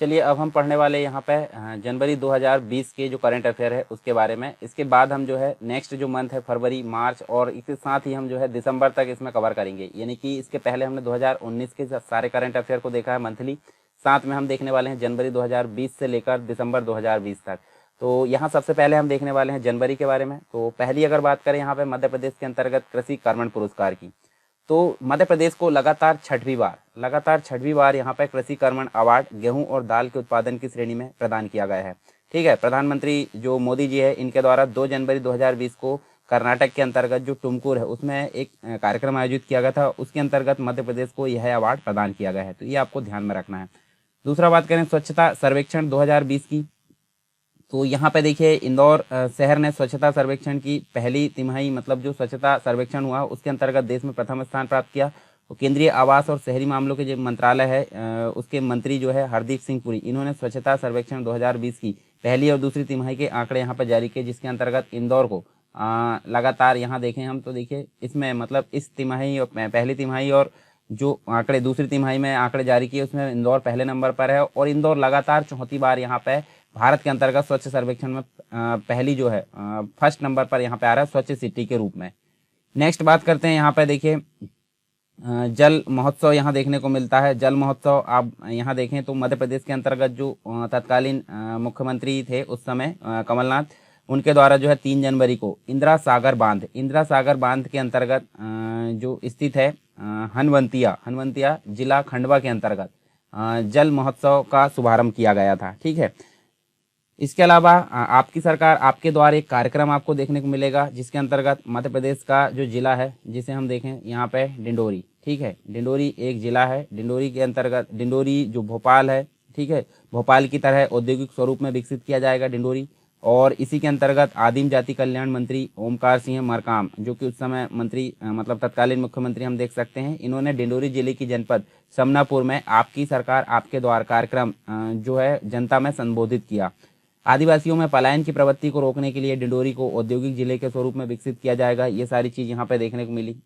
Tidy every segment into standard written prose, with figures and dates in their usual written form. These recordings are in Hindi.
चलिए अब हम पढ़ने वाले यहाँ पे जनवरी 2020 के जो करंट अफेयर है उसके बारे में। इसके बाद हम जो है नेक्स्ट जो मंथ है फरवरी, मार्च और इसके साथ ही हम जो है दिसंबर तक इसमें कवर करेंगे। यानी कि इसके पहले हमने 2019 के सारे करंट अफेयर को देखा है मंथली, साथ में हम देखने वाले हैं जनवरी 2020 से लेकर दिसंबर 2020 तक। तो यहाँ सबसे पहले हम देखने वाले हैं जनवरी के बारे में। तो पहली अगर बात करें यहाँ पे मध्य प्रदेश के अंतर्गत कृषि कर्मण पुरस्कार की, तो मध्य प्रदेश को लगातार छठवीं बार यहाँ पे कृषि कर्मण अवार्ड गेहूं और दाल के उत्पादन की श्रेणी में प्रदान किया गया है। ठीक है, प्रधानमंत्री जो मोदी जी है इनके द्वारा 2 जनवरी 2020 को कर्नाटक के अंतर्गत जो टुमकुर है उसमें एक कार्यक्रम आयोजित किया गया था, उसके अंतर्गत मध्य प्रदेश को यह अवार्ड प्रदान किया गया है। तो ये आपको ध्यान में रखना है। दूसरा बात करें स्वच्छता सर्वेक्षण 2020 की, तो यहाँ पे देखिए इंदौर शहर ने स्वच्छता सर्वेक्षण की पहली तिमाही मतलब जो स्वच्छता सर्वेक्षण हुआ उसके अंतर्गत देश में प्रथम स्थान प्राप्त किया। तो केंद्रीय आवास और शहरी मामलों के जो मंत्रालय है उसके मंत्री जो है हरदीप सिंह पुरी, इन्होंने स्वच्छता सर्वेक्षण 2020 की पहली और दूसरी तिमाही के आंकड़े यहाँ पर जारी किए, जिसके अंतर्गत इंदौर को लगातार यहाँ देखें हम तो देखिए इसमें मतलब इस तिमाही और पहली तिमाही और जो आंकड़े दूसरी तिमाही में आंकड़े जारी किए उसमें इंदौर पहले नंबर पर है और इंदौर लगातार चौथी बार यहाँ पे भारत के अंतर्गत स्वच्छ सर्वेक्षण में पहली जो है फर्स्ट नंबर पर यहाँ पे आ रहा है स्वच्छ सिटी के रूप में। नेक्स्ट बात करते हैं यहाँ पे देखिए जल महोत्सव यहाँ देखने को मिलता है। जल महोत्सव आप यहाँ देखें तो मध्य प्रदेश के अंतर्गत जो तत्कालीन मुख्यमंत्री थे उस समय कमलनाथ, उनके द्वारा जो है 3 जनवरी को इंदिरा सागर बांध के अंतर्गत जो स्थित है हनवंतिया जिला खंडवा के अंतर्गत जल महोत्सव का शुभारंभ किया गया था। ठीक है, इसके अलावा आपकी सरकार आपके द्वारा एक कार्यक्रम आपको देखने को मिलेगा जिसके अंतर्गत मध्य प्रदेश का जो जिला है जिसे हम देखें यहाँ पे डिंडोरी। ठीक है, डिंडोरी एक जिला है। डिंडोरी के अंतर्गत डिंडोरी जो भोपाल है, ठीक है, भोपाल की तरह औद्योगिक स्वरूप में विकसित किया जाएगा डिंडोरी। और इसी के अंतर्गत आदिम जाति कल्याण मंत्री ओमकार सिंह मरकाम, जो कि उस समय मंत्री मतलब तत्कालीन मुख्यमंत्री हम देख सकते हैं, इन्होंने डिंडोरी जिले की जनपद समनापुर में आपकी सरकार आपके द्वार कार्यक्रम जो है जनता में संबोधित किया। आदिवासियों में पलायन की प्रवृत्ति को रोकने के लिए डिंडोरी को औद्योगिक जिले के स्वरूप में विकसित किया जाएगा। ये सारी चीज यहाँ पे देखने को मिली।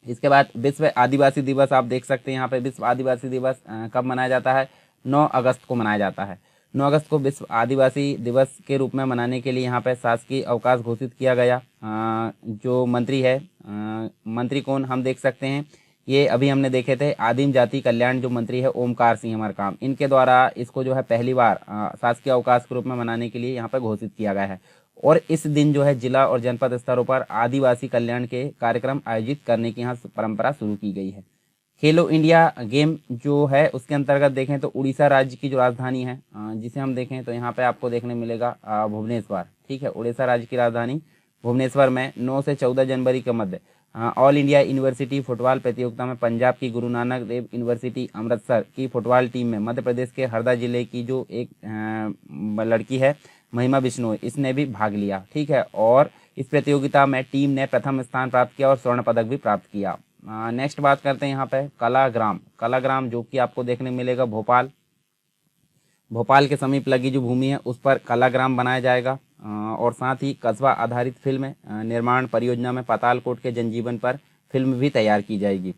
इसके बाद विश्व आदिवासी दिवस आप देख सकते हैं यहाँ पे। विश्व आदिवासी दिवस कब मनाया जाता है? 9 अगस्त को मनाया जाता है। 9 अगस्त को विश्व आदिवासी दिवस के रूप में मनाने के लिए यहाँ पे शासकीय अवकाश घोषित किया गया। जो मंत्री है मंत्री कौन हम देख सकते हैं, ये अभी हमने देखे थे आदिम जाति कल्याण जो मंत्री है ओमकार सिंह मरकाम, इनके द्वारा इसको जो है पहली बार शासकीय अवकाश के रूप में मनाने के लिए यहाँ पे घोषित किया गया है। और इस दिन जो है जिला और जनपद स्तरों पर आदिवासी कल्याण के कार्यक्रम आयोजित करने की यहाँ परंपरा शुरू की गई है। खेलो इंडिया गेम जो है उसके अंतर्गत देखें तो उड़ीसा राज्य की जो राजधानी है जिसे हम देखें तो यहाँ पे आपको देखने मिलेगा भुवनेश्वर। ठीक है, उड़ीसा राज्य की राजधानी भुवनेश्वर में 9 से 14 जनवरी के मध्य ऑल इंडिया यूनिवर्सिटी फुटबॉल प्रतियोगिता में पंजाब की गुरु नानक देव यूनिवर्सिटी अमृतसर की फुटबॉल टीम में मध्य प्रदेश के हरदा जिले की जो एक लड़की है महिमा बिश्नोई, इसने भी भाग लिया। ठीक है, और इस प्रतियोगिता में टीम ने प्रथम स्थान प्राप्त किया और स्वर्ण पदक भी प्राप्त किया। नेक्स्ट बात करते हैं यहाँ पे कलाग्राम जो कि आपको देखने मिलेगा भोपाल के समीप लगी जो भूमि है उस पर कलाग्राम बनाया जाएगा। और साथ ही कस्बा आधारित फिल्म निर्माण परियोजना में पातालकोट के जनजीवन पर फिल्म भी तैयार की जाएगी।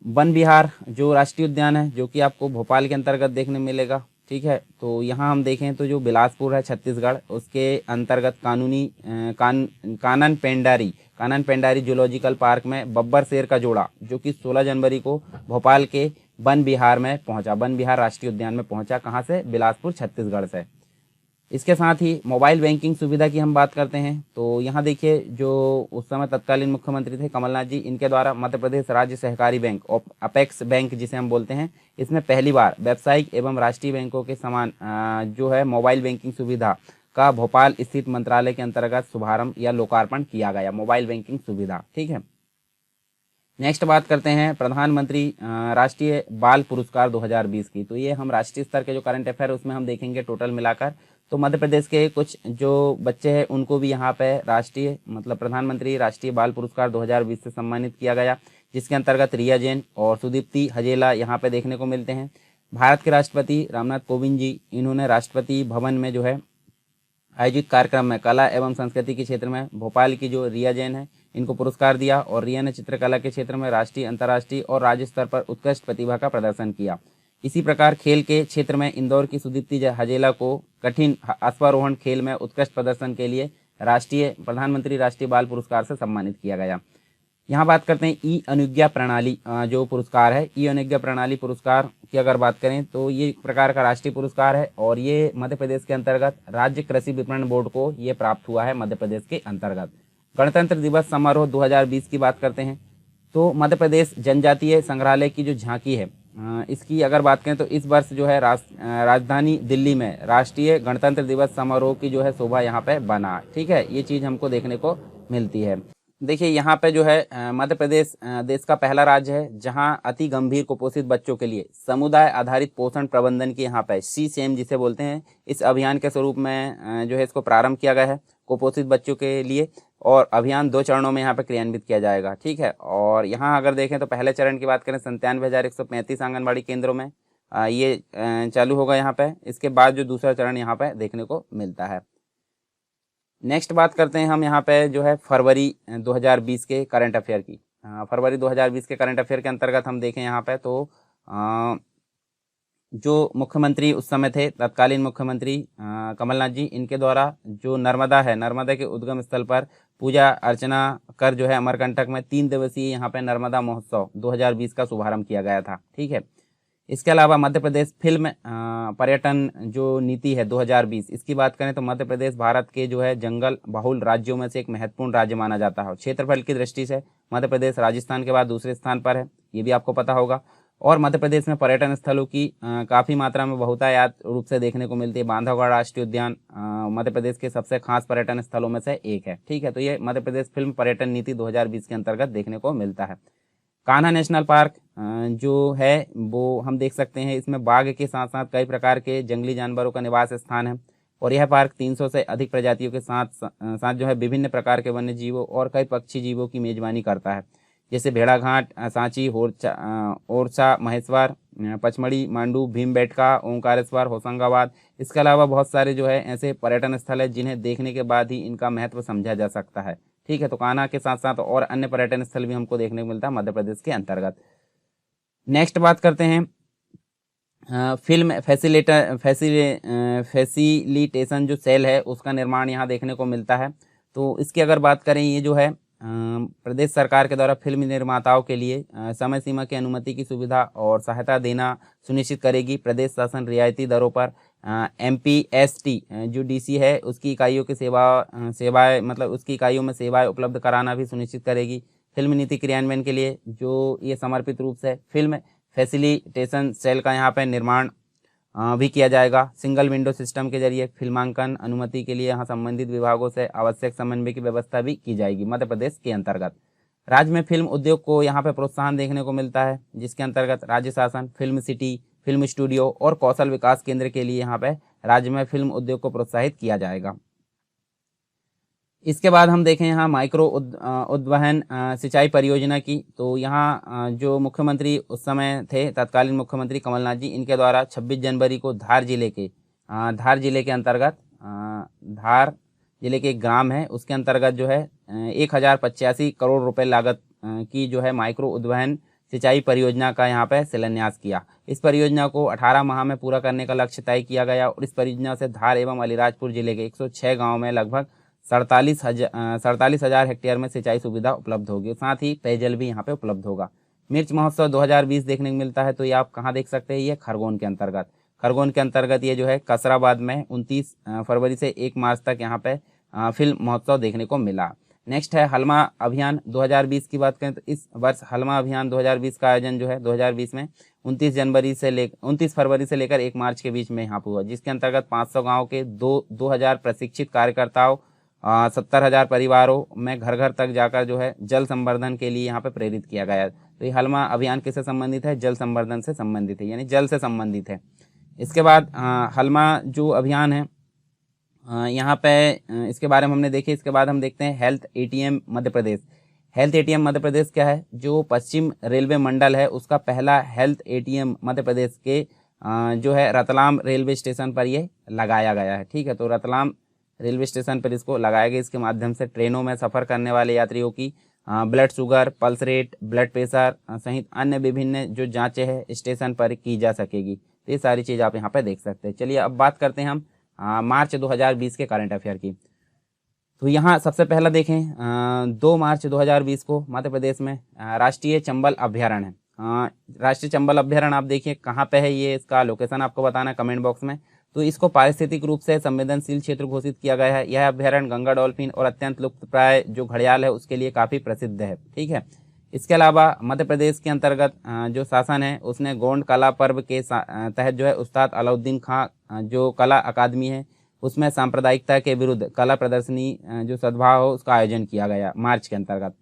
वन विहार जो राष्ट्रीय उद्यान है जो कि आपको भोपाल के अंतर्गत देखने मिलेगा। ठीक है, तो यहाँ हम देखें तो जो बिलासपुर है छत्तीसगढ़, उसके अंतर्गत कानन पेंडारी जूलॉजिकल पार्क में बब्बर शेर का जोड़ा जो कि 16 जनवरी को भोपाल के वन विहार में पहुंचा, वन विहार राष्ट्रीय उद्यान में पहुंचा। कहाँ से? बिलासपुर छत्तीसगढ़ से। इसके साथ ही मोबाइल बैंकिंग सुविधा की हम बात करते हैं तो यहाँ देखिए जो उस समय तत्कालीन मुख्यमंत्री थे कमलनाथ जी, इनके द्वारा मध्य प्रदेश राज्य सहकारी बैंक अपेक्स बैंक जिसे हम बोलते हैं, इसमें पहली बार व्यावसायिक एवं राष्ट्रीय बैंकों के समान जो है मोबाइल बैंकिंग सुविधा का भोपाल स्थित मंत्रालय के अंतर्गत शुभारंभ या लोकार्पण किया गया, मोबाइल बैंकिंग सुविधा। ठीक है, नेक्स्ट बात करते हैं प्रधानमंत्री राष्ट्रीय बाल पुरस्कार 2020 की। तो ये हम राष्ट्रीय स्तर के जो करंट अफेयर उसमें हम देखेंगे टोटल मिलाकर। तो मध्य प्रदेश के कुछ जो बच्चे हैं उनको भी यहाँ पे राष्ट्रीय मतलब प्रधानमंत्री राष्ट्रीय बाल पुरस्कार 2020 से सम्मानित किया गया, जिसके अंतर्गत रिया जैन और सुदीप्ति हजेला यहाँ पे देखने को मिलते हैं। भारत के राष्ट्रपति रामनाथ कोविंद जी, इन्होंने राष्ट्रपति भवन में जो है आयोजित कार्यक्रम में कला एवं संस्कृति के क्षेत्र में भोपाल की जो रिया जैन है इनको पुरस्कार दिया और रिया ने चित्रकला के क्षेत्र में राष्ट्रीय, अंतर्राष्ट्रीय और राज्य स्तर पर उत्कृष्ट प्रतिभा का प्रदर्शन किया। इसी प्रकार खेल के क्षेत्र में इंदौर की सुदीप्ति हजेला को कठिन अश्वारोहण खेल में उत्कृष्ट प्रदर्शन के लिए प्रधानमंत्री राष्ट्रीय बाल पुरस्कार से सम्मानित किया गया। यहाँ बात करते हैं ई अनुज्ञा प्रणाली जो पुरस्कार है, ई अनुज्ञा प्रणाली पुरस्कार की अगर बात करें तो ये एक प्रकार का राष्ट्रीय पुरस्कार है और ये मध्य प्रदेश के अंतर्गत राज्य कृषि विपणन बोर्ड को ये प्राप्त हुआ है मध्य प्रदेश के अंतर्गत। गणतंत्र दिवस समारोह 2020 की बात करते हैं तो मध्य प्रदेश जनजातीय संग्रहालय की जो झांकी है इसकी अगर बात करें तो इस वर्ष जो है राजधानी दिल्ली में राष्ट्रीय गणतंत्र दिवस समारोह की जो है शोभा यहाँ पे बना। ठीक है, ये चीज़ हमको देखने को मिलती है। देखिए यहाँ पे जो है मध्य प्रदेश देश का पहला राज्य है जहाँ अति गंभीर कुपोषित बच्चों के लिए समुदाय आधारित पोषण प्रबंधन की यहाँ पे CSAM जिसे बोलते हैं, इस अभियान के स्वरूप में जो है इसको प्रारंभ किया गया है कुपोषित बच्चों के लिए और अभियान 2 चरणों में यहाँ पे क्रियान्वित किया जाएगा। ठीक है, और यहाँ अगर देखें तो पहले चरण की बात करें 97,135 आंगनबाड़ी केंद्रों में ये चालू होगा यहाँ पे। इसके बाद जो दूसरा चरण यहाँ पे देखने को मिलता है। नेक्स्ट बात करते हैं हम यहाँ पे जो है फरवरी 2020 के करंट अफेयर की। फरवरी 2020 के करंट अफेयर के अंतर्गत हम देखें यहाँ पे तो जो मुख्यमंत्री उस समय थे तत्कालीन मुख्यमंत्री कमलनाथ जी, इनके द्वारा जो नर्मदा के उद्गम स्थल पर पूजा अर्चना कर जो है अमरकंटक में 3 दिवसीय यहाँ पे नर्मदा महोत्सव 2020 का शुभारंभ किया गया था। ठीक है, इसके अलावा मध्य प्रदेश फिल्म पर्यटन जो नीति है 2020, इसकी बात करें तो मध्य प्रदेश भारत के जो है जंगल बहुल राज्यों में से एक महत्वपूर्ण राज्य माना जाता है। क्षेत्रफल की दृष्टि से मध्य प्रदेश राजस्थान के बाद दूसरे स्थान पर है, ये भी आपको पता होगा। और मध्य प्रदेश में पर्यटन स्थलों की काफ़ी मात्रा में बहुतायत रूप से देखने को मिलती है। बांधवगढ़ राष्ट्रीय उद्यान मध्य प्रदेश के सबसे खास पर्यटन स्थलों में से एक है। ठीक है, तो ये मध्य प्रदेश फिल्म पर्यटन नीति 2020 के अंतर्गत देखने को मिलता है। कान्हा नेशनल पार्क जो है वो हम देख सकते हैं, इसमें बाघ के साथ साथ कई प्रकार के जंगली जानवरों का निवास स्थान है और यह पार्क 300 से अधिक प्रजातियों के साथ जो है विभिन्न प्रकार के वन्य जीवों और कई पक्षी जीवों की मेजबानी करता है, जैसे भेड़ाघाट, सांची, ओरछा, महेश्वर, पचमढ़ी, मांडू, भीमबेटका, ओंकारेश्वर, होशंगाबाद। इसके अलावा बहुत सारे जो है ऐसे पर्यटन स्थल है जिन्हें देखने के बाद ही इनका महत्व समझा जा सकता है। ठीक है, तो कान्हा के साथ साथ और अन्य पर्यटन स्थल भी हमको देखने को मिलता है मध्य प्रदेश के अंतर्गत। नेक्स्ट बात करते हैं फिल्म फैसिलिटेशन जो सेल है उसका निर्माण यहाँ देखने को मिलता है। तो इसकी अगर बात करें, ये जो है प्रदेश सरकार के द्वारा फिल्म निर्माताओं के लिए समय सीमा की अनुमति की सुविधा और सहायता देना सुनिश्चित करेगी। प्रदेश शासन रियायती दरों पर MPST जो DC है उसकी इकाइयों की सेवाएं मतलब उसकी इकाइयों में सेवाएं उपलब्ध कराना भी सुनिश्चित करेगी। फिल्म नीति क्रियान्वयन के लिए जो ये समर्पित रूप से फिल्म फैसिलिटेशन सेल का यहाँ पे निर्माण भी किया जाएगा। सिंगल विंडो सिस्टम के जरिए फिल्मांकन अनुमति के लिए यहाँ संबंधित विभागों से आवश्यक समन्वय की व्यवस्था भी की जाएगी मध्य प्रदेश के अंतर्गत। राज्य में फिल्म उद्योग को यहाँ पे प्रोत्साहन देखने को मिलता है, जिसके अंतर्गत राज्य शासन फिल्म सिटी, फिल्म स्टूडियो और कौशल विकास केंद्र के लिए यहाँ पे राज्य में फिल्म उद्योग को प्रोत्साहित किया जाएगा। इसके बाद हम देखें यहाँ माइक्रो उद्वहन सिंचाई परियोजना की। तो यहाँ जो मुख्यमंत्री उस समय थे तत्कालीन मुख्यमंत्री कमलनाथ जी, इनके द्वारा 26 जनवरी को धार जिले के अंतर्गत धार जिले के एक ग्राम है उसके अंतर्गत जो है 1085 करोड़ रुपए लागत की जो है माइक्रो उद्वहन सिंचाई परियोजना का यहाँ पे शिलान्यास किया। इस परियोजना को 18 माह में पूरा करने का लक्ष्य तय किया गया और इस परियोजना से धार एवं अलीराजपुर जिले के 106 गाँव में लगभग 47,000 हेक्टेयर में सिंचाई सुविधा उपलब्ध होगी। साथ ही पेयजल भी यहाँ पे उपलब्ध होगा। मिर्च महोत्सव 2020 देखने को मिलता है, तो ये आप कहाँ देख सकते हैं, ये खरगोन के अंतर्गत ये जो है कसराबाद में 29 फरवरी से 1 मार्च तक यहाँ पे फिल्म महोत्सव देखने को मिला। नेक्स्ट है हलमा अभियान 2020 की बात करें तो इस वर्ष हलमा अभियान 2020 का आयोजन जो है 2020 में 29 फरवरी से लेकर 1 मार्च के बीच में यहाँ पर हुआ, जिसके अंतर्गत 500 गाँव के 2000 प्रशिक्षित कार्यकर्ताओं 70,000 परिवारों में घर घर तक जाकर जो है जल संवर्धन के लिए यहाँ पे प्रेरित किया गया। तो ये हलमा अभियान किससे संबंधित है, जल संवर्धन से संबंधित है, यानी जल से संबंधित है। इसके बाद हलमा जो अभियान है यहाँ पे इसके बारे में हमने देखे। इसके बाद हम देखते हैं health ATM Madhya Pradesh. Health ATM Madhya Pradesh क्या है, जो पश्चिम रेलवे मंडल है उसका पहला हेल्थ ATM मध्य प्रदेश के जो है रतलाम रेलवे स्टेशन पर ये लगाया गया है। ठीक है, तो रतलाम रेलवे स्टेशन पर इसको लगाया गया। इसके माध्यम से ट्रेनों में सफ़र करने वाले यात्रियों की blood sugar, pulse rate, blood pressure सहित अन्य विभिन्न जो जांचें हैं स्टेशन पर की जा सकेगी। तो ये सारी चीज़ आप यहाँ पे देख सकते हैं। चलिए अब बात करते हैं हम मार्च 2020 के करंट अफेयर की। तो यहाँ सबसे पहला देखें 2 मार्च 2020 को मध्य प्रदेश में राष्ट्रीय चंबल अभ्यारण्य है। राष्ट्रीय चंबल अभ्यारण्य आप देखिए कहाँ पे है, ये इसका लोकेशन आपको बताना है कमेंट बॉक्स में। तो इसको पारिस्थितिक रूप से संवेदनशील क्षेत्र घोषित किया गया है। यह अभ्यारण्य गंगा डॉल्फिन और अत्यंत लुप्तप्राय जो घड़ियाल है उसके लिए काफ़ी प्रसिद्ध है। ठीक है, इसके अलावा मध्य प्रदेश के अंतर्गत जो शासन है उसने गोंड कला पर्व के तहत जो है उस्ताद अलाउद्दीन खां जो कला अकादमी है उसमें सांप्रदायिकता के विरुद्ध कला प्रदर्शनी जो सद्भाव हो उसका आयोजन किया गया मार्च के अंतर्गत।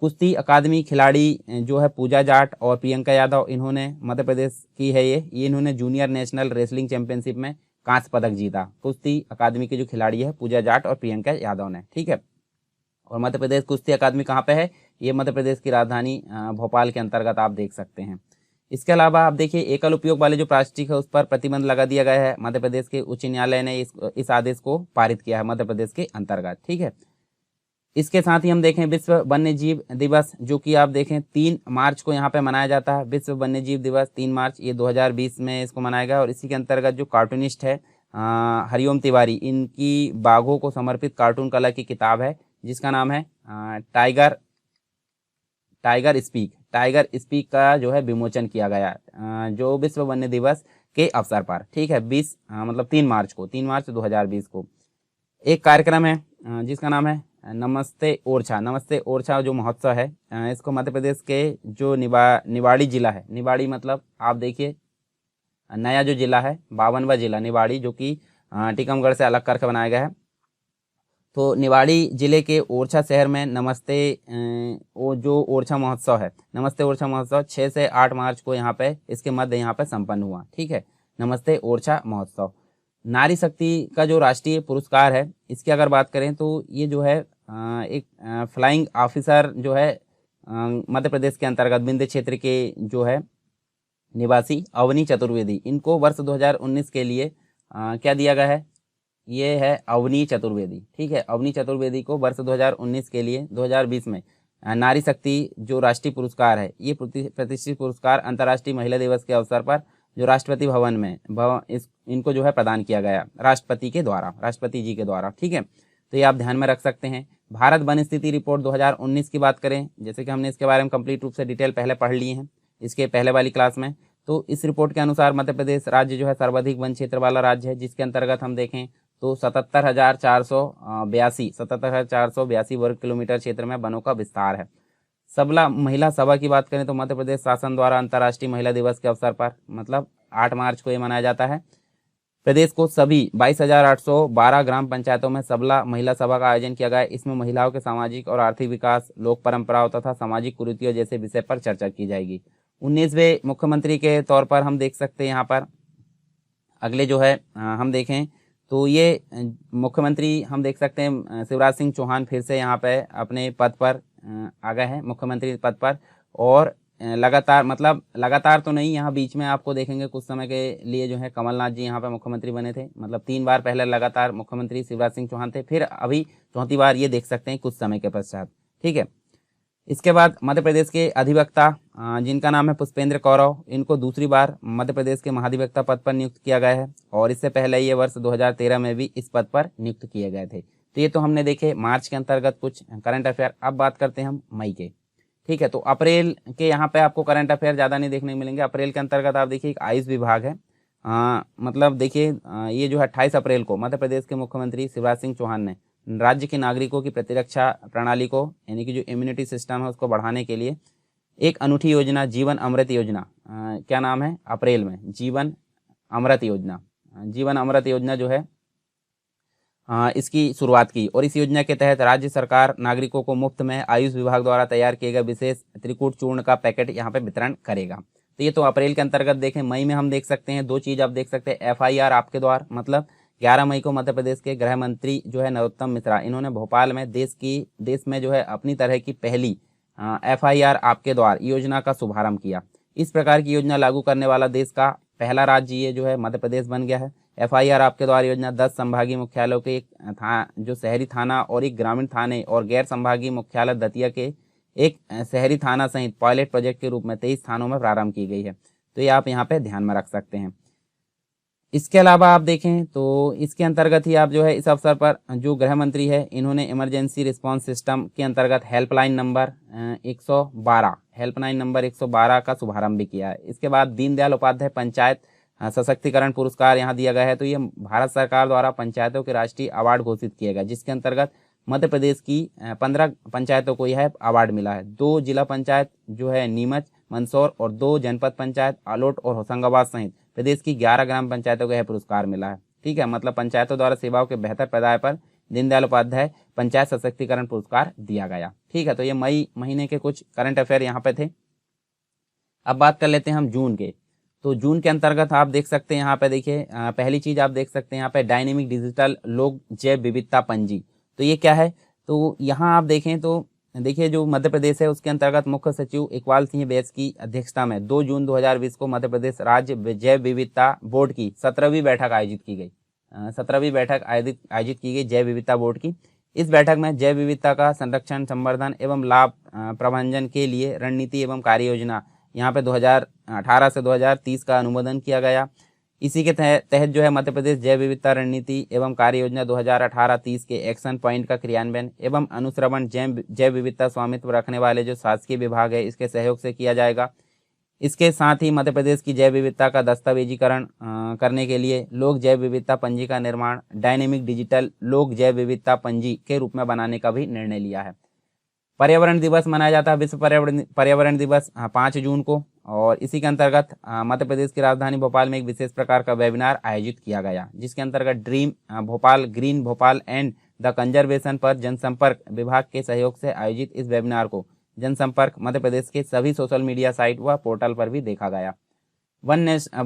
कुश्ती अकादमी खिलाड़ी जो है पूजा जाट और प्रियंका यादव, इन्होंने मध्य प्रदेश की है ये इन्होंने जूनियर नेशनल रेसलिंग चैंपियनशिप में कांस्य पदक जीता। कुश्ती अकादमी के जो खिलाड़ी है पूजा जाट और प्रियंका यादव ने। ठीक है, और मध्य प्रदेश कुश्ती अकादमी कहाँ पे है, ये मध्य प्रदेश की राजधानी भोपाल के अंतर्गत आप देख सकते हैं। इसके अलावा आप देखिए एकल उपयोग वाले जो प्लास्टिक है उस पर प्रतिबंध लगा दिया गया है। मध्य प्रदेश के उच्च न्यायालय ने इस आदेश को पारित किया है मध्य प्रदेश के अंतर्गत। ठीक है, इसके साथ ही हम देखें विश्व वन्य जीव दिवस जो कि आप देखें 3 मार्च को यहाँ पे मनाया जाता है। विश्व वन्य जीव दिवस 3 मार्च ये 2020 में इसको मनाया गया। और इसी के अंतर्गत जो कार्टूनिस्ट है हरिओम तिवारी, इनकी बाघों को समर्पित कार्टून कला की किताब है जिसका नाम है टाइगर स्पीक का जो है विमोचन किया गया जो विश्व वन्य दिवस के अवसर पर। ठीक है, 3 मार्च 2020 को एक कार्यक्रम है जिसका नाम है नमस्ते ओरछा जो महोत्सव है इसको मध्य प्रदेश के जो निवाड़ी जिला है, निवाड़ी मतलब आप देखिए नया जो जिला है 52वां जिला निवाड़ी जो कि टीकमगढ़ से अलग करके बनाया गया है। तो निवाड़ी जिले के ओरछा शहर में जो ओरछा महोत्सव है नमस्ते ओरछा महोत्सव 6 से 8 मार्च को यहाँ पे इसके मध्य यहाँ पे संपन्न हुआ। ठीक है, नमस्ते ओरछा महोत्सव। नारी शक्ति का जो राष्ट्रीय पुरस्कार है इसकी अगर बात करें तो ये जो है एक फ्लाइंग ऑफिसर जो है मध्य प्रदेश के अंतर्गत विंध्य क्षेत्र के जो है निवासी अवनी चतुर्वेदी, इनको वर्ष 2019 के लिए क्या दिया गया है, ये है अवनी चतुर्वेदी। ठीक है, अवनी चतुर्वेदी को वर्ष 2019 के लिए 2020 में नारी शक्ति जो राष्ट्रीय पुरस्कार है ये प्रतिष्ठित पुरस्कार अंतर्राष्ट्रीय महिला दिवस के अवसर पर जो राष्ट्रपति भवन में इनको जो है प्रदान किया गया राष्ट्रपति जी के द्वारा। ठीक है, तो ये आप ध्यान में रख सकते हैं। भारत वन स्थिति रिपोर्ट 2019 की बात करें, जैसे कि हमने इसके बारे में कंप्लीट रूप से डिटेल पहले पढ़ लिए हैं इसके पहले वाली क्लास में। तो इस रिपोर्ट के अनुसार मध्य प्रदेश राज्य जो है सर्वाधिक वन क्षेत्र वाला राज्य है, जिसके अंतर्गत हम देखें तो 77,482 वर्ग किलोमीटर क्षेत्र में वनों का विस्तार है। सबला महिला सभा की बात करें तो मध्य प्रदेश शासन द्वारा अंतर्राष्ट्रीय महिला दिवस के अवसर पर 8 मार्च को ये मनाया जाता है। प्रदेश को सभी 22,812 ग्राम पंचायतों में सबला महिला सभा का आयोजन किया गया है। इसमें महिलाओं के सामाजिक और आर्थिक विकास, लोक परंपराओं तथा सामाजिक कुरीतियों जैसे विषय पर चर्चा की जाएगी। 19वें मुख्यमंत्री के तौर पर हम देख सकते हैं यहाँ पर अगले जो है हम देखें तो ये मुख्यमंत्री हम देख सकते हैं शिवराज सिंह चौहान फिर से यहाँ पे अपने पद पर आ गए हैं मुख्यमंत्री पद पर। और लगातार तो नहीं, यहाँ बीच में आपको देखेंगे कुछ समय के लिए जो है कमलनाथ जी यहाँ पे मुख्यमंत्री बने थे। 3 बार पहले लगातार मुख्यमंत्री शिवराज सिंह चौहान थे, फिर अभी चौथी बार ये देख सकते हैं कुछ समय के पश्चात। ठीक है, इसके बाद मध्य प्रदेश के अधिवक्ता जिनका नाम है पुष्पेंद्र कौरव, इनको दूसरी बार मध्य प्रदेश के महाधिवक्ता पद पर नियुक्त किया गया है और इससे पहले ये वर्ष 2013 में भी इस पद पर नियुक्त किए गए थे। तो ये तो हमने देखे मार्च के अंतर्गत कुछ करंट अफेयर। अब बात करते हैं हम मई के। ठीक है, तो अप्रैल के यहाँ पे आपको करंट अफेयर ज़्यादा नहीं देखने मिलेंगे। अप्रैल के अंतर्गत आप देखिए एक आयुष विभाग है देखिए ये जो है 28 अप्रैल को मध्य प्रदेश के मुख्यमंत्री शिवराज सिंह चौहान ने राज्य के नागरिकों की प्रतिरक्षा प्रणाली को यानी कि जो इम्यूनिटी सिस्टम है उसको बढ़ाने के लिए एक अनूठी योजना जीवन अमृत योजना क्या नाम है अप्रैल में जीवन अमृत योजना जो है इसकी शुरुआत की। और इस योजना के तहत राज्य सरकार नागरिकों को मुफ्त में आयुष विभाग द्वारा तैयार किए गए विशेष त्रिकूट चूर्ण का पैकेट यहाँ पे वितरण करेगा। तो ये तो अप्रैल के अंतर्गत देखें। मई में हम देख सकते हैं 2 चीज़ आप देख सकते हैं। FIR आपके द्वारा 11 मई को मध्य प्रदेश के गृह मंत्री जो है नरोत्तम मिश्रा, इन्होंने भोपाल में देश में जो है अपनी तरह की पहली FIR आपके द्वार योजना का शुभारंभ किया। इस प्रकार की योजना लागू करने वाला देश का पहला राज्य ये जो है मध्य प्रदेश बन गया है। FIR आपके द्वार योजना 10 संभागीय मुख्यालयों के जो शहरी थाना और एक ग्रामीण थाने और गैर संभागीय मुख्यालय दतिया के एक शहरी थाना सहित पायलट प्रोजेक्ट के रूप में 23 थानों में प्रारंभ की गई है। तो ये आप यहाँ पे ध्यान में रख सकते हैं। इसके अलावा आप देखें तो इसके अंतर्गत ही आप जो है इस अवसर पर जो गृह मंत्री है इन्होंने इमरजेंसी रिस्पांस सिस्टम के अंतर्गत हेल्पलाइन नंबर 112 का शुभारंभ भी किया है। इसके बाद दीनदयाल उपाध्याय पंचायत सशक्तिकरण पुरस्कार यहाँ दिया गया है। तो ये भारत सरकार द्वारा पंचायतों के राष्ट्रीय अवार्ड घोषित किया गया, जिसके अंतर्गत मध्य प्रदेश की 15 पंचायतों को यह अवार्ड मिला है। 2 जिला पंचायत जो है नीमच, मंदसौर और 2 जनपद पंचायत आलोट और होशंगाबाद सहित प्रदेश की 11 ग्राम पंचायतों को यह पुरस्कार मिला है। ठीक है, मतलब पंचायतों द्वारा सेवाओं के बेहतर प्रदाय पर दीनदयाल उपाध्याय पंचायत सशक्तिकरण पुरस्कार दिया गया। ठीक है, तो ये मई महीने के कुछ करंट अफेयर यहाँ पे थे। अब बात कर लेते हैं हम जून के। तो जून के अंतर्गत आप देख सकते हैं यहाँ पे देखिए पहली चीज आप देख सकते हैं यहाँ पे डायनेमिक डिजिटल लोक जैव विविधता पंजी। तो ये क्या है? तो यहाँ आप देखें तो देखिए जो मध्य प्रदेश है उसके अंतर्गत मुख्य सचिव इकबाल सिंह बैस की अध्यक्षता में 2 जून 2020 को मध्य प्रदेश राज्य जैव विविधता बोर्ड की 17वीं बैठक आयोजित की गई। 17वीं बैठक आयोजित की गई जैव विविधता बोर्ड की। इस बैठक में जैव विविधता का संरक्षण, संवर्धन एवं लाभ प्रबंधन के लिए रणनीति एवं कार्य योजना यहाँ पे 2018 से 2030 का अनुमोदन किया गया। इसी के तहत जो है मध्य प्रदेश जैव विविधता रणनीति एवं कार्य योजना 2018-30 के एक्शन पॉइंट का क्रियान्वयन एवं अनुश्रवण जैव विविधता स्वामित्व रखने वाले जो शासकीय विभाग है इसके सहयोग से किया जाएगा। इसके साथ ही मध्य प्रदेश की जैव विविधता का दस्तावेजीकरण करने के लिए लोक जैव विविधता पंजी का निर्माण डायनेमिक डिजिटल लोक जैव विविधता पंजी के रूप में बनाने का भी निर्णय लिया है। पर्यावरण दिवस मनाया जाता है, विश्व पर्यावरण दिवस 5 जून को, और इसी के अंतर्गत मध्य प्रदेश की राजधानी भोपाल में एक विशेष प्रकार का वेबिनार आयोजित किया गया, जिसके अंतर्गत dream Bhopal, green Bhopal and the conservation पर जनसंपर्क विभाग के सहयोग से आयोजित इस वेबिनार को जनसंपर्क मध्य प्रदेश के सभी सोशल मीडिया साइट व पोर्टल पर भी देखा गया। One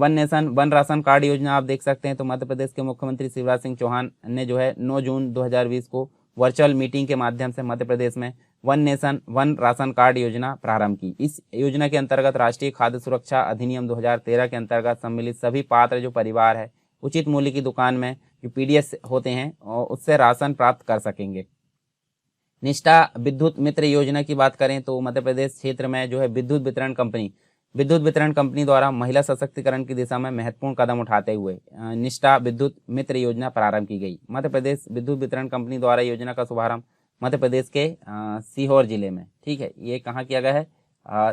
nation one ration card योजना आप देख सकते हैं। तो मध्य प्रदेश के मुख्यमंत्री शिवराज सिंह चौहान ने जो है 9 जून 2020 को वर्चुअल मीटिंग के माध्यम से मध्य प्रदेश में one nation one ration card योजना प्रारंभ की। इस योजना के अंतर्गत राष्ट्रीय खाद्य सुरक्षा अधिनियम 2013 के अंतर्गत सम्मिलित सभी पात्र जो परिवार है उचित मूल्य की दुकान में जो पीडीएस होते हैं और उससे राशन प्राप्त कर सकेंगे। निष्ठा विद्युत मित्र योजना की बात करें तो मध्य प्रदेश क्षेत्र में जो है विद्युत वितरण कंपनी द्वारा महिला सशक्तिकरण की दिशा में महत्वपूर्ण कदम उठाते हुए निष्ठा विद्युत मित्र योजना प्रारंभ की गई। मध्य प्रदेश विद्युत वितरण कंपनी द्वारा योजना का शुभारंभ मध्य प्रदेश के सीहोर जिले में, ठीक है, ये कहाँ किया गया है?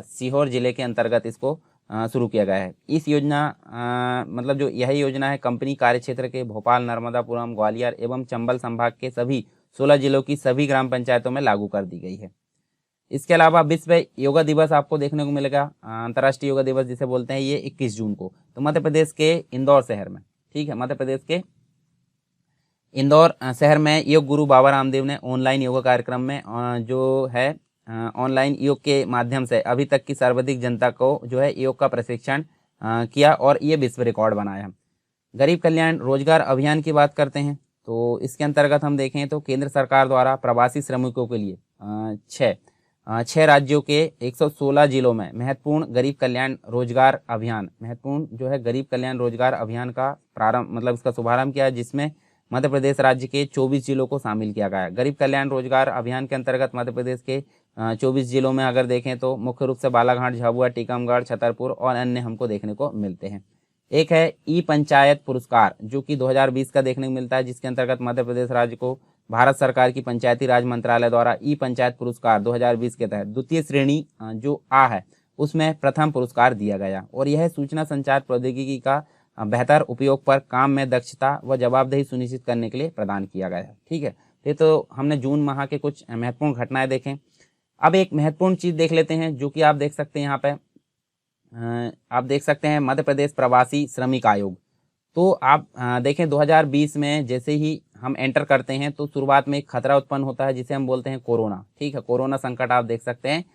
सीहोर जिले के अंतर्गत इसको शुरू किया गया है। इस योजना मतलब जो यही योजना है कंपनी कार्यक्षेत्र के भोपाल, नर्मदापुरम, ग्वालियर एवं चंबल संभाग के सभी 16 जिलों की सभी ग्राम पंचायतों में लागू कर दी गई है। इसके अलावा विश्व योगा दिवस आपको देखने को मिलेगा, अंतर्राष्ट्रीय योगा दिवस जिसे बोलते हैं, ये 21 जून को। तो मध्य प्रदेश के इंदौर शहर में, ठीक है, मध्य प्रदेश के इंदौर शहर में योग गुरु बाबा रामदेव ने ऑनलाइन योगा कार्यक्रम में जो है ऑनलाइन योग के माध्यम से अभी तक की सर्वाधिक जनता को जो है योग का प्रशिक्षण किया और ये विश्व रिकॉर्ड बनाया। गरीब कल्याण रोजगार अभियान की बात करते हैं तो इसके अंतर्गत हम देखें तो केंद्र सरकार द्वारा प्रवासी श्रमिकों के लिए 6 राज्यों के 116 जिलों में महत्वपूर्ण गरीब कल्याण रोजगार अभियान का प्रारंभ मतलब इसका शुभारंभ किया, जिसमें मध्य प्रदेश राज्य के 24 जिलों को शामिल किया गया। गरीब कल्याण रोजगार अभियान के अंतर्गत मध्य प्रदेश के 24 जिलों में अगर देखें तो मुख्य रूप से बालाघाट, झाबुआ, टीकमगढ़, छतरपुर और अन्य हमको देखने को मिलते हैं। एक है ई पंचायत पुरस्कार जो कि 2020 का देखने को मिलता है, जिसके अंतर्गत मध्य प्रदेश राज्य को भारत सरकार की पंचायती राज मंत्रालय द्वारा ई पंचायत पुरस्कार 2020 के तहत द्वितीय श्रेणी जो है उसमें प्रथम पुरस्कार दिया गया, और यह सूचना संचार प्रौद्योगिकी का बेहतर उपयोग पर काम में दक्षता व जवाबदेही सुनिश्चित करने के लिए प्रदान किया गया है। ठीक है, ये तो हमने जून माह के कुछ महत्वपूर्ण घटनाएं देखें। अब एक महत्वपूर्ण चीज देख लेते हैं जो कि आप देख सकते हैं यहाँ पे आप देख सकते हैं मध्य प्रदेश प्रवासी श्रमिक आयोग। तो आप देखें 2020 में जैसे ही हम एंटर करते हैं तो शुरुआत में एक खतरा उत्पन्न होता है जिसे हम बोलते हैं कोरोना। ठीक है, कोरोना संकट आप देख सकते हैं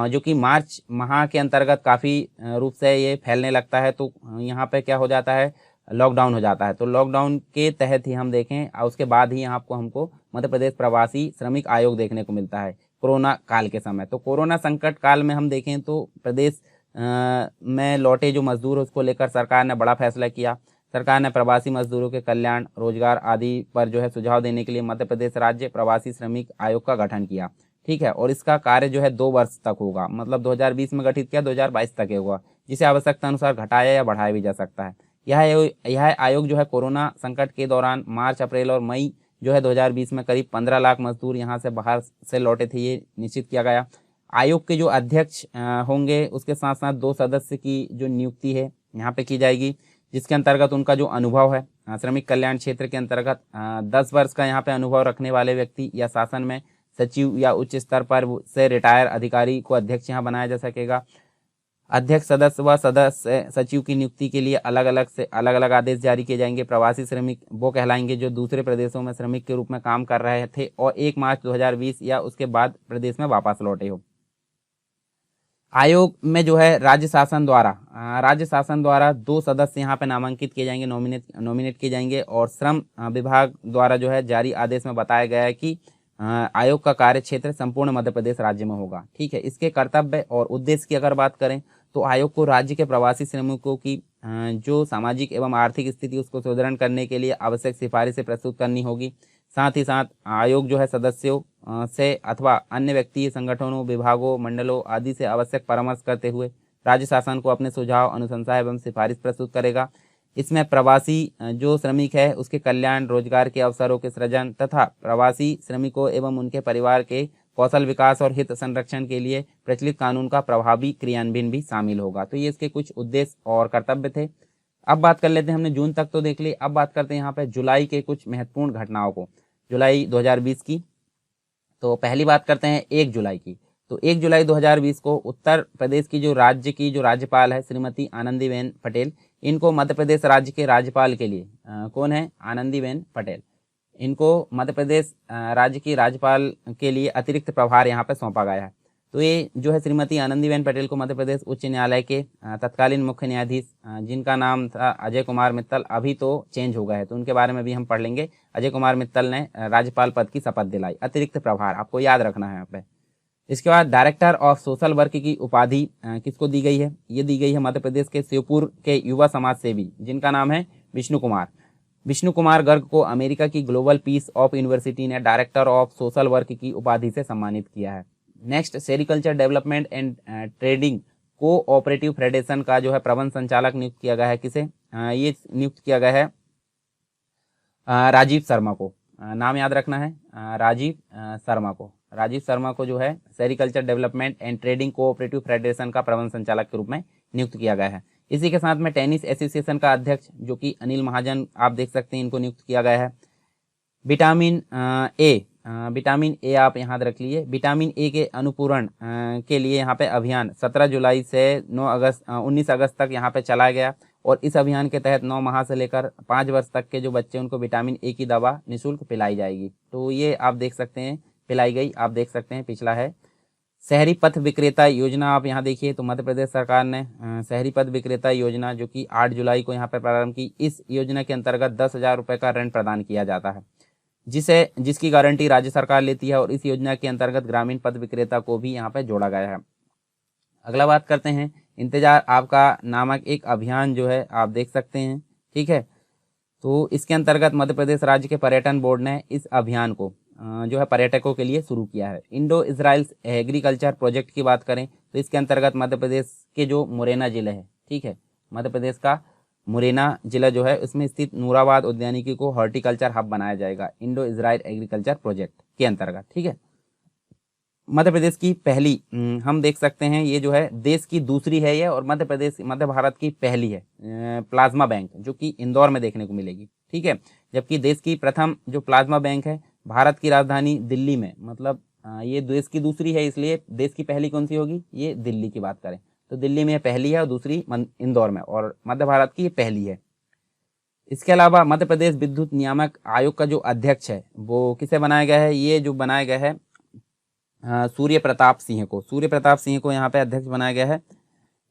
जो कि मार्च माह के अंतर्गत काफ़ी रूप से ये फैलने लगता है। तो यहाँ पे क्या हो जाता है, लॉकडाउन हो जाता है। तो लॉकडाउन के तहत ही हम देखें उसके बाद ही हमको मध्य प्रदेश प्रवासी श्रमिक आयोग देखने को मिलता है कोरोना काल के समय। तो कोरोना संकट काल में हम देखें तो प्रदेश में लौटे जो मजदूर उसको लेकर सरकार ने बड़ा फैसला किया। सरकार ने प्रवासी मजदूरों के कल्याण, रोजगार आदि पर जो है सुझाव देने के लिए मध्य प्रदेश राज्य प्रवासी श्रमिक आयोग का गठन किया। ठीक है, और इसका कार्य जो है 2 वर्ष तक होगा, मतलब 2020 में गठित किया, 2022 तक होगा, जिसे आवश्यकता अनुसार घटाया या बढ़ाया भी जा सकता है। यह आयोग जो है कोरोना संकट के दौरान मार्च, अप्रैल और मई जो है 2020 में करीब 15 लाख मजदूर यहाँ से बाहर से लौटे थे, ये निश्चित किया गया। आयोग के जो अध्यक्ष होंगे, उसके साथ साथ 2 सदस्य की जो नियुक्ति है यहाँ पे की जाएगी, जिसके अंतर्गत उनका जो अनुभव है श्रमिक कल्याण क्षेत्र के अंतर्गत 10 वर्ष का यहाँ पे अनुभव रखने वाले व्यक्ति या शासन में सचिव या उच्च स्तर पर से रिटायर अधिकारी को अध्यक्ष यहाँ बनाया जा सकेगा। अध्यक्ष, सदस्य व सदस्य सचिव की नियुक्ति के लिए अलग अलग आदेश जारी किए जाएंगे। प्रवासी श्रमिक वो कहलाएंगे जो दूसरे प्रदेशों में श्रमिक के रूप में काम कर रहे थे और 1 मार्च 2020 या उसके बाद प्रदेश में वापस लौटे हो। आयोग में जो है राज्य शासन द्वारा 2 सदस्य यहाँ पे नामांकित किए जाएंगे, नॉमिनेट किए जाएंगे, और श्रम विभाग द्वारा जो है जारी आदेश में बताया गया है कि आयोग का कार्य क्षेत्र संपूर्ण मध्य प्रदेश राज्य में होगा। ठीक है, इसके कर्तव्य और उद्देश्य की अगर बात करें तो आयोग को राज्य के प्रवासी श्रमिकों की जो सामाजिक एवं आर्थिक स्थिति उसको सुदृढ़ करने के लिए आवश्यक सिफारिशें प्रस्तुत करनी होगी। साथ ही साथ आयोग जो है सदस्यों से अथवा अन्य व्यक्तिगत संगठनों, विभागों, मंडलों आदि से आवश्यक परामर्श करते हुए राज्य शासन को अपने सुझाव, अनुशंसा एवं सिफारिश प्रस्तुत करेगा। इसमें प्रवासी जो श्रमिक है उसके कल्याण, रोजगार के अवसरों के सृजन तथा प्रवासी श्रमिकों एवं उनके परिवार के कौशल विकास और हित संरक्षण के लिए प्रचलित कानून का प्रभावी क्रियान्वयन भी शामिल होगा। तो ये इसके कुछ उद्देश्य और कर्तव्य थे। अब बात कर लेते हैं, हमने जून तक तो देख ली, अब बात करते हैं यहाँ पे जुलाई के कुछ महत्वपूर्ण घटनाओं को, जुलाई 2020 की। तो पहली बात करते हैं 1 जुलाई की। तो 1 जुलाई 2020 को उत्तर प्रदेश की जो राज्यपाल है श्रीमती आनंदीबेन पटेल, इनको मध्य प्रदेश राज्य के राज्यपाल के लिए कौन है? आनंदीबेन पटेल। इनको मध्य प्रदेश राज्य की राज्यपाल के लिए अतिरिक्त प्रभार यहाँ पे सौंपा गया है। तो ये जो है श्रीमती आनंदीबेन पटेल को मध्य प्रदेश उच्च न्यायालय के तत्कालीन मुख्य न्यायाधीश जिनका नाम था अजय कुमार मित्तल, अभी तो चेंज हो गए हैं तो उनके बारे में भी हम पढ़ लेंगे। अजय कुमार मित्तल ने राज्यपाल पद की शपथ दिलाई, अतिरिक्त प्रभार आपको याद रखना है यहाँ पे। इसके बाद डायरेक्टर ऑफ सोशल वर्क की उपाधि किसको दी गई है? ये दी गई है मध्य प्रदेश के शिवपुर के युवा समाज सेवी जिनका नाम है विष्णु कुमार। विष्णु कुमार गर्ग को अमेरिका की ग्लोबल पीस ऑफ यूनिवर्सिटी ने डायरेक्टर ऑफ सोशल वर्क की उपाधि से सम्मानित किया है। Next, sericulture development and trading cooperative federation का जो है प्रबंध संचालक नियुक्त किया गया है। किसे? ये नियुक्त किया गया है राजीव शर्मा को। नाम याद रखना है, राजीव शर्मा को। राजीव शर्मा को जो है sericulture development and trading cooperative federation का प्रबंध संचालक के रूप में नियुक्त किया गया है। इसी के साथ में टेनिस एसोसिएशन का अध्यक्ष जो कि अनिल महाजन आप देख सकते हैं, इनको नियुक्त किया गया है। विटामिन ए आप यहाँ रख लीजिए। विटामिन ए के अनुपूरण के लिए यहाँ पे अभियान 17 जुलाई से 19 अगस्त तक यहाँ पे चलाया गया और इस अभियान के तहत 9 माह से लेकर 5 वर्ष तक के जो बच्चे उनको विटामिन ए की दवा निःशुल्क पिलाई जाएगी। तो ये आप देख सकते हैं पिलाई गई, आप देख सकते हैं। पिछला है शहरी पथ विक्रेता योजना, आप यहाँ देखिए तो मध्य प्रदेश सरकार ने शहरी पथ विक्रेता योजना जो कि 8 जुलाई को यहाँ पर प्रारंभ की। इस योजना के अंतर्गत 10,000 रुपये का ऋण प्रदान किया जाता है जिसकी गारंटी राज्य सरकार लेती है और इस योजना के अंतर्गत ग्रामीण पथ विक्रेता को भी यहाँ पे जोड़ा गया है। अगला बात करते हैं इंतजार आपका नामक एक अभियान जो है आप देख सकते हैं, ठीक है। तो इसके अंतर्गत मध्य प्रदेश राज्य के पर्यटन बोर्ड ने इस अभियान को जो है पर्यटकों के लिए शुरू किया है। इंडो इजराइल एग्रीकल्चर प्रोजेक्ट की बात करें तो इसके अंतर्गत मध्य प्रदेश के जो मुरैना जिले है, ठीक है, मध्य प्रदेश का मुरैना जिला जो है उसमें स्थित नूराबाद उद्यानिकी को हॉर्टिकल्चर हब बनाया जाएगा इंडो इजराइल एग्रीकल्चर प्रोजेक्ट के अंतर्गत, ठीक है। मध्य प्रदेश की पहली हम देख सकते हैं ये जो है देश की दूसरी है ये और मध्य भारत की पहली है प्लाज्मा बैंक जो कि इंदौर में देखने को मिलेगी, ठीक है। जबकि देश की प्रथम जो प्लाज्मा बैंक है भारत की राजधानी दिल्ली में, मतलब ये देश की दूसरी है इसलिए देश की पहली कौन सी होगी? ये दिल्ली की बात करें तो दिल्ली में पहली है और दूसरी इंदौर में, और मध्य भारत की ये पहली है। इसके अलावा मध्य प्रदेश विद्युत नियामक आयोग का जो अध्यक्ष है वो किसे बनाया गया है? ये जो बनाया गया है सूर्य प्रताप सिंह को यहाँ पे अध्यक्ष बनाया गया है।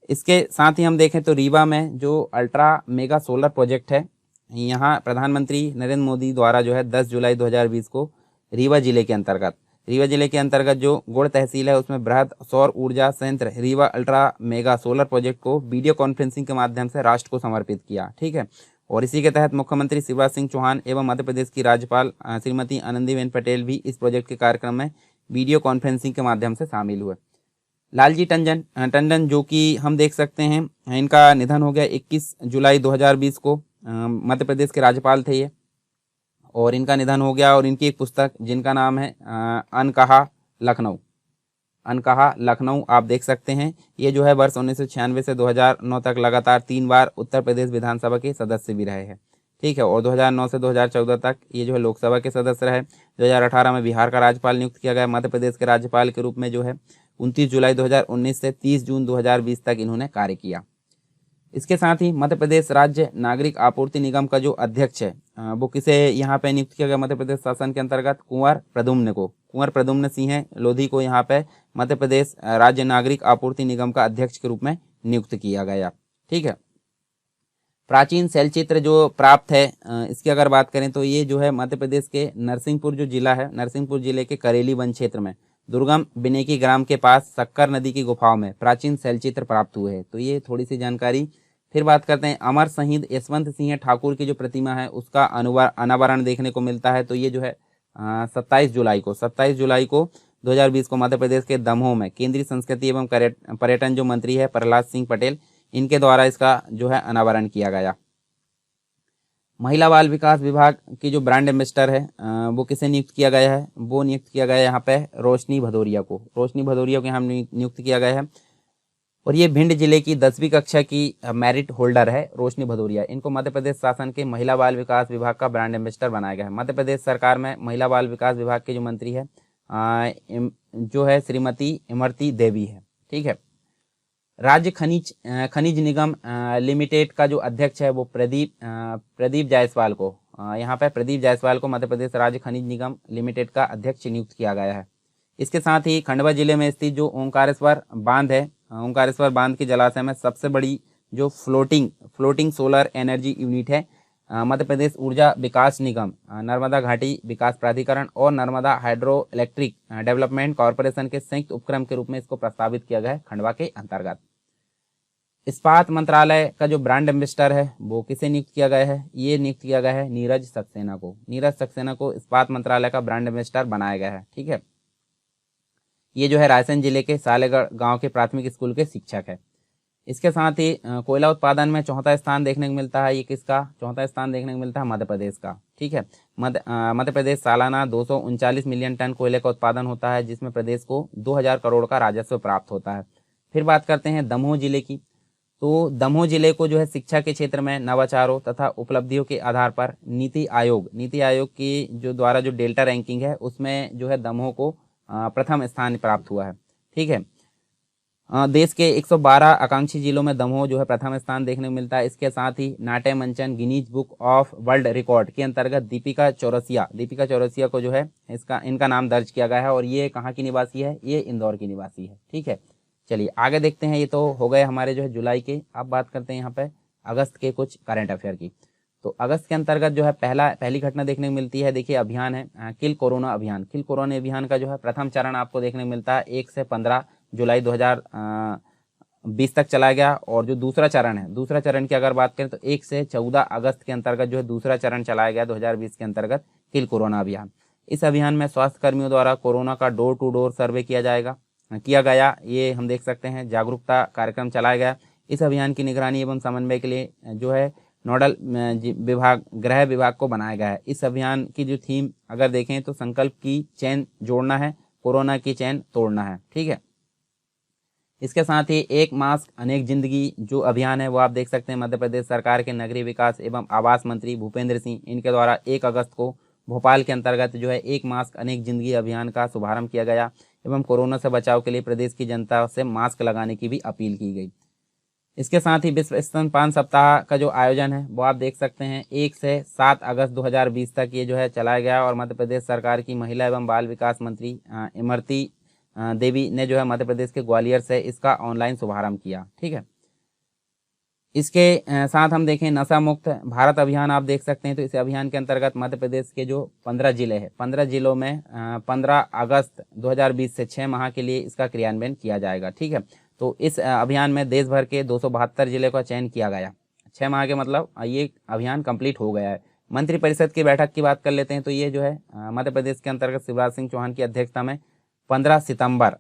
इसके साथ ही हम देखें तो रीवा में जो अल्ट्रा मेगा सोलर प्रोजेक्ट है, यहाँ प्रधानमंत्री नरेंद्र मोदी द्वारा जो है 10 जुलाई 2020 को रीवा जिले के अंतर्गत जो गुड़ तहसील है उसमें बृहद सौर ऊर्जा संयंत्र Rewa ultra mega solar project को वीडियो कॉन्फ्रेंसिंग के माध्यम से राष्ट्र को समर्पित किया, ठीक है। और इसी के तहत मुख्यमंत्री शिवराज सिंह चौहान एवं मध्य प्रदेश की राज्यपाल श्रीमती आनंदीबेन पटेल भी इस प्रोजेक्ट के कार्यक्रम में वीडियो कॉन्फ्रेंसिंग के माध्यम से शामिल हुए। लालजी टंडन जो कि हम देख सकते हैं, इनका निधन हो गया 21 जुलाई 2020 को। मध्य प्रदेश के राज्यपाल थे ये, और इनका निधन हो गया। और इनकी एक पुस्तक जिनका नाम है अनकहा लखनऊ, अनकहा लखनऊ, आप देख सकते हैं। ये जो है वर्ष 1996 से 2009 तक लगातार 3 बार उत्तर प्रदेश विधानसभा के सदस्य भी रहे हैं, ठीक है। और 2009 से 2014 तक ये जो है लोकसभा के सदस्य रहे। 2018 में बिहार का राज्यपाल नियुक्त किया गया। मध्य प्रदेश के राज्यपाल के रूप में जो है 29 जुलाई 2019 से 30 जून 2020 तक इन्होंने कार्य किया। इसके साथ ही मध्य प्रदेश राज्य नागरिक आपूर्ति निगम का जो अध्यक्ष है वो किसे यहाँ पे नियुक्त किया गया मध्य प्रदेश शासन के अंतर्गत? कुंवर प्रद्युम्न को, कुंवर प्रद्युम्न सिंह लोधी को यहाँ पे मध्य प्रदेश राज्य नागरिक आपूर्ति निगम का अध्यक्ष के रूप में नियुक्त किया गया, ठीक है। प्राचीन शैलचित्र जो प्राप्त है इसकी अगर बात करें तो ये जो है मध्य प्रदेश के नरसिंहपुर जो जिला है, नरसिंहपुर जिले के करेली वन क्षेत्र में दुर्गम बिनेकी ग्राम के पास शक्कर नदी की गुफाओं में प्राचीन शैलचित्र प्राप्त हुए हैं। तो ये थोड़ी सी जानकारी। फिर बात करते हैं अमर शहीद यशवंत सिंह ठाकुर की जो प्रतिमा है उसका अनावरण देखने को मिलता है। तो ये जो है 27 जुलाई को 2020 को मध्य प्रदेश के दमोह में केंद्रीय संस्कृति एवं पर्यटन जो मंत्री है प्रहलाद सिंह पटेल, इनके द्वारा इसका जो है अनावरण किया गया। महिला बाल विकास विभाग की जो ब्रांड एम्बेसडर है वो किसे नियुक्त किया गया है? वो नियुक्त किया गया है यहाँ पे रोशनी भदौरिया को, रोशनी भदौरिया को यहाँ नियुक्त किया गया है। और ये भिंड जिले की 10वीं कक्षा की मेरिट होल्डर है रोशनी भदौरिया। इनको मध्य प्रदेश शासन के महिला बाल विकास विभाग का ब्रांड एम्बेसडर बनाया गया है। मध्य प्रदेश सरकार में महिला बाल विकास विभाग के जो मंत्री है जो है श्रीमती इमरती देवी है, ठीक है। राज्य खनिज निगम लिमिटेड का जो अध्यक्ष है वो प्रदीप जायसवाल को, यहाँ पे प्रदीप जायसवाल को मध्य प्रदेश राज्य खनिज निगम लिमिटेड का अध्यक्ष नियुक्त किया गया है। इसके साथ ही खंडवा जिले में स्थित जो ओंकारेश्वर बांध है, ओंकारेश्वर बांध के जलाशय में सबसे बड़ी जो फ्लोटिंग सोलर एनर्जी यूनिट है मध्य प्रदेश ऊर्जा विकास निगम, नर्मदा घाटी विकास प्राधिकरण और Narmada hydro electric development corporation के संयुक्त उपक्रम के रूप में इसको प्रस्तावित किया गया है खंडवा के अंतर्गत। इस्पात मंत्रालय का जो ब्रांड एम्बेसडर है वो किसे नियुक्त किया गया है? ये नियुक्त किया गया है नीरज सक्सेना को, नीरज सक्सेना को इस्पात मंत्रालय का ब्रांड एम्बेसडर बनाया गया है, ठीक है। ये जो है रायसेन जिले के सालेगढ़ गांव के प्राथमिक स्कूल के शिक्षक है। इसके साथ ही कोयला उत्पादन में चौथा स्थान देखने को मिलता है। ये किसका चौथा स्थान देखने को मिलता है? मध्य प्रदेश का, ठीक है। मध्य प्रदेश सालाना 239 मिलियन टन कोयले का उत्पादन होता है, जिसमें प्रदेश को 2000 करोड़ का राजस्व प्राप्त होता है। फिर बात करते हैं दमोह जिले की। तो दमोह जिले को जो है शिक्षा के क्षेत्र में नवाचारों तथा उपलब्धियों के आधार पर नीति आयोग की जो द्वारा जो डेल्टा रैंकिंग है उसमें जो है दमोह को प्रथम स्थान प्राप्त हुआ है, ठीक है। देश के 112 आकांक्षी जिलों में दमोह जो है प्रथम स्थान देखने को मिलता है। इसके साथ ही नाट्य मंचन Guinness book of world record के अंतर्गत दीपिका चौरसिया को जो है इनका नाम दर्ज किया गया है। और ये कहाँ की निवासी है? ये इंदौर की निवासी है, ठीक है। चलिए आगे देखते हैं। ये तो हो गए हमारे जो है जुलाई के। अब बात करते हैं यहाँ पे अगस्त के कुछ करंट अफेयर की। तो अगस्त के अंतर्गत जो है पहली घटना देखने को मिलती है। देखिए अभियान है किल कोरोना अभियान। किल कोरोना अभियान का जो है प्रथम चरण आपको देखने को मिलता है 1 से 15 जुलाई 2020 तक चला गया। और जो दूसरा चरण की अगर बात करें तो 1 से 14 अगस्त के अंतर्गत जो है दूसरा चरण चलाया गया 2020 के अंतर्गत किल कोरोना अभियान। इस अभियान में स्वास्थ्य कर्मियों द्वारा कोरोना का डोर टू डोर सर्वे किया गया। ये हम देख सकते हैं जागरूकता कार्यक्रम चलाया गया। इस अभियान की निगरानी एवं समन्वय के लिए जो है नोडल विभाग गृह विभाग को बनाया गया है। इस अभियान की जो थीम अगर देखें तो संकल्प की चैन जोड़ना है, कोरोना की चैन तोड़ना है, ठीक है। इसके साथ ही एक मास्क अनेक जिंदगी जो अभियान है वो आप देख सकते हैं मध्य प्रदेश सरकार के नगरीय विकास एवं आवास मंत्री भूपेंद्र सिंह इनके द्वारा 1 अगस्त को भोपाल के अंतर्गत जो है एक मास्क अनेक जिंदगी अभियान का शुभारंभ किया गया एवं कोरोना से बचाव के लिए प्रदेश की जनता से मास्क लगाने की भी अपील की गई। इसके साथ ही विश्व स्तनपान सप्ताह का जो आयोजन है वो आप देख सकते हैं 1 से 7 अगस्त 2020 तक ये जो है चलाया गया। और मध्य प्रदेश सरकार की महिला एवं बाल विकास मंत्री इमरती देवी ने जो है मध्य प्रदेश के ग्वालियर से इसका ऑनलाइन शुभारंभ किया, ठीक है। इसके साथ हम देखें नशा मुक्त भारत अभियान आप देख सकते हैं। तो इस अभियान के अंतर्गत मध्य प्रदेश के जो 15 जिले हैं 15 जिलों में 15 अगस्त 2020 से 6 माह के लिए इसका क्रियान्वयन किया जाएगा, ठीक है। तो इस अभियान में देश भर के 272 जिले का चयन किया गया। 6 माह के मतलब ये अभियान कंप्लीट हो गया है। मंत्रिपरिषद की बैठक की बात कर लेते हैं। तो ये जो है मध्य प्रदेश के अंतर्गत शिवराज सिंह चौहान की अध्यक्षता में 15 सितंबर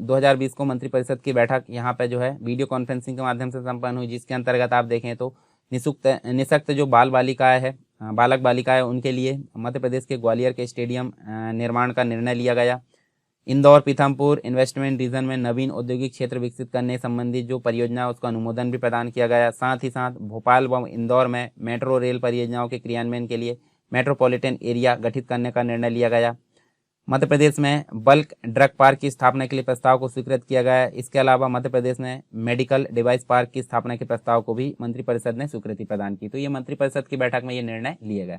2020 को मंत्रिपरिषद की बैठक यहाँ पे जो है वीडियो कॉन्फ्रेंसिंग के माध्यम से संपन्न हुई, जिसके अंतर्गत आप देखें तो निःशक्त जो बाल बालिकाएं है बालक बालिकाएं उनके लिए मध्य प्रदेश के ग्वालियर के स्टेडियम निर्माण का निर्णय लिया गया। इंदौर पीथमपुर इन्वेस्टमेंट रीजन में नवीन औद्योगिक क्षेत्र विकसित करने संबंधी जो परियोजना है उसका अनुमोदन भी प्रदान किया गया। साथ ही साथ भोपाल व इंदौर में मेट्रो रेल परियोजनाओं के क्रियान्वयन के लिए मेट्रोपॉलिटन एरिया गठित करने का निर्णय लिया गया। मध्य प्रदेश में बल्क ड्रग पार्क की स्थापना के लिए प्रस्ताव को स्वीकृत किया गया है। इसके अलावा मध्य प्रदेश में मेडिकल डिवाइस पार्क की स्थापना के प्रस्ताव को भी मंत्रिपरिषद ने स्वीकृति प्रदान की। तो ये मंत्रिपरिषद की बैठक में ये निर्णय लिए गए।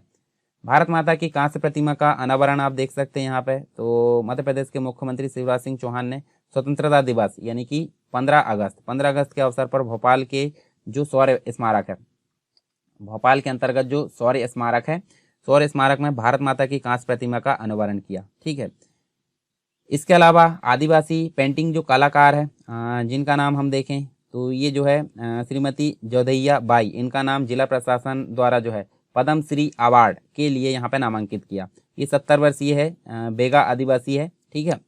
भारत माता की कांस्य प्रतिमा का अनावरण आप देख सकते हैं यहाँ पे। तो मध्य प्रदेश के मुख्यमंत्री शिवराज सिंह चौहान ने स्वतंत्रता दिवस यानी कि 15 अगस्त के अवसर पर भोपाल के जो शौर्य स्मारक है, भोपाल के अंतर्गत जो शौर्य स्मारक है, शौर्य स्मारक में भारत माता की कांस्य प्रतिमा का अनावरण किया। ठीक है। इसके अलावा आदिवासी पेंटिंग जो कलाकार है जिनका नाम हम देखें तो ये जो है श्रीमती जोधैया बाई, इनका नाम जिला प्रशासन द्वारा जो है पद्म श्री अवार्ड के लिए यहाँ पे नामांकित किया। ये 70 वर्षीय है, बेगा आदिवासी है। ठीक है,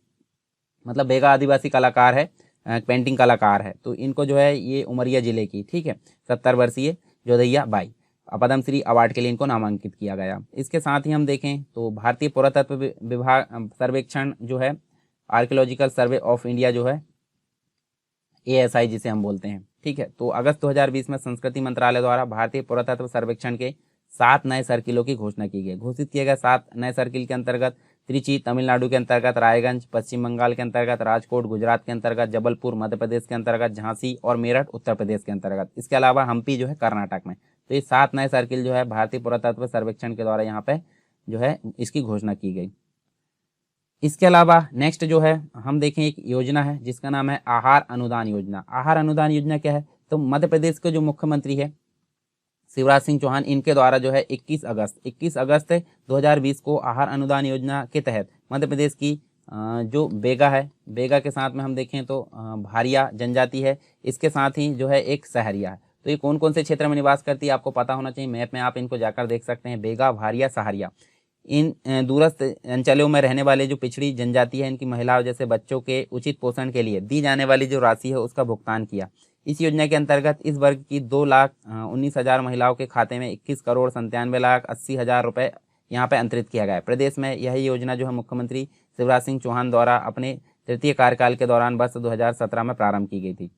मतलब बेगा आदिवासी कलाकार है, पेंटिंग कलाकार है। तो इनको जो है ये उमरिया जिले की, ठीक है, 70 वर्षीय जोधैया बाई, पद्म श्री अवार्ड के लिए इनको नामांकित किया गया। इसके साथ ही हम देखें तो भारतीय पुरातत्व विभाग सर्वेक्षण जो है आर्कियोलॉजिकल सर्वे ऑफ इंडिया जो है ASI जिसे हम बोलते हैं। ठीक है, तो अगस्त 2020 में संस्कृति मंत्रालय द्वारा भारतीय पुरातत्व सर्वेक्षण के 7 नए सर्किलों की घोषणा की गई। घोषित किए गए 7 नए सर्किल के अंतर्गत त्रिची तमिलनाडु के अंतर्गत, रायगंज पश्चिम बंगाल के अंतर्गत, राजकोट गुजरात के अंतर्गत, जबलपुर मध्य प्रदेश के अंतर्गत, झांसी और मेरठ उत्तर प्रदेश के अंतर्गत। इसके अलावा हम्पी जो है कर्नाटक में। तो ये 7 नए सर्किल जो है भारतीय पुरातत्व सर्वेक्षण के द्वारा यहाँ पे जो है इसकी घोषणा की गई। इसके अलावा नेक्स्ट जो है हम देखें एक योजना है जिसका नाम है आहार अनुदान योजना। आहार अनुदान योजना क्या है? तो मध्य प्रदेश के जो मुख्यमंत्री है शिवराज सिंह चौहान, इनके द्वारा जो है 21 अगस्त 2020 को आहार अनुदान योजना के तहत मध्य प्रदेश की जो बेगा है, बेगा के साथ में हम देखें तो भारिया जनजाति है, इसके साथ ही जो है एक सहरिया है। तो ये कौन कौन से क्षेत्र में निवास करती है आपको पता होना चाहिए। मैप में आप इनको जाकर देख सकते हैं। बेगा, भारिया, सहरिया, इन दूरस्थ अंचलों में रहने वाले जो पिछड़ी जनजाति है, इनकी महिलाओं जैसे बच्चों के उचित पोषण के लिए दी जाने वाली जो राशि है उसका भुगतान किया। इस योजना के अंतर्गत इस वर्ग की 2,19,000 महिलाओं के खाते में 21,97,80,000 रुपए यहाँ पे अंतरित किया गया है। प्रदेश में यह योजना जो है मुख्यमंत्री शिवराज सिंह चौहान द्वारा अपने तृतीय कार्यकाल के दौरान वर्ष 2017 में प्रारंभ की गई थी।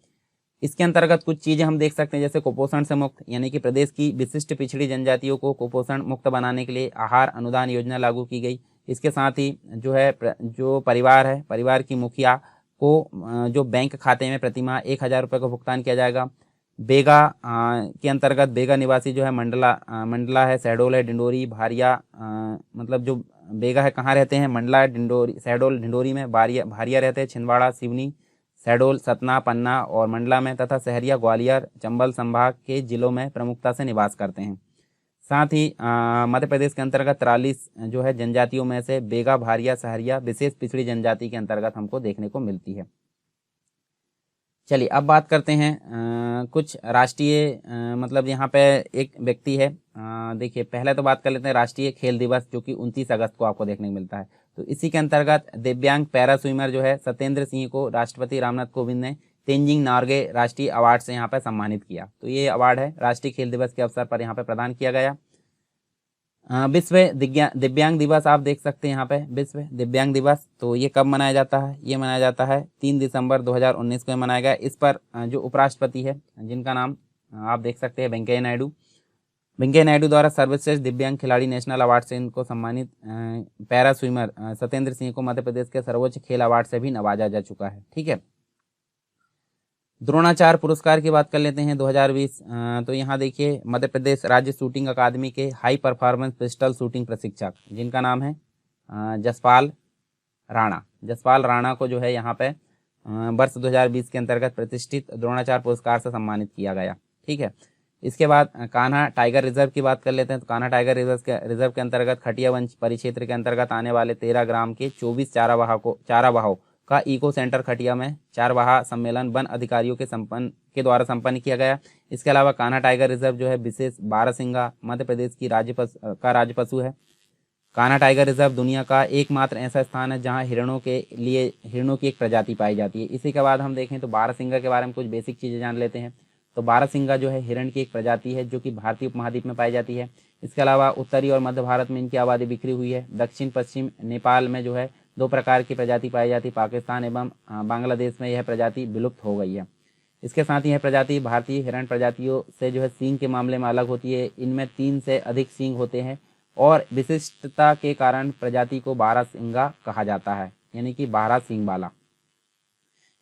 इसके अंतर्गत कुछ चीज़ें हम देख सकते हैं जैसे कुपोषण से मुक्त, यानी कि प्रदेश की विशिष्ट पिछड़ी जनजातियों को कुपोषण मुक्त बनाने के लिए आहार अनुदान योजना लागू की गई। इसके साथ ही जो है जो परिवार है, परिवार की मुखिया को जो बैंक खाते में प्रतिमाह 1,000 रुपये का भुगतान किया जाएगा। बेगा के अंतर्गत बेगा निवासी जो है मंडला है, शहडोल है, डिंडोरी, भारिया, मतलब जो बेगा है कहाँ रहते हैं? मंडला, डिंडोरी, शहडोल, डिंडोरी में, भारिया रहते हैं छिंदवाड़ा, सिवनी, शहडोल, सतना, पन्ना और मंडला में, तथा सहरिया ग्वालियर चंबल संभाग के जिलों में प्रमुखता से निवास करते हैं। साथ ही मध्य प्रदेश के अंतर्गत 43 जो है जनजातियों में से बेगा, भारिया, सहरिया विशेष पिछड़ी जनजाति के अंतर्गत हमको देखने को मिलती है। चलिए अब बात करते हैं कुछ राष्ट्रीय मतलब यहाँ पे एक व्यक्ति है। देखिए पहले तो बात कर लेते हैं राष्ट्रीय खेल दिवस जो कि 29 अगस्त को आपको देखने को मिलता है। तो इसी के अंतर्गत दिव्यांग पैरा स्विमर जो है सत्येंद्र सिंह को राष्ट्रपति रामनाथ कोविंद ने तेंजिंग नॉर्गे राष्ट्रीय अवार्ड से यहाँ पर सम्मानित किया। तो ये अवार्ड है राष्ट्रीय खेल दिवस के अवसर पर यहाँ पे प्रदान किया गया। विश्व दिव्यांग दिवस आप देख सकते हैं यहाँ पे, विश्व दिव्यांग दिवस। तो ये कब मनाया जाता है? ये मनाया जाता है 3 दिसंबर 2019 को मनाया गया। इस पर जो उपराष्ट्रपति है जिनका नाम आप देख सकते हैं वेंकैया नायडू द्वारा सर्वश्रेष्ठ दिव्यांग खिलाड़ी नेशनल अवार्ड से इनको सम्मानित पैरा स्विमर सत्येंद्र सिंह को मध्य प्रदेश के सर्वोच्च खेल अवार्ड से भी नवाजा जा चुका है। ठीक है, द्रोणाचार्य पुरस्कार की बात कर लेते हैं 2020। तो यहाँ देखिए मध्य प्रदेश राज्य शूटिंग अकादमी के हाई परफॉर्मेंस पिस्टल शूटिंग प्रशिक्षक जिनका नाम है जसपाल राणा को जो है यहाँ पे वर्ष 2020 के अंतर्गत प्रतिष्ठित द्रोणाचार्य पुरस्कार से सम्मानित किया गया। ठीक है, इसके बाद कान्हा टाइगर रिजर्व की बात कर लेते हैं। तो कान्हा टाइगर रिजर्व के अंतर्गत खटिया वंश परिक्षेत्र के अंतर्गत आने वाले 13 ग्राम के 24 चारावाहों का इको सेंटर खटिया में चारवाहा सम्मेलन वन अधिकारियों के द्वारा संपन्न किया गया। इसके अलावा कान्हा टाइगर रिजर्व जो है विशेष बारहसिंगा मध्य प्रदेश की राज्य पशु है। कान्हा टाइगर रिजर्व दुनिया का एकमात्र ऐसा स्थान है जहां हिरणों के लिए हिरणों की एक प्रजाति पाई जाती है। इसी के बाद हम देखें तो बारहसिंगा के बारे में कुछ बेसिक चीज़ें जान लेते हैं। तो बारहसिंगा जो है हिरण की एक प्रजाति है जो कि भारतीय उपमहाद्वीप में पाई जाती है। इसके अलावा उत्तरी और मध्य भारत में इनकी आबादी बिखरी हुई है। दक्षिण पश्चिम नेपाल में जो है दो प्रकार की प्रजाति पाई जाती है। पाकिस्तान एवं बांग्लादेश में यह प्रजाति विलुप्त हो गई है। इसके साथ ही यह प्रजाति भारतीय हिरण प्रजातियों से जो है सींग के मामले में अलग होती है। इनमें 3 से अधिक सींग होते हैं और विशिष्टता के कारण प्रजाति को बारहसिंगा कहा जाता है, यानी कि 12 सींग वाला।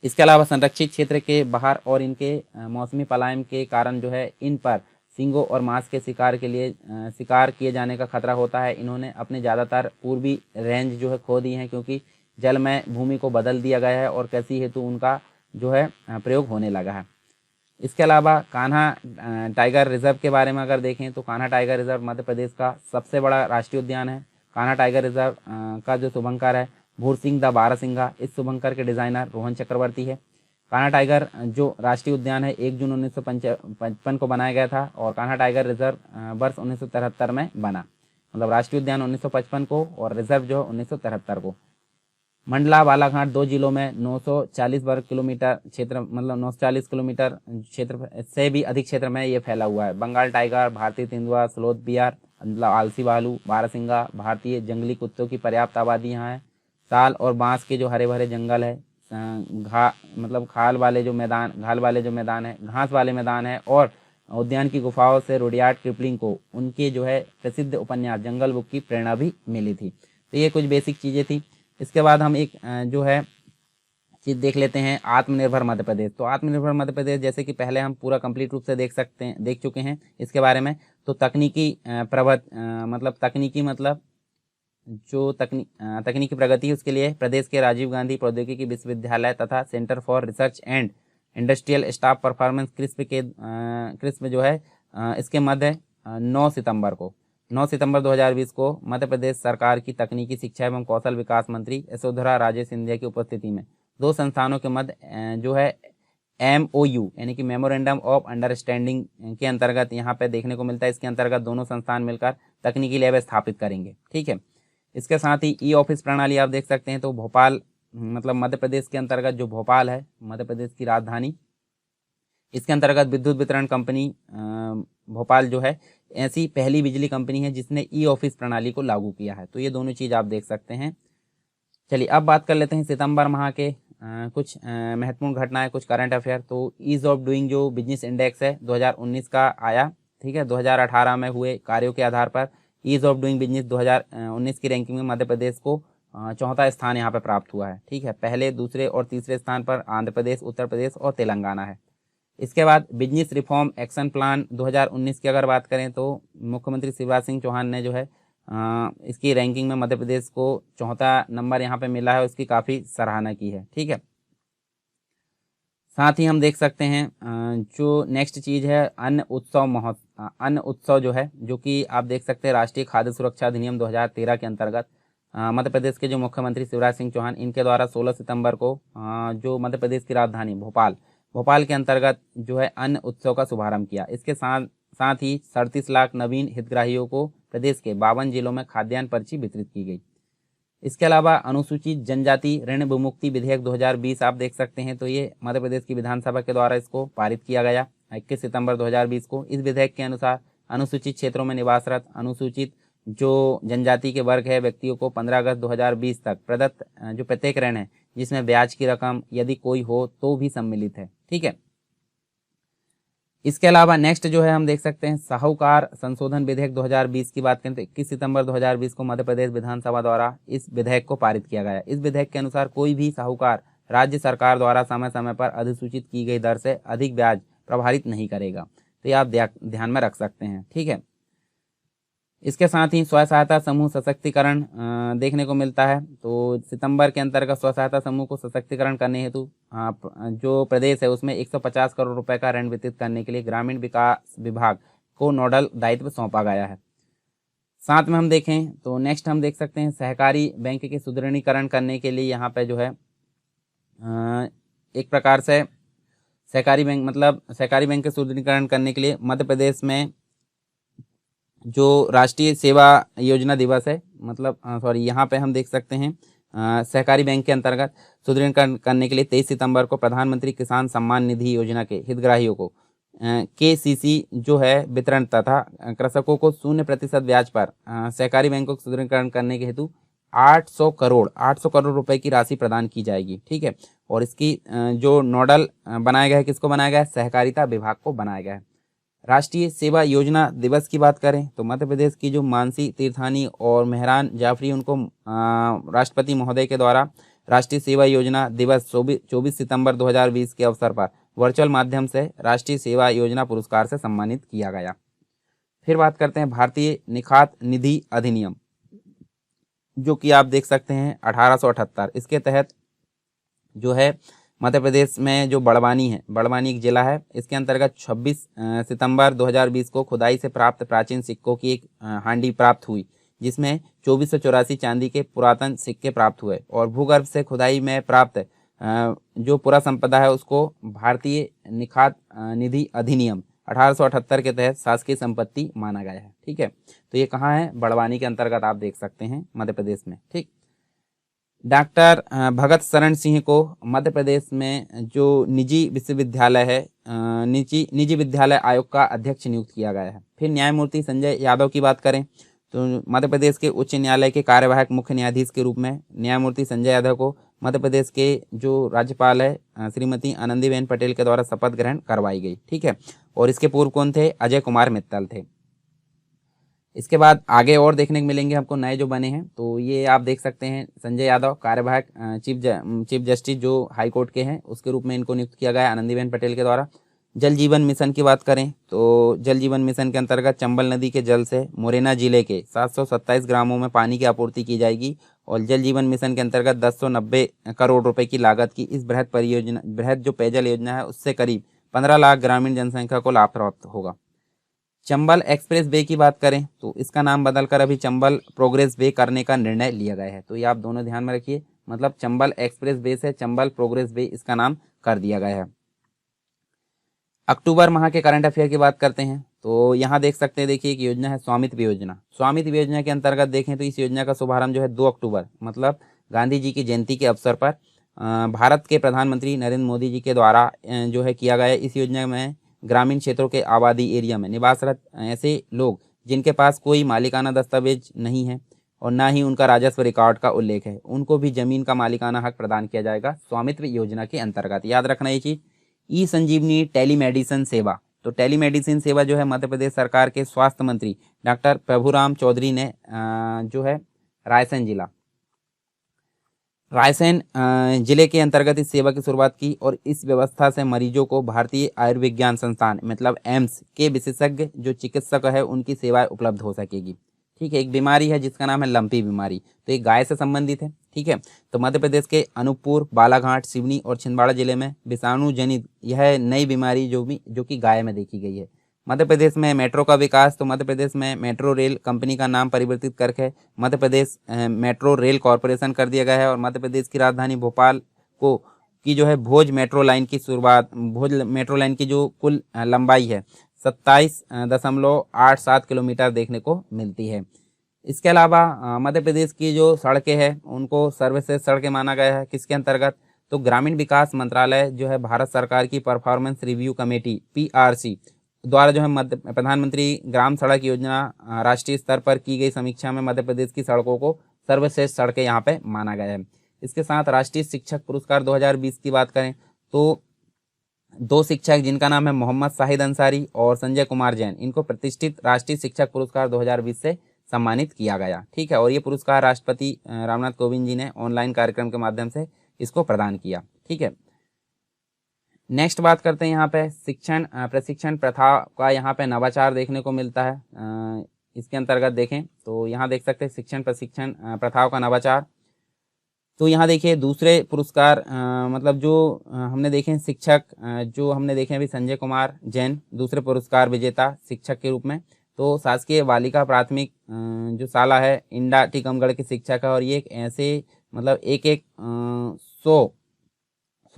इसके अलावा संरक्षित क्षेत्र के बाहर और इनके मौसमी पलायन के कारण जो है इन पर सींगों और मांस के शिकार के लिए शिकार किए जाने का खतरा होता है। इन्होंने अपने ज़्यादातर पूर्वी रेंज जो है खो दी हैं क्योंकि जल में भूमि को बदल दिया गया है और कृषि हेतु उनका जो है प्रयोग होने लगा है। इसके अलावा कान्हा टाइगर रिजर्व के बारे में अगर देखें तो कान्हा टाइगर रिजर्व मध्य प्रदेश का सबसे बड़ा राष्ट्रीय उद्यान है। कान्हा टाइगर रिजर्व का जो शुभंकर है भूरसिंह द बारहसिंगा, इस शुभंकर के डिज़ाइनर रोहन चक्रवर्ती है। कान्हा टाइगर जो राष्ट्रीय उद्यान है 1 जून 1955 को बनाया गया था और कान्हा टाइगर रिजर्व वर्ष 1973 में बना। मतलब राष्ट्रीय उद्यान 1955 को और रिजर्व जो है 1973 को। मंडला बालाघाट 2 जिलों में 940 वर्ग किलोमीटर क्षेत्र, मतलब 940 किलोमीटर क्षेत्र से भी अधिक क्षेत्र में ये फैला हुआ है। बंगाल टाइगर, भारतीय तेंदुआ, स्लोथ बियर, मतलब आलसी भालू, बारहसिंगा, भारतीय जंगली कुत्तों की पर्याप्त आबादी यहाँ है। साल और बांस के जो हरे भरे जंगल है, मतलब घास वाले जो मैदान है, घास वाले मैदान है और उद्यान की गुफाओं से रुडयार्ड किपलिंग को उनके जो है प्रसिद्ध उपन्यास जंगल बुक की प्रेरणा भी मिली थी। तो ये कुछ बेसिक चीज़ें थी। इसके बाद हम एक जो है चीज़ देख लेते हैं आत्मनिर्भर मध्य प्रदेश। तो आत्मनिर्भर मध्य प्रदेश जैसे कि पहले हम पूरा कंप्लीट रूप से देख चुके हैं इसके बारे में। तो तकनीकी प्रगति उसके लिए प्रदेश के राजीव गांधी प्रौद्योगिकी विश्वविद्यालय तथा centre for research and industrial staff performance crisp जो है इसके मध्य 9 सितंबर 2020 को मध्य प्रदेश सरकार की तकनीकी शिक्षा एवं कौशल विकास मंत्री यशोधरा राजे सिंधिया की उपस्थिति में 2 संस्थानों के मध्य जो है MOU यानी कि मेमोरेंडम ऑफ अंडरस्टैंडिंग के अंतर्गत यहाँ पे देखने को मिलता है। इसके अंतर्गत दोनों संस्थान मिलकर तकनीकी लैब स्थापित करेंगे। ठीक है। इसके साथ ही ई ऑफिस प्रणाली आप देख सकते हैं। तो भोपाल, मतलब मध्य प्रदेश के अंतर्गत जो भोपाल है मध्य प्रदेश की राजधानी, इसके अंतर्गत विद्युत वितरण कंपनी भोपाल जो है ऐसी पहली बिजली कंपनी है जिसने ई ऑफिस प्रणाली को लागू किया है। तो ये दोनों चीज़ आप देख सकते हैं। चलिए अब बात कर लेते हैं सितंबर माह के कुछ महत्वपूर्ण घटनाएं, कुछ करंट अफेयर। तो ईज ऑफ डूइंग जो बिजनेस इंडेक्स है 2019 का आया। ठीक है। 2018 में हुए कार्यों के आधार पर ईज ऑफ डूइंग बिजनेस 2019 की रैंकिंग में मध्य प्रदेश को चौथा स्थान यहाँ पर प्राप्त हुआ है। ठीक है। पहले, दूसरे और तीसरे स्थान पर आंध्र प्रदेश, उत्तर प्रदेश और तेलंगाना है। इसके बाद बिजनेस रिफॉर्म एक्शन प्लान 2019 की अगर बात करें तो मुख्यमंत्री शिवराज सिंह चौहान ने जो है इसकी रैंकिंग में मध्य प्रदेश को चौथा नंबर यहाँ पे मिला है, उसकी काफ़ी सराहना की है। ठीक है। साथ ही हम देख सकते हैं जो नेक्स्ट चीज़ है अन्न उत्सव जो है, जो कि आप देख सकते हैं राष्ट्रीय खाद्य सुरक्षा अधिनियम 2013 के अंतर्गत मध्य प्रदेश के जो मुख्यमंत्री शिवराज सिंह चौहान, इनके द्वारा 16 सितंबर को जो मध्य प्रदेश की राजधानी भोपाल के अंतर्गत जो है अन्न उत्सव का शुभारंभ किया। इसके साथ ही 37 लाख नवीन हितग्राहियों को प्रदेश के 52 जिलों में खाद्यान्न पर्ची वितरित की गई। इसके अलावा अनुसूचित जनजाति ऋण विमुक्ति विधेयक 2020 आप देख सकते हैं। तो ये मध्य प्रदेश की विधानसभा के द्वारा इसको पारित किया गया 21 सितंबर 2020 को। इस विधेयक के अनुसार अनुसूचित क्षेत्रों में निवासरत अनुसूचित जो जनजाति के वर्ग है व्यक्तियों को 15 अगस्त 2020 तक प्रदत्त जो प्रत्येक ऋण है जिसमें ब्याज की रकम यदि कोई हो तो भी सम्मिलित है। ठीक है। इसके अलावा नेक्स्ट जो है हम देख सकते हैं साहूकार संशोधन विधेयक 2020 की बात करें तो 21 सितंबर 2020 को मध्य प्रदेश विधानसभा द्वारा इस विधेयक को पारित किया गया। इस विधेयक के अनुसार कोई भी साहूकार राज्य सरकार द्वारा समय समय पर अधिसूचित की गई दर से अधिक ब्याज प्रभावित नहीं करेगा। तो ये आप ध्यान में रख सकते हैं। ठीक है। इसके साथ ही स्व सहायता समूह सशक्तिकरण देखने को मिलता है। तो सितंबर के अंतर्गत स्व सहायता समूह को सशक्तिकरण करने हेतु जो प्रदेश है उसमें 150 करोड़ रुपए का ऋण वितरित करने के लिए ग्रामीण विकास विभाग को नोडल दायित्व सौंपा गया है। साथ में हम देखें तो नेक्स्ट हम देख सकते हैं सहकारी बैंक के सुदृढ़ीकरण करने के लिए यहाँ पे जो है एक प्रकार से सहकारी बैंक के सुदृढ़ीकरण करने के लिए मध्य प्रदेश में जो राष्ट्रीय सेवा योजना दिवस है, मतलब सॉरी, यहाँ पे हम देख सकते हैं सहकारी बैंक के अंतर्गत सुदृढ़ीकरण करने के लिए 23 सितंबर को प्रधानमंत्री किसान सम्मान निधि योजना के हितग्राहियों को केसीसी जो है वितरण तथा कृषकों को 0% ब्याज पर सहकारी बैंकों को सुदृढ़ीकरण करने के हेतु 800 करोड़ रुपए की राशि प्रदान की जाएगी। ठीक है, और इसकी जो नोडल बनाया गया है, किसको बनाया गया है? सहकारिता विभाग को बनाया गया है। राष्ट्रीय सेवा योजना दिवस की बात करें तो मध्य प्रदेश की जो मानसी तीर्थानी और मेहरान जाफरी, उनको राष्ट्रपति महोदय के द्वारा राष्ट्रीय सेवा योजना दिवस 24 सितंबर 2020 के अवसर पर वर्चुअल माध्यम से राष्ट्रीय सेवा योजना पुरस्कार से सम्मानित किया गया। फिर बात करते हैं भारतीय निखात निधि अधिनियम, जो कि आप देख सकते हैं 1878। इसके तहत जो है मध्य प्रदेश में जो बड़वानी है, बड़वानी एक जिला है, इसके अंतर्गत 26 सितंबर 2020 को खुदाई से प्राप्त प्राचीन सिक्कों की एक हांडी प्राप्त हुई, जिसमें 2484 चांदी के पुरातन सिक्के प्राप्त हुए और भूगर्भ से खुदाई में प्राप्त जो पुरा संपदा है उसको भारतीय निखात निधि अधिनियम 1878 के तहत शासकीय संपत्ति माना गया है। ठीक है, तो ये कहाँ है? बड़वानी के अंतर्गत आप देख सकते हैं मध्य प्रदेश में। ठीक, डॉक्टर भगत शरण सिंह को मध्य प्रदेश में जो निजी विश्वविद्यालय है, निजी विद्यालय आयोग का अध्यक्ष नियुक्त किया गया है। फिर न्यायमूर्ति संजय यादव की बात करें तो मध्य प्रदेश के उच्च न्यायालय के कार्यवाहक मुख्य न्यायाधीश के रूप में न्यायमूर्ति संजय यादव को मध्य प्रदेश के जो राज्यपाल है श्रीमती आनंदीबेन पटेल के द्वारा शपथ ग्रहण करवाई गई। ठीक है, और इसके पूर्व कौन थे? अजय कुमार मित्तल थे। इसके बाद आगे और देखने को मिलेंगे हमको नए जो बने हैं, तो ये आप देख सकते हैं संजय यादव कार्यवाहक चीफ जस्टिस जो हाई कोर्ट के हैं, उसके रूप में इनको नियुक्त किया गया आनंदीबेन पटेल के द्वारा। जल जीवन मिशन की बात करें तो जल जीवन मिशन के अंतर्गत चंबल नदी के जल से मुरैना जिले के 727 ग्रामों में पानी की आपूर्ति की जाएगी और जल जीवन मिशन के अंतर्गत 1090 करोड़ रुपए की लागत की इस बृहद जो पेयजल योजना है उससे करीब 15 लाख ग्रामीण जनसंख्या को लाभ प्राप्त होगा। चंबल एक्सप्रेस वे की बात करें तो इसका नाम बदलकर अभी चंबल प्रोग्रेस वे करने का निर्णय लिया गया है, तो ये आप दोनों ध्यान में रखिए, मतलब चंबल एक्सप्रेस वे से चंबल प्रोग्रेस वे इसका नाम कर दिया गया है। अक्टूबर माह के करंट अफेयर की बात करते हैं तो यहाँ देख सकते हैं, देखिए एक योजना है स्वामित्व योजना। स्वामित्व योजना के अंतर्गत देखें तो इस योजना का शुभारंभ जो है 2 अक्टूबर मतलब गांधी जी की जयंती के अवसर पर भारत के प्रधानमंत्री नरेंद्र मोदी जी के द्वारा जो है किया गया है। इस योजना में ग्रामीण क्षेत्रों के आबादी एरिया में निवासरत ऐसे लोग जिनके पास कोई मालिकाना दस्तावेज नहीं है और ना ही उनका राजस्व रिकॉर्ड का उल्लेख है, उनको भी जमीन का मालिकाना हक प्रदान किया जाएगा स्वामित्व योजना के अंतर्गत। याद रखना ये चीज। ई संजीवनी टेलीमेडिसिन सेवा, तो टेलीमेडिसिन सेवा जो है मध्य प्रदेश सरकार के स्वास्थ्य मंत्री डॉक्टर प्रभुराम चौधरी ने जो है रायसेन जिले के अंतर्गत इस सेवा की शुरुआत की और इस व्यवस्था से मरीजों को भारतीय आयुर्विज्ञान संस्थान मतलब एम्स के विशेषज्ञ जो चिकित्सक है उनकी सेवाएं उपलब्ध हो सकेगी। ठीक है, एक बीमारी है जिसका नाम है लंपी बीमारी, तो एक गाय से संबंधित है। ठीक है, तो मध्य प्रदेश के अनूपपुर, बालाघाट, सिवनी और छिंदवाड़ा जिले में विषाणु जनित यह नई बीमारी जो कि गाय में देखी गई है। मध्य प्रदेश में मेट्रो का विकास, तो मध्य प्रदेश में मेट्रो रेल कंपनी का नाम परिवर्तित करके Madhya Pradesh metro rail corporation कर दिया गया है और मध्य प्रदेश की राजधानी भोपाल को की जो है भोज मेट्रो लाइन की शुरुआत, भोज मेट्रो लाइन की जो कुल लंबाई है 27.87 किलोमीटर देखने को मिलती है। इसके अलावा मध्य प्रदेश की जो सड़कें हैं उनको सर्वश्रेष्ठ सड़कें माना गया है। किसके अंतर्गत? तो ग्रामीण विकास मंत्रालय जो है भारत सरकार की परफॉर्मेंस रिव्यू कमेटी PRC द्वारा जो है प्रधानमंत्री ग्राम सड़क योजना राष्ट्रीय स्तर पर की गई समीक्षा में मध्य प्रदेश की सड़कों को सर्वश्रेष्ठ सड़कें यहाँ पे माना गया है। इसके साथ राष्ट्रीय शिक्षक पुरस्कार 2020 की बात करें तो 2 शिक्षक जिनका नाम है मोहम्मद शाहिद अंसारी और संजय कुमार जैन, इनको प्रतिष्ठित राष्ट्रीय शिक्षक पुरस्कार 2020 से सम्मानित किया गया। ठीक है, और ये पुरस्कार राष्ट्रपति रामनाथ कोविंद जी ने ऑनलाइन कार्यक्रम के माध्यम से इसको प्रदान किया। ठीक है, नेक्स्ट बात करते हैं यहाँ पे शिक्षण प्रशिक्षण प्रथा का यहाँ पे नवाचार देखने को मिलता है। इसके अंतर्गत देखें तो यहाँ देख सकते हैं शिक्षण प्रशिक्षण प्रथाओं का नवाचार। तो यहाँ देखिए दूसरे पुरस्कार मतलब जो हमने देखे शिक्षक जो हमने देखे अभी संजय कुमार जैन दूसरे पुरस्कार विजेता शिक्षक के रूप में। तो शासकीय बालिका प्राथमिक जो शाला है इंडा टीकमगढ़ के शिक्षक है और ये एक ऐसे मतलब एक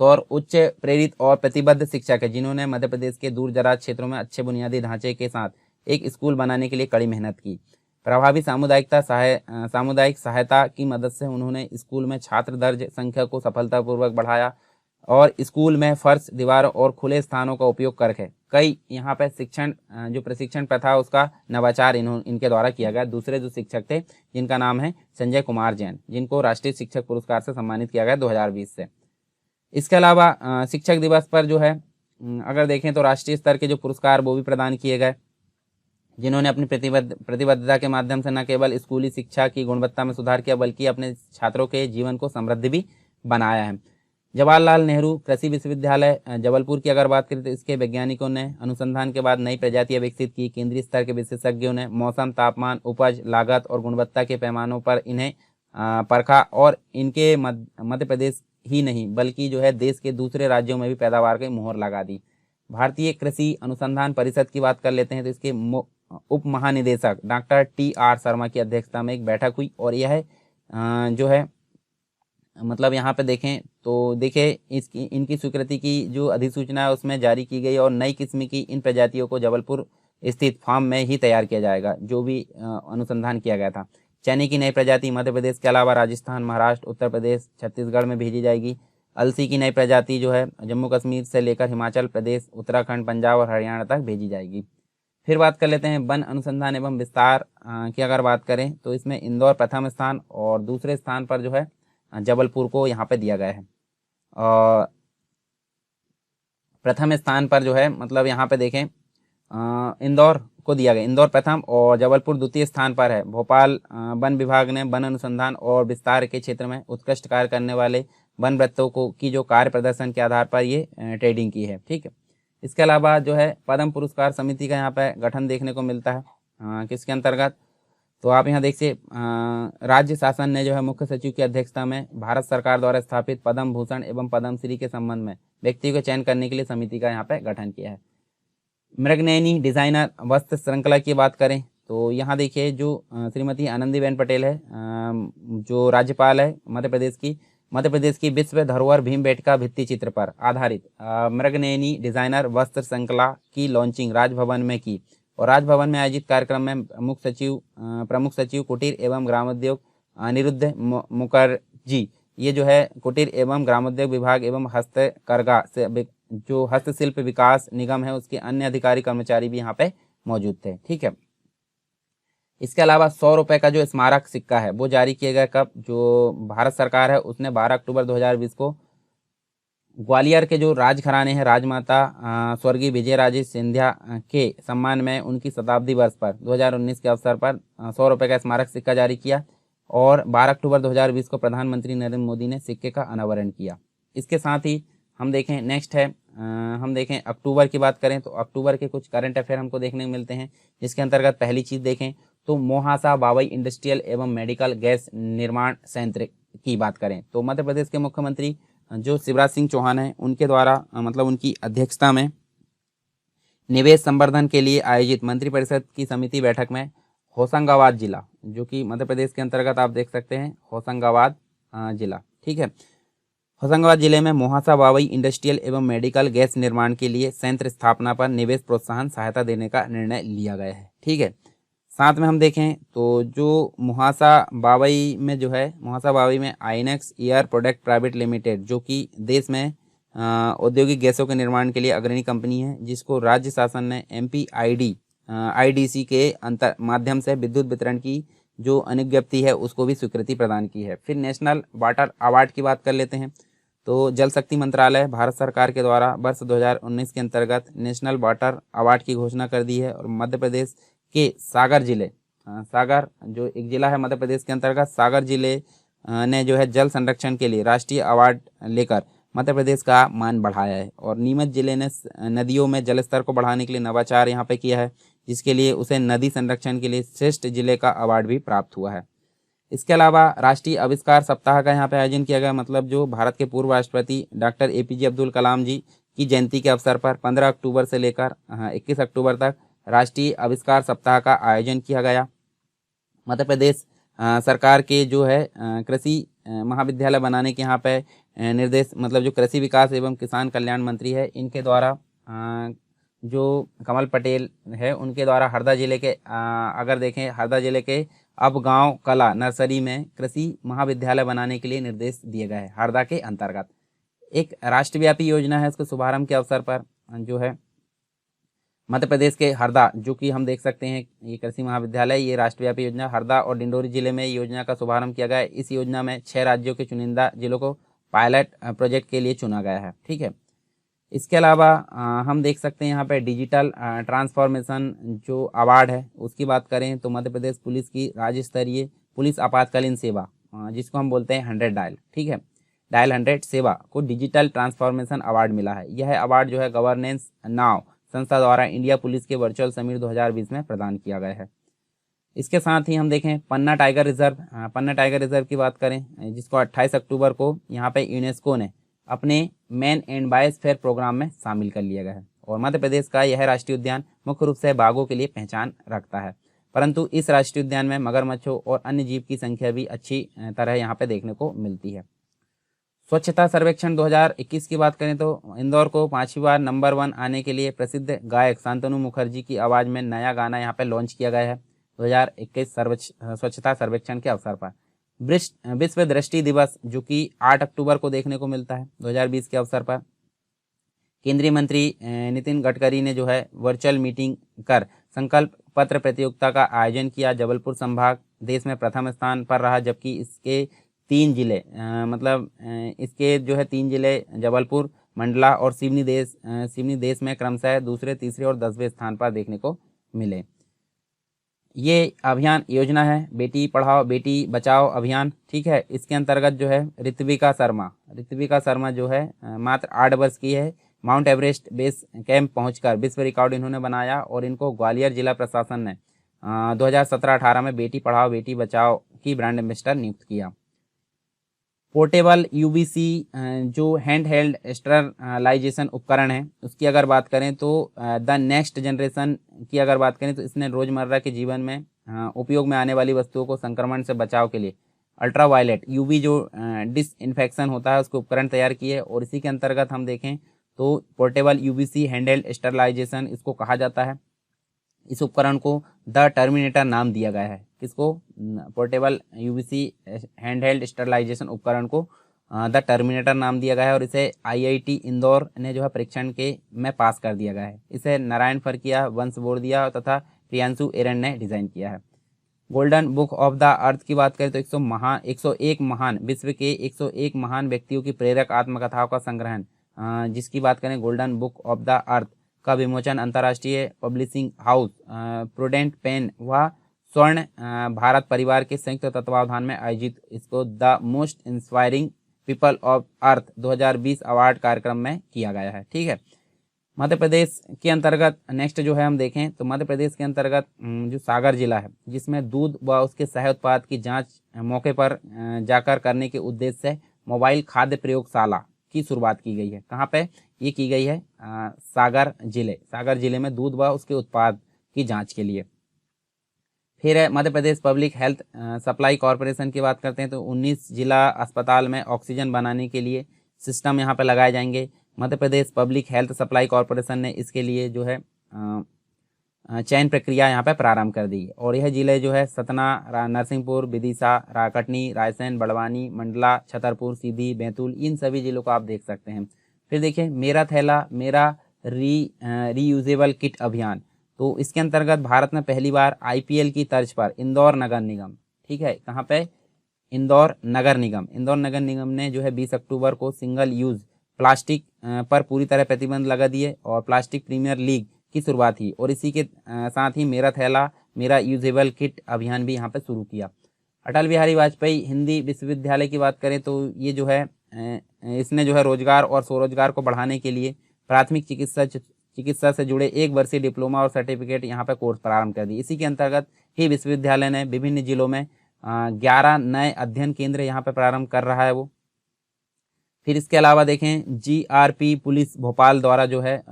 100 उच्च प्रेरित और प्रतिबद्ध शिक्षक है जिन्होंने मध्य प्रदेश के दूर दराज क्षेत्रों में अच्छे बुनियादी ढांचे के साथ एक स्कूल बनाने के लिए कड़ी मेहनत की। प्रभावी सामुदायिक सहायता की मदद से उन्होंने स्कूल में छात्र दर्ज संख्या को सफलतापूर्वक बढ़ाया और स्कूल में फर्श, दीवारों और खुले स्थानों का उपयोग करके कई यहाँ पे जो प्रशिक्षण प्रथा उसका नवाचार इनके द्वारा किया गया। दूसरे जो शिक्षक थे जिनका नाम है संजय कुमार जैन, जिनको राष्ट्रीय शिक्षक पुरस्कार से सम्मानित किया गया 2020 से। इसके अलावा शिक्षक दिवस पर जो है अगर देखें तो राष्ट्रीय स्तर के जो पुरस्कार वो भी प्रदान किए गए, जिन्होंने अपनी प्रतिबद्धता के माध्यम से न केवल स्कूली शिक्षा की गुणवत्ता में सुधार किया बल्कि अपने छात्रों के जीवन को समृद्ध भी बनाया है। जवाहरलाल नेहरू कृषि विश्वविद्यालय जबलपुर की अगर बात करें तो इसके वैज्ञानिकों ने अनुसंधान के बाद नई प्रजातियां विकसित की। केंद्रीय स्तर के विशेषज्ञों ने मौसम, तापमान, उपज, लागत और गुणवत्ता के पैमानों पर इन्हें परखा और इनके मध्य प्रदेश ही नहीं बल्कि जो है देश के दूसरे राज्यों में भी पैदावार की मोहर लगा दी। भारतीय कृषि अनुसंधान परिषद की बात कर लेते हैं तो इसके उप महानिदेशक डॉक्टर TR शर्मा की अध्यक्षता में एक बैठक हुई और यह जो है मतलब यहाँ पे देखें तो देखिए इनकी स्वीकृति की जो अधिसूचना है उसमें जारी की गई और नई किस्म की इन प्रजातियों को जबलपुर स्थित फार्म में ही तैयार किया जाएगा, जो भी अनुसंधान किया गया था। चने की नई प्रजाति मध्य प्रदेश के अलावा राजस्थान, महाराष्ट्र, उत्तर प्रदेश, छत्तीसगढ़ में भेजी जाएगी। अलसी की नई प्रजाति जो है जम्मू कश्मीर से लेकर हिमाचल प्रदेश, उत्तराखंड, पंजाब और हरियाणा तक भेजी जाएगी। फिर बात कर लेते हैं वन अनुसंधान एवं विस्तार की अगर बात करें तो इसमें इंदौर प्रथम स्थान और दूसरे स्थान पर जो है जबलपुर को यहाँ पे दिया गया है। और प्रथम स्थान पर जो है मतलब यहाँ पे देखें इंदौर को दिया गया, इंदौर प्रथम और जबलपुर द्वितीय स्थान पर है। भोपाल वन विभाग ने वन अनुसंधान और विस्तार के क्षेत्र में उत्कृष्ट कार्य करने वाले वन वृत्तों को की जो कार्य प्रदर्शन के आधार पर ये ट्रेडिंग की है। ठीक है, इसके अलावा जो है पद्म पुरस्कार समिति का यहाँ पे गठन देखने को मिलता है किसके अंतर्गत, तो आप यहाँ देखिए राज्य शासन ने जो है मुख्य सचिव की अध्यक्षता में भारत सरकार द्वारा स्थापित पद्म भूषण एवं पद्मश्री के संबंध में व्यक्ति को चयन करने के लिए समिति का यहाँ पे गठन किया है। मृगनयनी डिजाइनर वस्त्र श्रृंखला की बात करें तो यहाँ देखिए जो श्रीमती आनंदीबेन पटेल है जो राज्यपाल है मध्य प्रदेश की विश्व धरोहर भीमबेटका भित्ति चित्र पर आधारित मृगनयनी डिजाइनर वस्त्र श्रृंखला की लॉन्चिंग राजभवन में की और राजभवन में आयोजित कार्यक्रम में प्रमुख सचिव कुटीर एवं ग्रामोद्योग अनिरुद्ध मुखर्जी, ये जो है कुटीर एवं ग्रामोद्योग विभाग एवं हस्तकरघा से जो हस्तशिल्प विकास निगम है उसके अन्य अधिकारी कर्मचारी भी यहाँ पे मौजूद थे। ठीक है, इसके अलावा 100 रुपए का जो स्मारक सिक्का है वो जारी किया गया कब, जो भारत सरकार है उसने 12 अक्टूबर 2020 को ग्वालियर के जो राजघराने हैं राजमाता स्वर्गीय विजय राजे सिंधिया के सम्मान में उनकी शताब्दी वर्ष पर 2019 के अवसर पर 100 रुपए का स्मारक सिक्का जारी किया और 12 अक्टूबर 2020 को प्रधानमंत्री नरेंद्र मोदी ने सिक्के का अनावरण किया। इसके साथ ही हम देखें नेक्स्ट है हम देखें अक्टूबर की बात करें तो अक्टूबर के कुछ करंट अफेयर हमको देखने को मिलते हैं, जिसके अंतर्गत पहली चीज़ देखें तो मोहासा बावई इंडस्ट्रियल एवं मेडिकल गैस निर्माण संयंत्र की बात करें तो मध्य प्रदेश के मुख्यमंत्री जो शिवराज सिंह चौहान है उनके द्वारा मतलब उनकी अध्यक्षता में निवेश संवर्धन के लिए आयोजित मंत्रिपरिषद की समिति बैठक में होशंगाबाद जिला, जो कि मध्य प्रदेश के अंतर्गत आप देख सकते हैं होशंगाबाद जिला, ठीक है, होशंगाबाद जिले में मोहासा बावई इंडस्ट्रियल एवं मेडिकल गैस निर्माण के लिए संयंत्र स्थापना पर निवेश प्रोत्साहन सहायता देने का निर्णय लिया गया है। ठीक है, साथ में हम देखें तो जो मोहासा बावई में आइनेक्स एयर प्रोडक्ट प्राइवेट लिमिटेड जो कि देश में औद्योगिक गैसों के निर्माण के लिए अग्रणी कंपनी है, जिसको राज्य शासन ने IDC के माध्यम से विद्युत वितरण की जो अनुज्ञप्ति है उसको भी स्वीकृति प्रदान की है। फिर नेशनल वाटर अवार्ड की बात कर लेते हैं तो जल शक्ति मंत्रालय भारत सरकार के द्वारा वर्ष 2019 के अंतर्गत नेशनल वाटर अवार्ड की घोषणा कर दी है और मध्य प्रदेश के सागर जो एक जिला है मध्य प्रदेश के अंतर्गत, सागर जिले ने जो है जल संरक्षण के लिए राष्ट्रीय अवार्ड लेकर मध्य प्रदेश का मान बढ़ाया है और नीमच जिले ने नदियों में जल स्तर को बढ़ाने के लिए नवाचार यहाँ पे किया है, जिसके लिए उसे नदी संरक्षण के लिए श्रेष्ठ जिले का अवार्ड भी प्राप्त हुआ है। इसके अलावा राष्ट्रीय आविष्कार सप्ताह का यहाँ पे आयोजन किया गया, मतलब जो भारत के पूर्व राष्ट्रपति डॉक्टर APJ अब्दुल कलाम जी की जयंती के अवसर पर 15 अक्टूबर से लेकर 21 अक्टूबर तक राष्ट्रीय आविष्कार सप्ताह का आयोजन किया गया। मध्य प्रदेश सरकार के जो है कृषि महाविद्यालय बनाने के यहाँ पे निर्देश, मतलब जो कृषि विकास एवं किसान कल्याण मंत्री है इनके द्वारा जो कमल पटेल है उनके द्वारा हरदा जिले के अगर देखें हरदा जिले के अब गांव कला नर्सरी में कृषि महाविद्यालय बनाने के लिए निर्देश दिए गए हैं। हरदा के अंतर्गत एक राष्ट्रव्यापी योजना है, इसके शुभारंभ के अवसर पर जो है मध्य प्रदेश के हरदा, जो कि हम देख सकते हैं ये कृषि महाविद्यालय, ये राष्ट्रव्यापी योजना हरदा और डिंडोरी जिले में योजना का शुभारंभ किया गया है। इस योजना में 6 राज्यों के चुनिंदा जिलों को पायलट प्रोजेक्ट के लिए चुना गया है। ठीक है, इसके अलावा हम देख सकते हैं यहाँ पे डिजिटल ट्रांसफॉर्मेशन जो अवार्ड है उसकी बात करें तो मध्य प्रदेश पुलिस की राज्य स्तरीय पुलिस आपातकालीन सेवा जिसको हम बोलते हैं 100 डायल, ठीक है, डायल 100 सेवा को डिजिटल ट्रांसफॉर्मेशन अवार्ड मिला है। यह अवार्ड जो है गवर्नेंस नाउ संस्था द्वारा इंडिया पुलिस के वर्चुअल समिट 2020 में प्रदान किया गया है। इसके साथ ही हम देखें पन्ना टाइगर रिजर्व, पन्ना टाइगर रिजर्व की बात करें जिसको 28 अक्टूबर को यहाँ पे यूनेस्को ने अपने मैन एंड बायोस्फीयर प्रोग्राम में शामिल कर लिया गया है। और मध्य प्रदेश का यह राष्ट्रीय उद्यान मुख्य रूप से बाघों के लिए पहचान रखता है, परंतु इस राष्ट्रीय उद्यान में मगरमच्छों और अन्य जीव की संख्या भी अच्छी तरह यहाँ पे देखने को मिलती है। स्वच्छता सर्वेक्षण 2021 की बात करें तो इंदौर को 5वीं बार नंबर 1 आने के लिए प्रसिद्ध गायक शांतनु मुखर्जी की आवाज़ में नया गाना यहाँ पे लॉन्च किया गया है 2021 स्वच्छता सर्वेक्षण के अवसर पर। विश्व दृष्टि दिवस जो कि 8 अक्टूबर को देखने को मिलता है 2020 के अवसर पर केंद्रीय मंत्री नितिन गडकरी ने जो है वर्चुअल मीटिंग कर संकल्प पत्र प्रतियोगिता का आयोजन किया। जबलपुर संभाग देश में प्रथम स्थान पर रहा, जबकि इसके 3 जिले इसके जो है 3 जिले जबलपुर, मंडला और सिवनी देश में क्रमशः दूसरे, तीसरे और 10वें स्थान पर देखने को मिले। ये अभियान योजना है बेटी पढ़ाओ बेटी बचाओ अभियान, ठीक है। इसके अंतर्गत जो है ऋत्विका शर्मा जो है मात्र 8 वर्ष की है, माउंट एवरेस्ट बेस कैंप पहुंचकर विश्व रिकॉर्ड इन्होंने बनाया और इनको ग्वालियर जिला प्रशासन ने 2017-18 में बेटी पढ़ाओ बेटी बचाओ की ब्रांड एम्बेसडर नियुक्त किया। पोर्टेबल यूवीसी जो हैंड हेल्ड स्टरलाइजेशन उपकरण है उसकी अगर बात करें तो द नेक्स्ट जनरेशन की अगर बात करें तो इसने रोज़मर्रा के जीवन में उपयोग में आने वाली वस्तुओं को संक्रमण से बचाव के लिए अल्ट्रावायलेट यूवी जो डिसइंफेक्शन होता है उसके उपकरण तैयार किए। और इसी के अंतर्गत हम देखें तो portable UVC hand held sterilization इसको कहा जाता है। इस उपकरण को द टर्मिनेटर नाम दिया गया है। किसको? पोर्टेबल यूवीसी हैंडहेल्ड स्टरलाइजेशन उपकरण को द टर्मिनेटर नाम दिया गया है और इसे आईआईटी इंदौर ने जो है परीक्षण में पास कर दिया गया है। इसे नारायण फरकिया, वंश बोरदिया तथा प्रियांशु एरन ने डिजाइन किया है। Golden book of the earth की बात करें तो 101 महान विश्व के 101 महान व्यक्तियों की प्रेरक आत्मकथाओं का संग्रहण जिसकी बात करें golden book of the earth का विमोचन अंतर्राष्ट्रीय पब्लिशिंग हाउस प्रूडेंट पेन व स्वर्ण भारत परिवार के संयुक्त तत्वावधान में आयोजित इसको the most inspiring people of earth 2020 award कार्यक्रम में किया गया है। ठीक है, मध्य प्रदेश के अंतर्गत नेक्स्ट जो है हम देखें तो मध्य प्रदेश के अंतर्गत जो सागर जिला है जिसमें दूध व उसके सह उत्पाद की जांच मौके पर जाकर करने के उद्देश्य से मोबाइल खाद्य प्रयोगशाला की शुरुआत की गई है। कहाँ पे ये की गई है? सागर जिले में दूध व उसके उत्पाद की जांच के लिए। फिर है Madhya Pradesh public health supply corporation की बात करते हैं तो 19 जिला अस्पताल में ऑक्सीजन बनाने के लिए सिस्टम यहाँ पे लगाए जाएंगे। Madhya Pradesh public health supply corporation ने इसके लिए जो है चयन प्रक्रिया यहाँ पे प्रारंभ कर दी और यह जिले जो है सतना, नरसिंहपुर, विदिशा, कटनी, रायसेन, बड़वानी, मंडला, छतरपुर, सीधी, बैतूल, इन सभी जिलों को आप देख सकते हैं। फिर देखिए मेरा थैला मेरा रीयूजेबल किट अभियान, तो इसके अंतर्गत भारत में पहली बार आईपीएल की तर्ज पर इंदौर नगर निगम, ठीक है, कहाँ पे? इंदौर नगर निगम ने जो है 20 अक्टूबर को सिंगल यूज प्लास्टिक पर पूरी तरह प्रतिबंध लगा दिए और प्लास्टिक प्रीमियर लीग की शुरुआत की और इसी के साथ ही मेरा थैला मेरा यूजेबल किट अभियान भी यहाँ पे शुरू किया। अटल बिहारी वाजपेयी हिंदी विश्वविद्यालय की बात करें तो ये जो है इसने जो है रोजगार और स्वरोजगार को बढ़ाने के लिए प्राथमिक चिकित्सा से जुड़े 1 वर्षीय डिप्लोमा और सर्टिफिकेट यहाँ पे कोर्स प्रारंभ कर दी। इसी के अंतर्गत ही विश्वविद्यालय ने विभिन्न जिलों में 11 नए अध्ययन केंद्र यहाँ पे प्रारंभ कर रहा है वो। फिर इसके अलावा देखें जीआरपी पुलिस भोपाल द्वारा जो है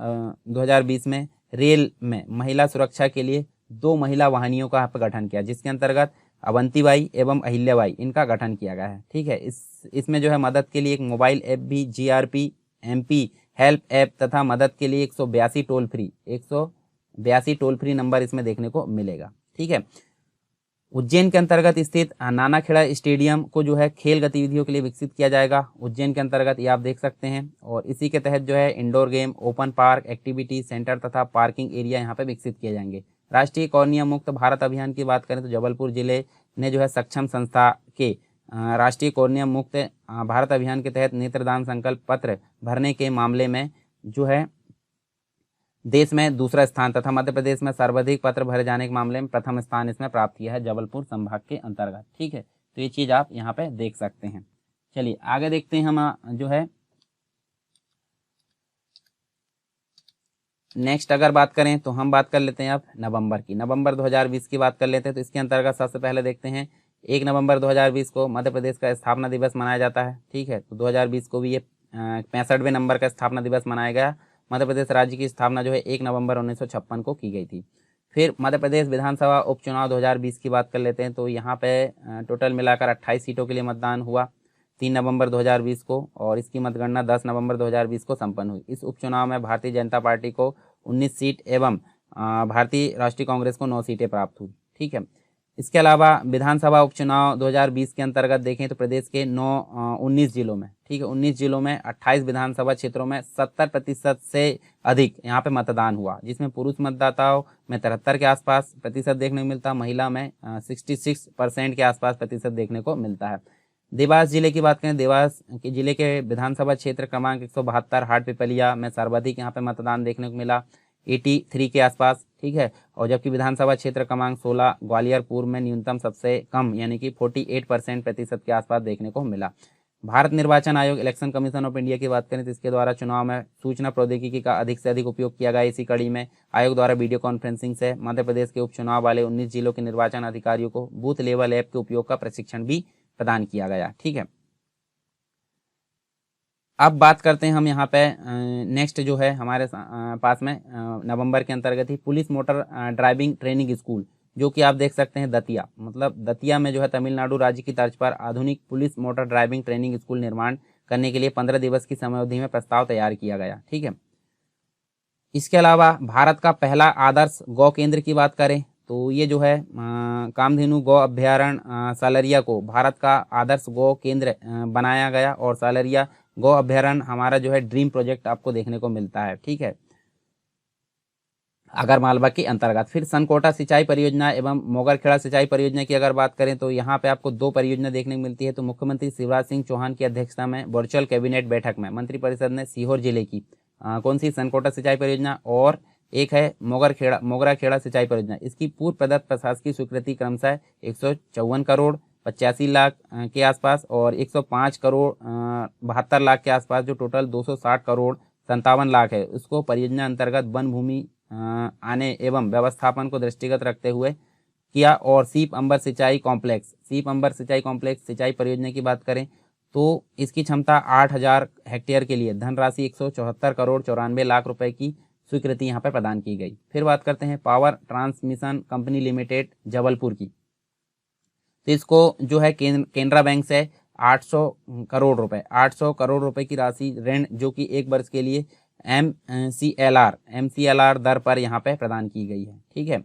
2020 में रेल में महिला सुरक्षा के लिए 2 महिला वाहिनियों का यहाँ पे गठन किया जिसके अंतर्गत अवंतीबाई एवं अहिल्याबाई इनका गठन किया गया है। ठीक है, इसमें जो है मदद के लिए एक मोबाइल ऐप भी जीआरपी एमपी हेल्प ऐप तथा मदद के लिए 182 टोल फ्री नंबर इसमें देखने को मिलेगा। ठीक है। उज्जैन के अंतर्गत स्थित नानाखेड़ा स्टेडियम को जो है खेल गतिविधियों के लिए विकसित किया जाएगा। उज्जैन के अंतर्गत ये आप देख सकते हैं। और इसी के तहत जो है indoor game, open park, activity centre तथा पार्किंग एरिया यहाँ पे विकसित किए जाएंगे। राष्ट्रीय कॉर्निया मुक्त भारत अभियान की बात करें तो जबलपुर जिले ने जो है सक्षम संस्था के राष्ट्रीय कॉर्निया मुक्त भारत अभियान के तहत नेत्रदान संकल्प पत्र भरने के मामले में जो है देश में दूसरा स्थान तथा मध्य प्रदेश में सर्वाधिक पत्र भरे जाने के मामले में प्रथम स्थान इसमें प्राप्त किया है जबलपुर संभाग के अंतर्गत। ठीक है, तो ये चीज आप यहाँ पे देख सकते हैं। चलिए आगे देखते हैं हम जो है नेक्स्ट अगर बात करें तो हम बात कर लेते हैं अब नवंबर की। नवंबर 2020 की बात कर लेते हैं। तो इसके अंतर्गत सबसे पहले देखते हैं 1 नवंबर 2020 को मध्य प्रदेश का स्थापना दिवस मनाया जाता है। ठीक है, तो 2020 को भी ये 65वें नंबर का स्थापना दिवस मनाया गया। मध्य प्रदेश राज्य की स्थापना जो है 1 नवंबर 1956 को की गई थी। फिर मध्य प्रदेश विधानसभा उपचुनाव 2020 की बात कर लेते हैं। तो यहाँ पे टोटल मिलाकर 28 सीटों के लिए मतदान हुआ 3 नवंबर 2020 को, और इसकी मतगणना 10 नवंबर 2020 को संपन्न हुई। इस उपचुनाव में भारतीय जनता पार्टी को 19 सीट एवं भारतीय राष्ट्रीय कांग्रेस को 9 सीटें प्राप्त हुई। ठीक है, इसके अलावा विधानसभा उपचुनाव 2020 के अंतर्गत देखें तो प्रदेश के 19 जिलों में, ठीक है, 19 जिलों में 28 विधानसभा क्षेत्रोरों में 70% से अधिक यहाँ पे मतदान हुआ, जिसमें पुरुष मतदाताओं में 73 के आसपास प्रतिशत देखने को मिलता है, महिला में 66% के आसपास प्रतिशत देखने को मिलता है। देवास जिले की बात करें, देवास के जिले के विधानसभा क्षेत्र क्रमांक 172 हाट पिपलिया में सर्वाधिक यहाँ पे मतदान देखने को मिला 83 के आसपास। ठीक है, और जबकि विधानसभा क्षेत्र क्रमांक 16 ग्वालियर पूर्व में न्यूनतम सबसे कम यानी कि 48% प्रतिशत के आसपास देखने को मिला। भारत निर्वाचन आयोग इलेक्शन कमीशन ऑफ इंडिया की बात करें तो इसके द्वारा चुनाव में सूचना प्रौद्योगिकी का अधिक से अधिक उपयोग किया गया। इसी कड़ी में आयोग द्वारा वीडियो कॉन्फ्रेंसिंग से मध्य प्रदेश के उपचुनाव वाले 19 जिलों के निर्वाचन अधिकारियों को बूथ लेवल ऐप के उपयोग का प्रशिक्षण भी प्रदान किया गया। ठीक है, अब बात करते हैं हम यहाँ पे नेक्स्ट जो है हमारे पास में नवंबर के अंतर्गत ही police motor driving training school, जो कि आप देख सकते हैं दतिया, मतलब दतिया में जो है तमिलनाडु राज्य की तर्ज पर आधुनिक police motor driving training school निर्माण करने के लिए 15 दिवस की समयावधि में प्रस्ताव तैयार किया गया। ठीक है, इसके अलावा भारत का पहला आदर्श गौ केंद्र की बात करें तो ये जो है कामधेनु गौ अभ्यारण्य सालरिया को भारत का आदर्श गौ केंद्र बनाया गया, और सालरिया गौ अभ्यारण्य हमारा जो है ड्रीम प्रोजेक्ट आपको देखने को मिलता है। ठीक है, आगरमालवा के अंतर्गत। फिर सनकोटा सिंचाई परियोजना एवं मोगरखेड़ा सिंचाई परियोजना की अगर बात करें तो यहाँ पे आपको 2 परियोजना देखने को मिलती है। तो मुख्यमंत्री शिवराज सिंह चौहान की अध्यक्षता में वर्चुअल कैबिनेट बैठक में मंत्रिपरिषद ने सीहोर जिले की कौन सी सनकोटा सिंचाई परियोजना और एक है मोगराखेड़ा सिंचाई परियोजना, इसकी पूर्व प्रदत्त प्रशासकीय स्वीकृति क्रमशः 154 करोड़ 85 लाख के आसपास और 105 करोड़ 72 लाख के आसपास, जो टोटल 260 करोड़ 57 लाख है, उसको परियोजना अंतर्गत वन भूमि आने एवं व्यवस्थापन को दृष्टिगत रखते हुए किया। और सीप अंबर सिंचाई कॉम्प्लेक्स सिंचाई परियोजना की बात करें तो इसकी क्षमता 8000 हेक्टेयर के लिए धनराशि 174 करोड़ 94 लाख रुपए की स्वीकृति यहाँ पर प्रदान की गई। फिर बात करते हैं power transmission company limited Jabalpur की, तो इसको जो है केनरा बैंक से 800 करोड़ रुपए की राशि ऋण, जो कि 1 वर्ष के लिए MCLR दर पर यहाँ पे प्रदान की गई है। ठीक है,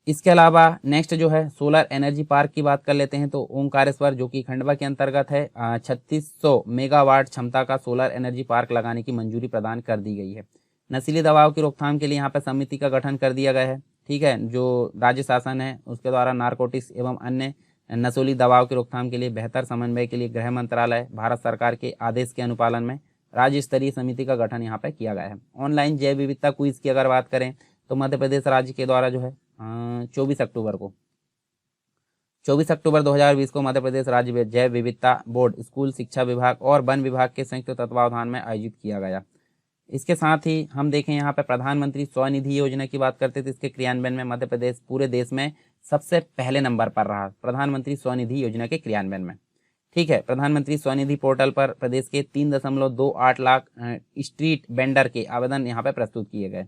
इसके अलावा नेक्स्ट जो है सोलर एनर्जी पार्क की बात कर लेते हैं। तो ओंकारेश्वर जो कि खंडवा के अंतर्गत है 3600 मेगावाट क्षमता का सोलर एनर्जी पार्क लगाने की मंजूरी प्रदान कर दी गई है। नशीली दवाओं की रोकथाम के लिए यहाँ पे समिति का गठन कर दिया गया है। ठीक है, जो राज्य शासन है उसके द्वारा नारकोटिक्स एवं अन्य नशीली दवाओं की रोकथाम के लिए बेहतर समन्वय के लिए गृह मंत्रालय भारत सरकार के आदेश के अनुपालन में राज्य स्तरीय समिति का गठन यहाँ पे किया गया है। ऑनलाइन जैव विविधता क्विज की अगर बात करें तो मध्य प्रदेश राज्य के द्वारा जो है 24 अक्टूबर 2020 को मध्य प्रदेश राज्य जैव विविधता बोर्ड स्कूल शिक्षा विभाग और वन विभाग के संयुक्त तत्वावधान में आयोजित किया गया। इसके साथ ही हम देखें यहाँ पे प्रधानमंत्री स्वनिधि योजना की बात करते थे, इसके क्रियान्वयन में मध्य प्रदेश पूरे देश में सबसे पहले नंबर पर रहा प्रधानमंत्री स्वनिधि योजना के क्रियान्वयन में। ठीक है, प्रधानमंत्री स्वनिधि पोर्टल पर प्रदेश के 3.28 लाख स्ट्रीट वेंडर के आवेदन यहाँ पे प्रस्तुत किए गए।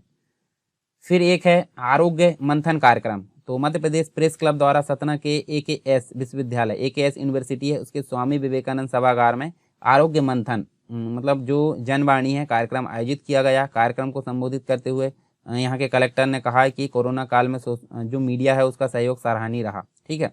फिर एक है आरोग्य मंथन कार्यक्रम, तो मध्य प्रदेश प्रेस क्लब द्वारा सतना के AKS विश्वविद्यालय AKS यूनिवर्सिटी है उसके स्वामी विवेकानंद सभागार में आरोग्य मंथन मतलब जो जनवाणी है कार्यक्रम आयोजित किया गया। कार्यक्रम को संबोधित करते हुए यहाँ के कलेक्टर ने कहा है कि कोरोना काल में जो मीडिया है उसका सहयोग सराहनीय रहा। ठीक है।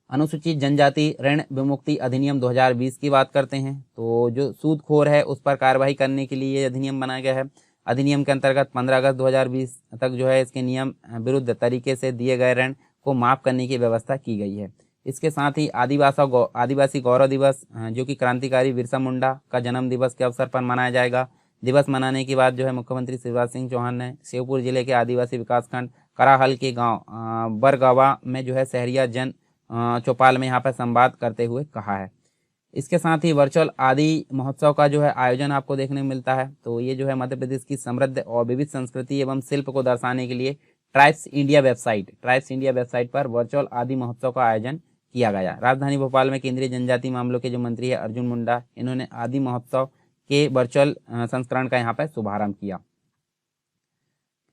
अनुसूचित जनजाति ऋण विमुक्ति अधिनियम 2020 की बात करते हैं तो जो सूदखोर है उस पर कार्रवाई करने के लिए ये अधिनियम बनाया गया है। अधिनियम के अंतर्गत 15 अगस्त 2020 तक जो है इसके नियम विरुद्ध तरीके से दिए गए ऋण को माफ करने की व्यवस्था की गई है। इसके साथ ही आदिवासी गौरव दिवस जो कि क्रांतिकारी बिरसा मुंडा का जन्म दिवस के अवसर पर मनाया जाएगा। दिवस मनाने के बाद जो है मुख्यमंत्री शिवराज सिंह चौहान ने शिवपुर जिले के आदिवासी विकासखंड कराहल के गांव बरगवा में जो है शहरिया जन चौपाल में यहाँ पर संवाद करते हुए कहा है। इसके साथ ही वर्चुअल आदि महोत्सव का जो है आयोजन आपको देखने को मिलता है। तो ये जो है मध्य प्रदेश की समृद्ध और विविध संस्कृति एवं शिल्प को दर्शाने के लिए ट्राइब्स इंडिया वेबसाइट पर वर्चुअल आदि महोत्सव का आयोजन किया गया। राजधानी भोपाल में केंद्रीय जनजातीय मामलों के जो मंत्री है अर्जुन मुंडा, इन्होंने आदि महोत्सव के वर्चुअल संस्करण का यहाँ पर शुभारंभ किया।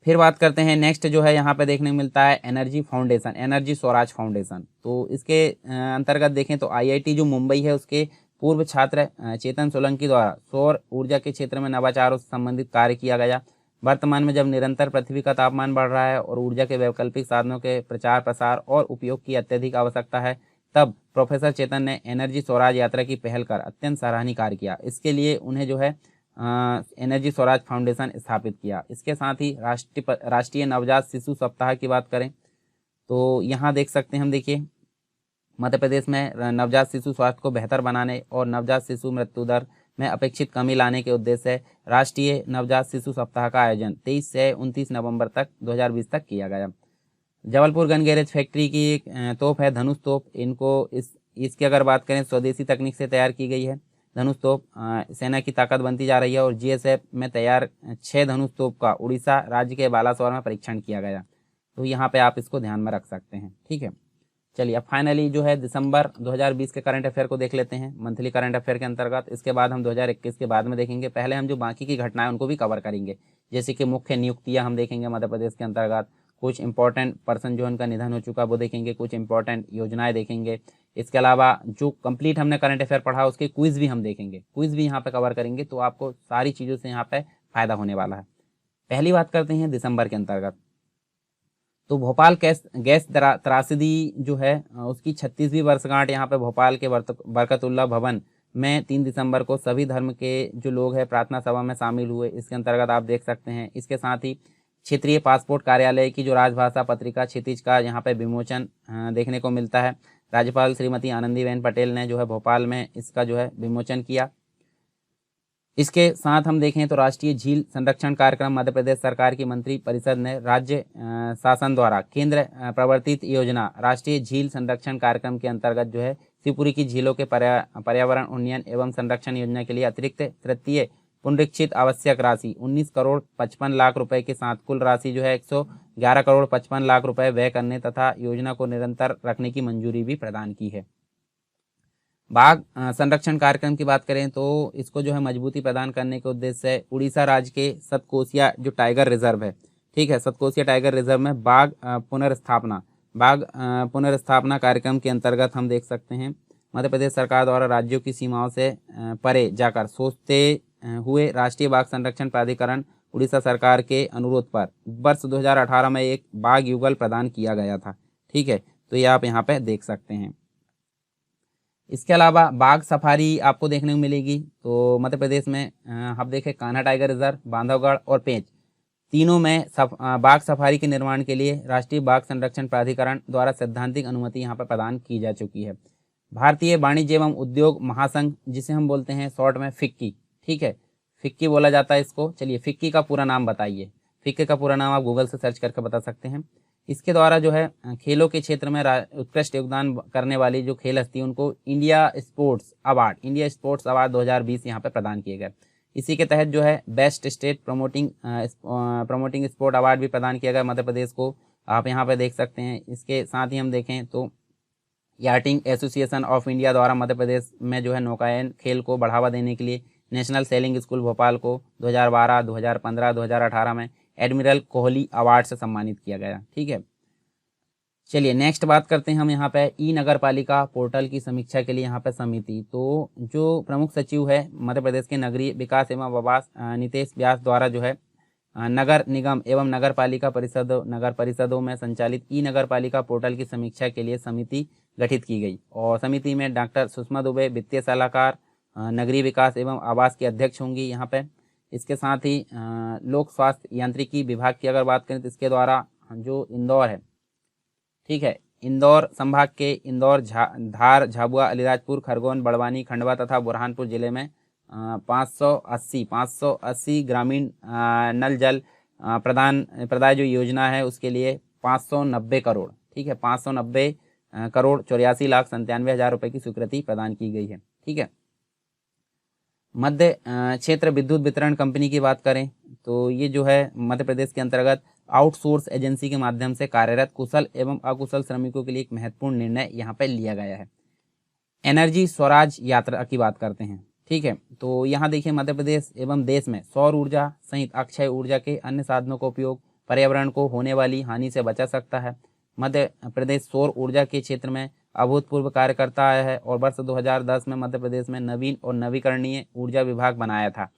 फिर बात करते हैं नेक्स्ट जो है यहाँ पे देखने को मिलता है एनर्जी स्वराज फाउंडेशन। तो इसके अंतर्गत देखें तो आईआईटी जो मुंबई है उसके पूर्व छात्र चेतन सोलंकी द्वारा सौर ऊर्जा के क्षेत्र में नवाचारों से संबंधित कार्य किया गया। वर्तमान में जब निरंतर पृथ्वी का तापमान बढ़ रहा है और ऊर्जा के वैकल्पिक साधनों के प्रचार प्रसार और उपयोग की अत्यधिक आवश्यकता है, तब प्रोफेसर चेतन ने एनर्जी स्वराज यात्रा की पहल कर अत्यंत सराहनीय कार्य किया। इसके लिए उन्हें जो है एनर्जी स्वराज फाउंडेशन स्थापित किया। इसके साथ ही राष्ट्रीय नवजात शिशु सप्ताह की बात करें तो यहाँ देख सकते हैं हम, देखिए मध्य प्रदेश में नवजात शिशु स्वास्थ्य को बेहतर बनाने और नवजात शिशु मृत्यु दर में अपेक्षित कमी लाने के उद्देश्य से राष्ट्रीय नवजात शिशु सप्ताह का आयोजन 23 से 29 नवंबर तक 2020 तक किया गया। जबलपुर गन गैरेज फैक्ट्री की एक तोप है धनुष तोप। इसकी अगर बात करें स्वदेशी तकनीक से तैयार की गई है। धनुष तोप सेना की ताकत बनती जा रही है और जीएसएफ में तैयार 6 धनुष तोप का उड़ीसा राज्य के बालासोर में परीक्षण किया गया। तो यहाँ पे आप इसको ध्यान में रख सकते हैं। ठीक है, चलिए अब फाइनली जो है दिसंबर 2020 के करंट अफेयर को देख लेते हैं मंथली करंट अफेयर के अंतर्गत। इसके बाद हम 2021 के बाद में देखेंगे। पहले हम जो बाकी की घटनाएं उनको भी कवर करेंगे, जैसे कि मुख्य नियुक्तियां हम देखेंगे मध्य प्रदेश के अंतर्गत, कुछ इंपॉर्टेंट पर्सन जो उनका निधन हो चुका वो देखेंगे, कुछ इंपॉर्टेंट योजनाएं देखेंगे। इसके अलावा जो कंप्लीट हमने करंट अफेयर पढ़ा उसके क्विज भी हम देखेंगे, क्विज भी यहाँ पे कवर करेंगे। तो आपको सारी चीज़ों से यहाँ पे फायदा होने वाला है। पहली बात करते हैं दिसंबर के अंतर्गत। तो भोपाल गैस त्रासदी जो है उसकी 36वीं वर्षगांठ यहाँ पे भोपाल के बरकतुल्ला भवन में 3 दिसंबर को सभी धर्म के जो लोग हैं प्रार्थना सभा में शामिल हुए। इसके अंतर्गत आप देख सकते हैं। इसके साथ ही क्षेत्रीय पासपोर्ट कार्यालय की जो राजभाषा पत्रिका क्षितिज का यहाँ पे विमोचन देखने को मिलता है। राज्यपाल श्रीमती आनंदीबेन पटेल ने जो है भोपाल में इसका जो है विमोचन किया। इसके साथ हम देखें तो राष्ट्रीय झील संरक्षण कार्यक्रम मध्य प्रदेश सरकार की मंत्री परिषद ने राज्य शासन द्वारा केंद्र प्रवर्तित योजना राष्ट्रीय झील संरक्षण कार्यक्रम के अंतर्गत जो है शिवपुरी की झीलों के पर्यावरण उन्नयन एवं संरक्षण योजना के लिए अतिरिक्त तृतीय पुनरीक्षित आवश्यक राशि 19 करोड़ 55 लाख रुपए के साथ कुल राशि जो है 111 करोड़ 55 लाख रुपए व्यय करने तथा योजना को निरंतर रखने की मंजूरी भी प्रदान की है। बाघ संरक्षण कार्यक्रम की बात करें तो इसको जो है मजबूती प्रदान करने के उद्देश्य से उड़ीसा राज्य के सतकोसिया जो टाइगर रिजर्व है, ठीक है, सतकोसिया टाइगर रिजर्व में बाघ पुनर्स्थापना कार्यक्रम के अंतर्गत हम देख सकते हैं मध्य प्रदेश सरकार द्वारा राज्यों की सीमाओं से परे जाकर सोचते हुए राष्ट्रीय बाघ संरक्षण प्राधिकरण उड़ीसा सरकार के अनुरोध पर वर्ष 2018 में एक बाघ युगल प्रदान किया गया था। ठीक है, तो ये आप यहाँ पे देख सकते हैं। इसके अलावा बाघ सफारी आपको देखने को मिलेगी। तो मध्य प्रदेश में हम देखें कान्हा टाइगर रिजर्व, बांधवगढ़ और पेंच तीनों में बाघ सफारी के निर्माण के लिए राष्ट्रीय बाघ संरक्षण प्राधिकरण द्वारा सैद्धांतिक अनुमति यहाँ पर प्रदान की जा चुकी है। भारतीय वाणिज्य एवं उद्योग महासंघ जिसे हम बोलते हैं शॉर्ट में फिक्की, ठीक है, फिक्की बोला जाता है इसको। चलिए फिक्की का पूरा नाम बताइए। फिक्की का पूरा नाम आप गूगल से सर्च करके बता सकते हैं। इसके द्वारा जो है खेलों के क्षेत्र में उत्कृष्ट योगदान करने वाली जो खेल हस्ती उनको इंडिया स्पोर्ट्स अवार्ड 2020 यहाँ पे प्रदान किए गए। इसी के तहत जो है best state promoting sport award भी प्रदान किया गया मध्य प्रदेश को, आप यहाँ पे देख सकते हैं। इसके साथ ही हम देखें तो याटिंग एसोसिएशन ऑफ इंडिया द्वारा मध्य प्रदेश में जो है नौकायन खेल को बढ़ावा देने के लिए नेशनल सेलिंग स्कूल भोपाल को 2012, 2015, 2018 में एडमिरल कोहली अवार्ड से सम्मानित किया गया। ठीक है, चलिए नेक्स्ट बात करते हैं हम यहाँ पे ई नगर पालिका पोर्टल की समीक्षा के लिए यहाँ पे समिति। तो जो प्रमुख सचिव है मध्य प्रदेश के नगरीय विकास एवं आवास नितेश व्यास द्वारा जो है नगर निगम एवं नगर पालिका नगर परिषदों में संचालित ई नगर पालिका पोर्टल की समीक्षा के लिए समिति गठित की गई और समिति में डॉक्टर सुषमा दुबे वित्तीय सलाहकार नगरीय विकास एवं आवास के अध्यक्ष होंगी यहाँ पे। इसके साथ ही लोक स्वास्थ्य यांत्रिकी विभाग की अगर बात करें तो इसके द्वारा जो इंदौर है, ठीक है, इंदौर संभाग के इंदौर, धार, झाबुआ, अलीराजपुर, खरगोन, बड़वानी, खंडवा तथा बुरहानपुर जिले में 580 ग्रामीण नल जल प्रदाय जो योजना है उसके लिए 590 करोड़, ठीक है, 590 करोड़ 84,97,000 रुपए की स्वीकृति प्रदान की गई है। ठीक है। मध्य क्षेत्र विद्युत वितरण कंपनी की बात करें तो ये जो है मध्य प्रदेश के अंतर्गत आउटसोर्स एजेंसी के माध्यम से कार्यरत कुशल एवं अकुशल श्रमिकों के लिए एक महत्वपूर्ण निर्णय यहाँ पे लिया गया है। एनर्जी स्वराज यात्रा की बात करते हैं, ठीक है। तो यहाँ देखिए मध्य प्रदेश एवं देश में सौर ऊर्जा सहित अक्षय ऊर्जा के अन्य साधनों का उपयोग पर्यावरण को होने वाली हानि से बचा सकता है। मध्य प्रदेश सौर ऊर्जा के क्षेत्र में अभूतपूर्व कार्य करता आया है और वर्ष 2010 में मध्य प्रदेश में नवीन और नवीकरणीय ऊर्जा विभाग बनाया था।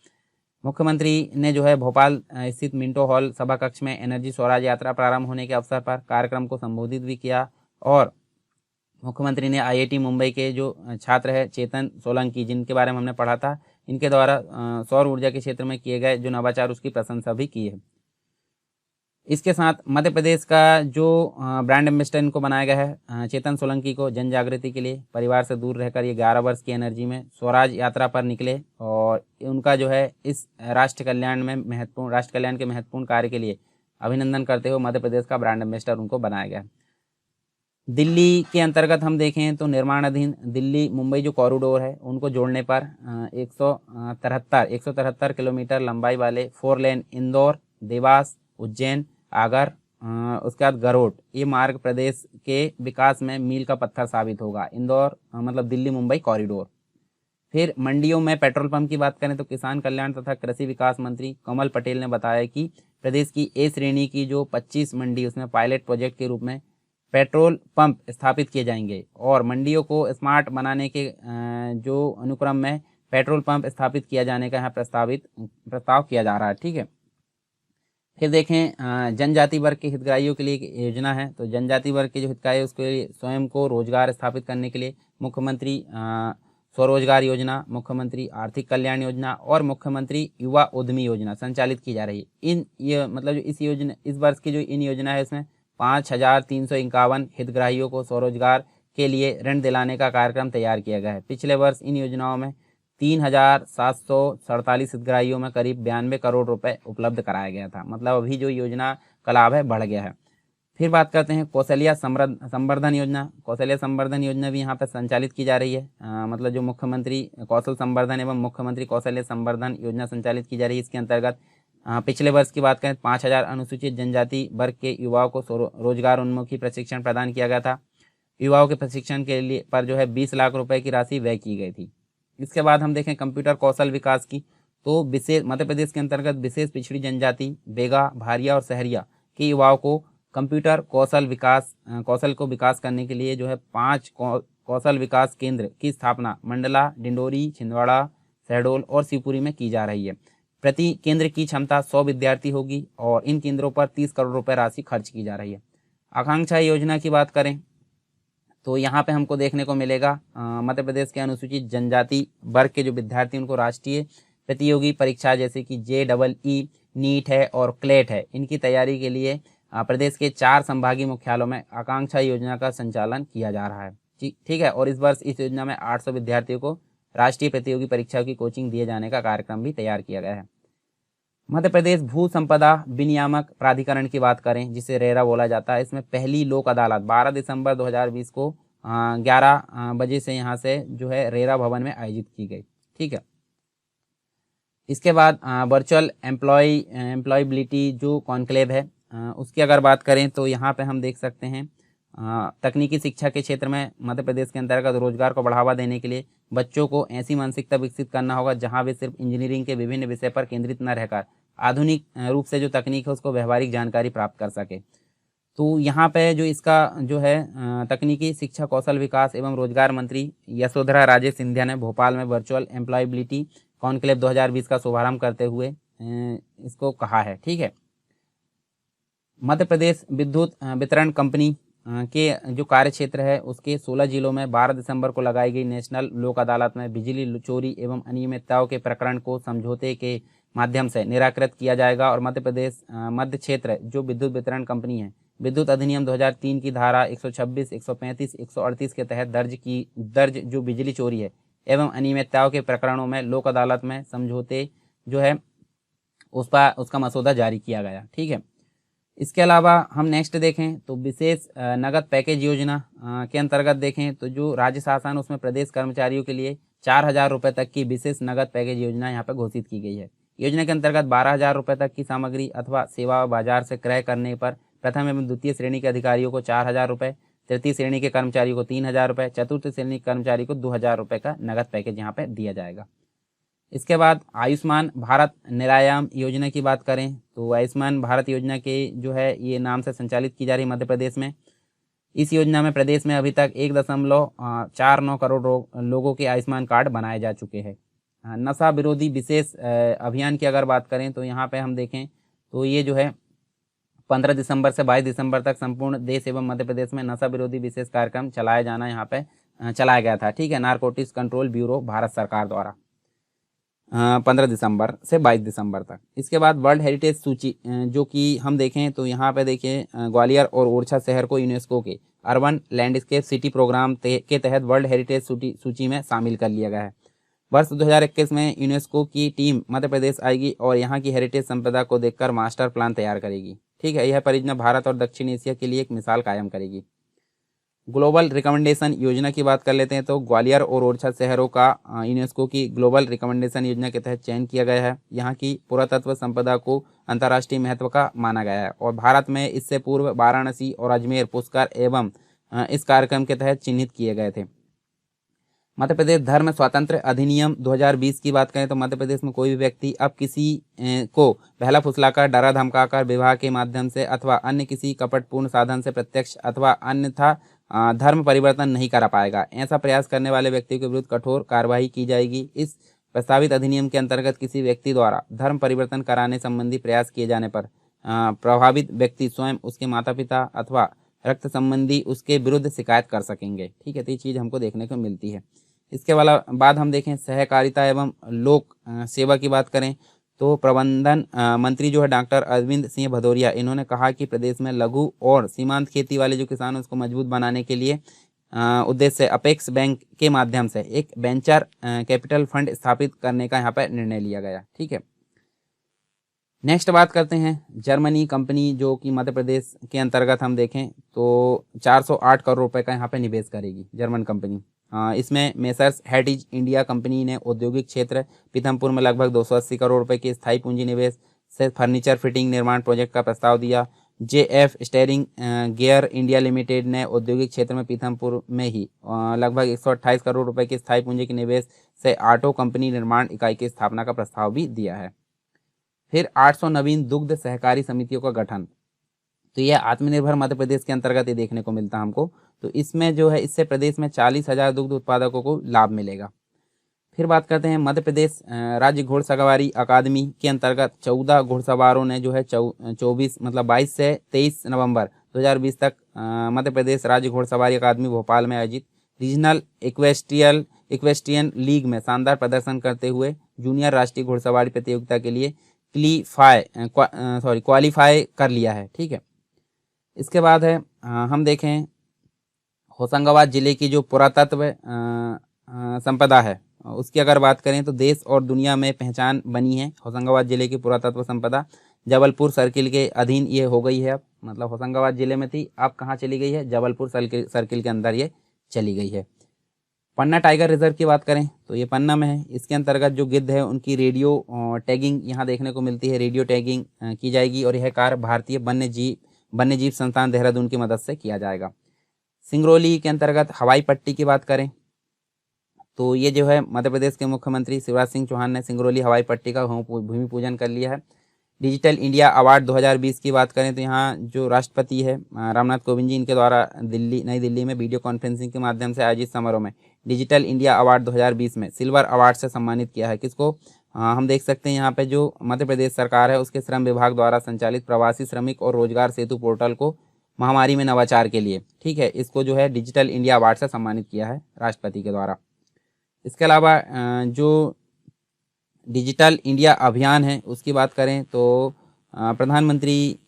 मुख्यमंत्री ने जो है भोपाल स्थित मिंटो हॉल सभा कक्ष में एनर्जी स्वराज यात्रा प्रारंभ होने के अवसर पर कार्यक्रम को संबोधित भी किया और मुख्यमंत्री ने आईआईटी मुंबई के जो छात्र है चेतन सोलंकी, जिनके बारे में हमने पढ़ा था, इनके द्वारा सौर ऊर्जा के क्षेत्र में किए गए जो नवाचार उसकी प्रशंसा भी की है। इसके साथ मध्य प्रदेश का जो ब्रांड एम्बेसडर इनको बनाया गया है चेतन सोलंकी को जन जागृति के लिए परिवार से दूर रहकर ये 11 वर्ष की एनर्जी में स्वराज यात्रा पर निकले और उनका जो है इस राष्ट्र कल्याण के महत्वपूर्ण कार्य के लिए अभिनंदन करते हुए मध्य प्रदेश का ब्रांड एम्बेसडर उनको बनाया गया। दिल्ली के अंतर्गत हम देखें तो निर्माणाधीन दिल्ली मुंबई जो कॉरिडोर है उनको जोड़ने पर 173 किलोमीटर लंबाई वाले 4 लेन इंदौर, देवास, उज्जैन, आगर, उसके बाद गरोट, ये मार्ग प्रदेश के विकास में मील का पत्थर साबित होगा। इंदौर मतलब दिल्ली मुंबई कॉरिडोर। फिर मंडियों में पेट्रोल पंप की बात करें तो किसान कल्याण तथा कृषि विकास मंत्री कमल पटेल ने बताया कि प्रदेश की ए श्रेणी की जो 25 मंडी उसमें पायलट प्रोजेक्ट के रूप में पेट्रोल पंप स्थापित किए जाएंगे और मंडियों को स्मार्ट बनाने के जो अनुक्रम में पेट्रोल पंप स्थापित किया जाने का यहाँ प्रस्ताव किया जा रहा है। ठीक है। फिर देखें जनजाति वर्ग के हितग्राहियों के लिए एक योजना है। तो जनजाति वर्ग के जो हितग्राही है उसके लिए स्वयं को रोजगार स्थापित करने के लिए मुख्यमंत्री स्वरोजगार योजना, मुख्यमंत्री आर्थिक कल्याण योजना और मुख्यमंत्री युवा उद्यमी योजना संचालित की जा रही है। मतलब जो इस वर्ष की जो इन योजना है इसमें 5,351 हितग्राहियों को स्वरोजगार के लिए ऋण दिलाने का कार्यक्रम तैयार किया गया है। पिछले वर्ष इन योजनाओं में 3,747 हितग्राहियों में करीब 92 करोड़ रुपए उपलब्ध कराया गया था। मतलब अभी जो योजना का लाभ है बढ़ गया है। फिर बात करते हैं कौशल्या संवर्धन योजना। कौशल्या संवर्धन योजना भी यहाँ पर संचालित की जा रही है। मतलब जो मुख्यमंत्री कौशल संवर्धन एवं मुख्यमंत्री कौशल्या संवर्धन योजना संचालित की जा रही है। इसके अंतर्गत पिछले वर्ष की बात करें 5,000 अनुसूचित जनजाति वर्ग के युवाओं को रोजगार उन्मुखी प्रशिक्षण प्रदान किया गया था। युवाओं के प्रशिक्षण के लिए पर जो है 20 लाख रुपए की राशि व्यय की गई थी। इसके बाद हम देखें कंप्यूटर कौशल विकास की तो विशेष मध्य प्रदेश के अंतर्गत विशेष पिछड़ी जनजाति बेगा, भारिया और सहरिया के युवाओं को कंप्यूटर कौशल को विकास करने के लिए जो है 5 कौशल विकास केंद्र की स्थापना मंडला, डिंडोरी, छिंदवाड़ा, शहडोल और शिवपुरी में की जा रही है। प्रति केंद्र की क्षमता 100 विद्यार्थी होगी और इन केंद्रों पर 30 करोड़ रुपए राशि खर्च की जा रही है। आकांक्षा योजना की बात करें तो यहाँ पे हमको देखने को मिलेगा मध्य प्रदेश के अनुसूचित जनजाति वर्ग के जो विद्यार्थी उनको राष्ट्रीय प्रतियोगी परीक्षा जैसे कि JEE, नीट है और क्लेट है, इनकी तैयारी के लिए प्रदेश के 4 संभागीय मुख्यालयों में आकांक्षा योजना का संचालन किया जा रहा है। ठीक है। और इस वर्ष इस योजना में 800 विद्यार्थियों को राष्ट्रीय प्रतियोगी परीक्षाओं की कोचिंग दिए जाने का कार्यक्रम भी तैयार किया गया है। मध्य प्रदेश भू संपदा विनियामक प्राधिकरण की बात करें जिसे रेरा बोला जाता है, इसमें पहली लोक अदालत 12 दिसंबर 2020 को 11 बजे से यहाँ से जो है रेरा भवन में आयोजित की गई। ठीक है। इसके बाद वर्चुअल एम्प्लॉयबिलिटी जो कॉन्क्लेव है उसकी अगर बात करें तो यहाँ पे हम देख सकते हैं तकनीकी शिक्षा के क्षेत्र में मध्य प्रदेश के अंतर्गत रोजगार को बढ़ावा देने के लिए बच्चों को ऐसी मानसिकता विकसित करना होगा जहां वे सिर्फ इंजीनियरिंग के विभिन्न विषय पर केंद्रित न रहकर आधुनिक रूप से जो तकनीक है उसको व्यवहारिक जानकारी प्राप्त कर सके। तो यहाँ पे जो इसका जो है तकनीकी शिक्षा कौशल विकास एवं रोजगार मंत्री यशोधरा राजे सिंधिया ने भोपाल में वर्चुअल एम्प्लॉयबिलिटी कॉन्क्लेव 2020 का शुभारंभ करते हुए इसको कहा है। ठीक है। मध्य प्रदेश विद्युत वितरण कंपनी के जो कार्य क्षेत्र है उसके 16 जिलों में 12 दिसंबर को लगाई गई नेशनल लोक अदालत में बिजली चोरी एवं अनियमितताओं के प्रकरण को समझौते के माध्यम से निराकृत किया जाएगा। और मध्य प्रदेश मध्य क्षेत्र जो विद्युत वितरण कंपनी है, विद्युत अधिनियम 2003 की धारा 126, 135, 138 के तहत दर्ज जो बिजली चोरी है एवं अनियमितताओं के प्रकरणों में लोक अदालत में समझौते जो है उसका मसौदा जारी किया गया। ठीक है। इसके अलावा हम नेक्स्ट देखें तो विशेष नगद पैकेज योजना के अंतर्गत देखें तो जो राज्य शासन उसमें प्रदेश कर्मचारियों के लिए 4,000 रुपये तक की विशेष नगद पैकेज योजना यहाँ पर घोषित की गई है। योजना के अंतर्गत 12,000 रुपये तक की सामग्री अथवा सेवा बाजार से क्रय करने पर प्रथम एवं द्वितीय श्रेणी के अधिकारियों को 4,000 रुपये, तृतीय श्रेणी के कर्मचारियों को 3,000 रुपये, चतुर्थ श्रेणी के कर्मचारी को 2,000 रुपये का नगद पैकेज यहाँ पे दिया जाएगा। इसके बाद आयुष्मान भारत निरायाम योजना की बात करें तो आयुष्मान भारत योजना के जो है ये नाम से संचालित की जा रही मध्य प्रदेश में। इस योजना में प्रदेश में अभी तक 1.49 करोड़ लोगों के आयुष्मान कार्ड बनाए जा चुके हैं। नशा विरोधी विशेष अभियान की अगर बात करें तो यहाँ पे हम देखें तो ये जो है 15 दिसंबर से 22 दिसंबर तक संपूर्ण देश एवं मध्य प्रदेश में नशा विरोधी विशेष कार्यक्रम चलाया जाना यहाँ पे चलाया गया था। ठीक है। नारकोटिक्स कंट्रोल ब्यूरो भारत सरकार द्वारा 15 दिसंबर से 22 दिसंबर तक। इसके बाद वर्ल्ड हेरिटेज सूची जो कि हम देखें तो यहाँ पे देखिए ग्वालियर और ओरछा शहर को यूनेस्को के अर्बन लैंडस्केप सिटी प्रोग्राम के तहत वर्ल्ड हेरिटेज सूची में शामिल कर लिया गया है। वर्ष 2021 में यूनेस्को की टीम मध्य प्रदेश आएगी और यहाँ की हेरिटेज संपदा को देखकर मास्टर प्लान तैयार करेगी। ठीक है। यह परियोजना भारत और दक्षिण एशिया के लिए एक मिसाल कायम करेगी। ग्लोबल रिकमेंडेशन योजना की बात कर लेते हैं तो ग्वालियर और ओरछा शहरों का यूनेस्को की ग्लोबल रिकमेंडेशन योजना के तहत चयन किया गया है। यहाँ की पुरातत्व संपदा को अंतर्राष्ट्रीय महत्व का माना गया है और भारत में इससे पूर्व वाराणसी और अजमेर पुष्कर एवं इस कार्यक्रम के तहत चिन्हित किए गए थे। मध्य प्रदेश धर्म स्वातंत्र्य अधिनियम 2020 की बात करें तो मध्य प्रदेश में कोई भी व्यक्ति अब किसी को बहला फुसलाकर, डरा धमकाकर, विवाह के माध्यम से अथवा अन्य किसी कपटपूर्ण साधन से प्रत्यक्ष अथवा अन्यथा धर्म परिवर्तन नहीं करा पाएगा। ऐसा प्रयास करने वाले व्यक्ति के विरुद्ध कठोर कार्रवाई की जाएगी। इस प्रस्तावित अधिनियम के अंतर्गत किसी व्यक्ति द्वारा धर्म परिवर्तन कराने संबंधी प्रयास किए जाने पर प्रभावित व्यक्ति स्वयं, उसके माता पिता अथवा रक्त संबंधी उसके विरुद्ध शिकायत कर सकेंगे। ठीक है। तो ये चीज़ हमको देखने को मिलती है। इसके बाद हम देखें सहकारिता एवं लोक सेवा की बात करें तो प्रबंधन मंत्री जो है डॉक्टर अरविंद सिंह भदौरिया, इन्होंने कहा कि प्रदेश में लघु और सीमांत खेती वाले जो किसान उसको मजबूत बनाने के लिए उद्देश्य से अपेक्स बैंक के माध्यम से एक वेंचर कैपिटल फंड स्थापित करने का यहाँ पर निर्णय लिया गया। ठीक है। नेक्स्ट बात करते हैं जर्मनी कंपनी जो कि मध्य प्रदेश के अंतर्गत हम देखें तो 408 करोड़ रुपए का यहाँ पे निवेश करेगी जर्मन कंपनी। इसमें मेसर्स हेरिटेज इंडिया कंपनी ने औद्योगिक क्षेत्र पीथमपुर में लगभग 280 करोड़ रुपए के स्थायी पूंजी निवेश से फर्नीचर फिटिंग निर्माण प्रोजेक्ट का प्रस्ताव दिया। JF steering gear India limited ने औद्योगिक क्षेत्र में पीथमपुर में ही लगभग 128 करोड़ रुपए के स्थायी पूंजी के निवेश से ऑटो कंपनी निर्माण इकाई की स्थापना का प्रस्ताव भी दिया है। फिर 800 नवीन दुग्ध सहकारी समितियों का गठन, तो यह आत्मनिर्भर मध्य प्रदेश के अंतर्गत ये देखने को मिलता है हमको। तो इसमें जो है इससे प्रदेश में 40,000 दुग्ध उत्पादकों को लाभ मिलेगा। फिर बात करते हैं मध्य प्रदेश राज्य घुड़सवारी अकादमी के अंतर्गत 14 घुड़सवारों ने जो है 22 से 23 नवंबर 2020 तक मध्य प्रदेश राज्य घुड़सवारी अकादमी भोपाल में आयोजित रीजनल इक्वेस्ट्रियन लीग में शानदार प्रदर्शन करते हुए जूनियर राष्ट्रीय घुड़सवारी प्रतियोगिता के लिए क्वालीफाई कर लिया है। ठीक है। इसके बाद है हम देखें होशंगाबाद जिले की जो पुरातत्व संपदा है उसकी अगर बात करें तो देश और दुनिया में पहचान बनी है। होशंगाबाद जिले की पुरातत्व संपदा जबलपुर सर्किल के अधीन ये हो गई है। अब मतलब होशंगाबाद जिले में थी, अब कहाँ चली गई है? जबलपुर सर्किल के अंदर ये चली गई है। पन्ना टाइगर रिजर्व की बात करें तो ये पन्ना में है। इसके अंतर्गत जो गिद्ध है उनकी रेडियो टैगिंग यहाँ देखने को मिलती है। रेडियो टैगिंग की जाएगी और यह कार्य भारतीय वन्यजीव संस्थान देहरादून की मदद से किया जाएगा। सिंगरौली के अंतर्गत हवाई पट्टी की बात करें तो ये जो है मध्य प्रदेश के मुख्यमंत्री शिवराज सिंह चौहान ने सिंगरौली हवाई पट्टी का भूमि पूजन कर लिया है। डिजिटल इंडिया अवार्ड 2020 की बात करें तो यहाँ जो राष्ट्रपति है रामनाथ कोविंद जी, इनके द्वारा नई दिल्ली में वीडियो कॉन्फ्रेंसिंग के माध्यम से आयोजित समारोह में डिजिटल इंडिया अवार्ड 2020 में सिल्वर अवार्ड से सम्मानित किया है। किसको? हम देख सकते हैं यहाँ पे जो मध्य प्रदेश सरकार है उसके श्रम विभाग द्वारा संचालित प्रवासी श्रमिक और रोजगार सेतु पोर्टल को महामारी में नवाचार के लिए, ठीक है, इसको जो है डिजिटल इंडिया अवार्ड से सम्मानित किया है राष्ट्रपति के द्वारा। इसके अलावा जो डिजिटल इंडिया अभियान है उसकी बात करें तो प्रधानमंत्री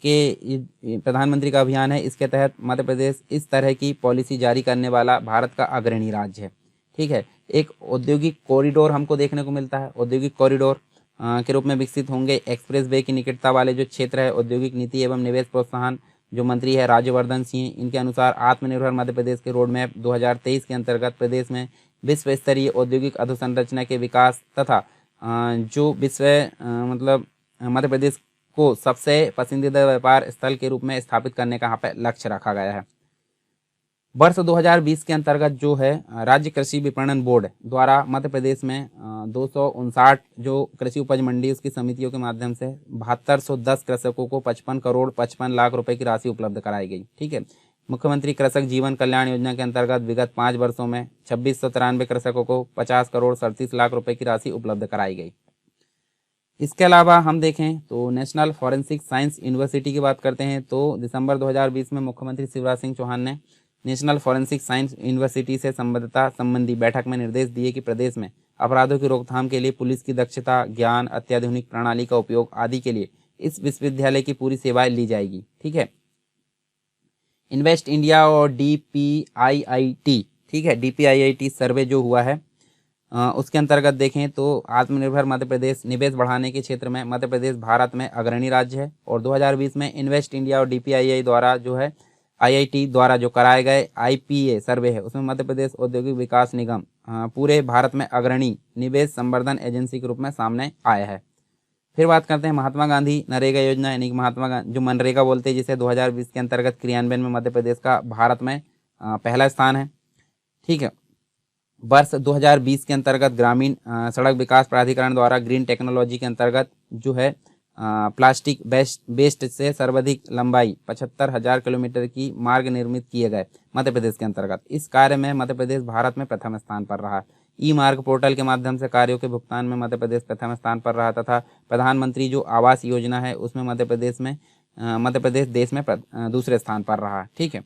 का अभियान है। इसके तहत मध्य प्रदेश इस तरह की पॉलिसी जारी करने वाला भारत का अग्रणी राज्य है, ठीक है। एक औद्योगिक कॉरिडोर हमको देखने को मिलता है, औद्योगिक कॉरिडोर के रूप में विकसित होंगे। एक्सप्रेस वे की निकटता वाले जो क्षेत्र है, औद्योगिक नीति एवं निवेश प्रोत्साहन जो मंत्री है राज्यवर्धन सिंह, इनके अनुसार आत्मनिर्भर मध्य प्रदेश के रोड मैप 2023 के अंतर्गत प्रदेश में विश्व स्तरीय औद्योगिक अधोसंरचना के विकास तथा जो मध्य प्रदेश को सबसे पसंदीदा व्यापार स्थल के रूप में स्थापित करने का यहाँ पे लक्ष्य रखा गया है। वर्ष 2020 के अंतर्गत जो है राज्य कृषि विपणन बोर्ड द्वारा मध्य प्रदेश में 259 जो कृषि उपज मंडी उसकी समितियों के माध्यम से 7210 कृषकों को 55 करोड़ 55 लाख रुपए की राशि उपलब्ध कराई गई, ठीक है। मुख्यमंत्री कृषक जीवन कल्याण योजना के अंतर्गत विगत 5 वर्षों में 2693 कृषकों को 50 करोड़ 37 लाख रुपए की राशि उपलब्ध कराई गई। इसके अलावा हम देखें तो नेशनल फॉरेंसिक साइंस यूनिवर्सिटी की बात करते हैं तो दिसंबर 2020 में मुख्यमंत्री शिवराज सिंह चौहान ने नेशनल फॉरेंसिक साइंस यूनिवर्सिटी से संबद्धता संबंधी बैठक में निर्देश दिए कि प्रदेश में अपराधों की रोकथाम के लिए पुलिस की दक्षता, ज्ञान, अत्याधुनिक प्रणाली का उपयोग आदि के लिए इस विश्वविद्यालय की पूरी सेवाएं ली जाएगी, ठीक है। इन्वेस्ट इंडिया और DPIIT, ठीक है, DPIIT सर्वे जो हुआ है उसके अंतर्गत देखें तो आत्मनिर्भर मध्य प्रदेश निवेश बढ़ाने के क्षेत्र में मध्य प्रदेश भारत में अग्रणी राज्य है। और 2020 में इन्वेस्ट इंडिया और DPII द्वारा जो है IIT द्वारा जो कराए गए IPA सर्वे है उसमें मध्य प्रदेश औद्योगिक विकास निगम पूरे भारत में अग्रणी निवेश संवर्धन एजेंसी के रूप में सामने आया है। फिर बात करते हैं महात्मा गांधी नरेगा योजना, यानी कि महात्मा गांधी जो मनरेगा बोलते हैं, जिसे 2020 के अंतर्गत क्रियान्वयन में मध्य प्रदेश का भारत में पहला स्थान है, ठीक है। वर्ष 2020 के अंतर्गत ग्रामीण सड़क विकास प्राधिकरण द्वारा ग्रीन टेक्नोलॉजी के अंतर्गत जो है प्लास्टिक वेस्ट से सर्वाधिक लंबाई 75,000 किलोमीटर की मार्ग निर्मित किए गए मध्य प्रदेश के अंतर्गत। इस कार्य में मध्य प्रदेश भारत में प्रथम स्थान पर रहा। ई मार्ग पोर्टल के माध्यम से कार्यों के भुगतान में मध्य प्रदेश प्रथम स्थान पर रहा तथा प्रधानमंत्री जो आवास योजना है उसमें मध्य प्रदेश देश में दूसरे स्थान पर रहा, ठीक है।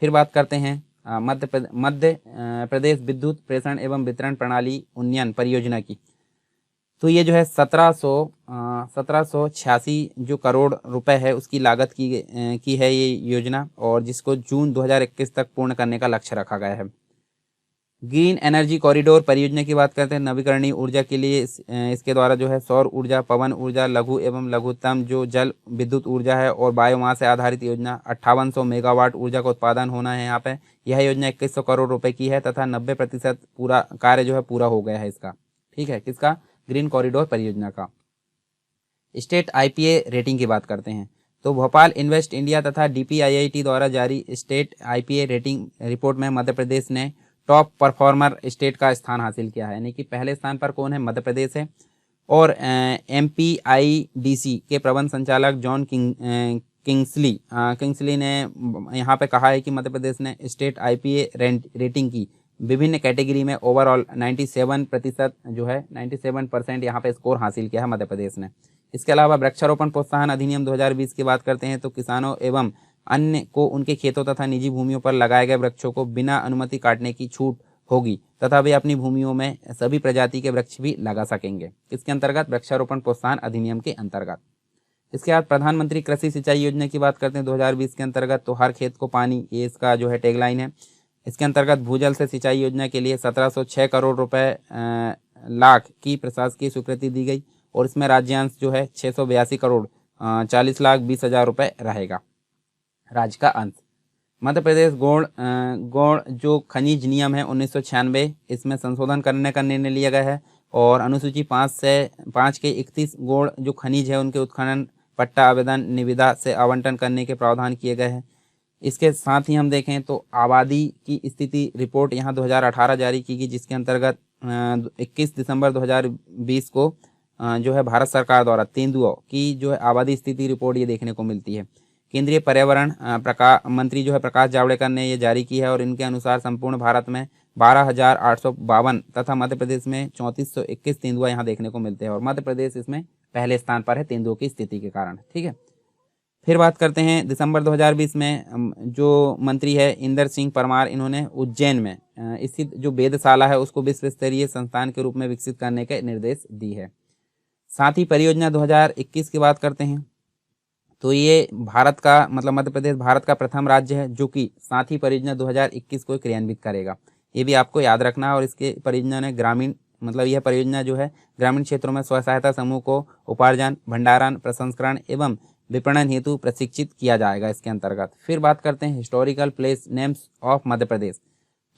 फिर बात करते हैं मध्य प्रदेश विद्युत प्रेषण एवं वितरण प्रणाली उन्नयन परियोजना की। तो ये जो है 1786 जो करोड़ रुपए है उसकी लागत की है ये योजना, और जिसको जून 2021 तक पूर्ण करने का लक्ष्य रखा गया है। ग्रीन एनर्जी कॉरिडोर परियोजना की बात करते हैं नवीकरणीय ऊर्जा के लिए इसके द्वारा जो है सौर ऊर्जा, पवन ऊर्जा, लघु एवं लघुतम जो जल विद्युत ऊर्जा है और बायोमास से आधारित योजना 5800 मेगावाट ऊर्जा का उत्पादन होना है यहाँ पे। यह योजना 2100 करोड़ रुपए की है तथा 90% पूरा कार्य जो है पूरा हो गया है इसका, ठीक है। किसका? ग्रीन कॉरिडोर परियोजना का। स्टेट IPA रेटिंग की बात करते हैं तो भोपाल इन्वेस्ट इंडिया तथा DPIIT द्वारा जारी स्टेट IPA रेटिंग रिपोर्ट में मध्य प्रदेश ने टॉप परफॉर्मर स्टेट का स्थान हासिल किया है, यानी कि पहले स्थान पर कौन है? मध्य प्रदेश है। और MPIDC के प्रबंध संचालक जॉन किंग्सली ने यहाँ पे कहा है कि मध्य प्रदेश ने स्टेट IPA रेटिंग की विभिन्न कैटेगरी में ओवरऑल 97% जो है 97% यहाँ पे स्कोर हासिल किया है मध्य प्रदेश ने। इसके अलावा वृक्षारोपण प्रोत्साहन अधिनियम 2020 की बात करते हैं तो किसानों एवं अन्य को उनके खेतों तथा निजी भूमियों पर लगाए गए वृक्षों को बिना अनुमति काटने की छूट होगी तथा वे अपनी भूमियों में सभी प्रजाति के वृक्ष भी लगा सकेंगे। इसके अंतर्गत वृक्षारोपण प्रोत्साहन अधिनियम के अंतर्गत। इसके बाद प्रधानमंत्री कृषि सिंचाई योजना की बात करते हैं 2020 के अंतर्गत तो हर खेत को पानी, ये इसका जो है टैगलाइन है। इसके अंतर्गत भूजल से सिंचाई योजना के लिए 1706 करोड़ रुपए लाख की प्रशासकीय स्वीकृति दी गई और इसमें राज्यांश जो है 682 करोड़ 40 लाख 20 हजार रुपए रहेगा राज्य का अंश। मध्य प्रदेश गौण जो खनिज नियम है 1996, इसमें संशोधन करने का निर्णय लिया गया है और अनुसूची 5 के 31 गौण जो खनिज है उनके उत्खनन पट्टा आवेदन निविदा से आवंटन करने के प्रावधान किए गए हैं। इसके साथ ही हम देखें तो आबादी की स्थिति रिपोर्ट यहाँ 2018 जारी की गई, जिसके अंतर्गत 21 दिसंबर 2020 को जो है भारत सरकार द्वारा तेंदुओं की जो है आबादी स्थिति रिपोर्ट ये देखने को मिलती है। केंद्रीय पर्यावरण मंत्री जो है प्रकाश जावड़ेकर ने ये जारी की है और इनके अनुसार संपूर्ण भारत में 12,852 तथा मध्य प्रदेश में 3421 तेंदुआ यहाँ देखने को मिलते हैं और मध्य प्रदेश इसमें पहले स्थान पर है तेंदुओं की स्थिति के कारण। ठीक है, फिर बात करते हैं दिसंबर 2020 में जो मंत्री है इंदर सिंह परमार, इन्होंने उज्जैन में स्थित जो वेधशाला है उसको विश्व स्तरीय संस्थान के रूप में विकसित करने के निर्देश दी है। साथ ही परियोजना 2021 की बात करते हैं तो ये भारत का मतलब मध्य प्रदेश भारत का प्रथम राज्य है जो कि साथ ही परियोजना 2021 को क्रियान्वित करेगा, ये भी आपको याद रखना है। और इसके परियोजना ने ग्रामीण मतलब यह परियोजना जो है ग्रामीण क्षेत्रों में स्व सहायता समूह को उपार्जन, भंडारण, प्रसंस्करण एवं विपणन हेतु प्रशिक्षित किया जाएगा इसके अंतर्गत। फिर बात करते हैं historical place names of Madhya Pradesh.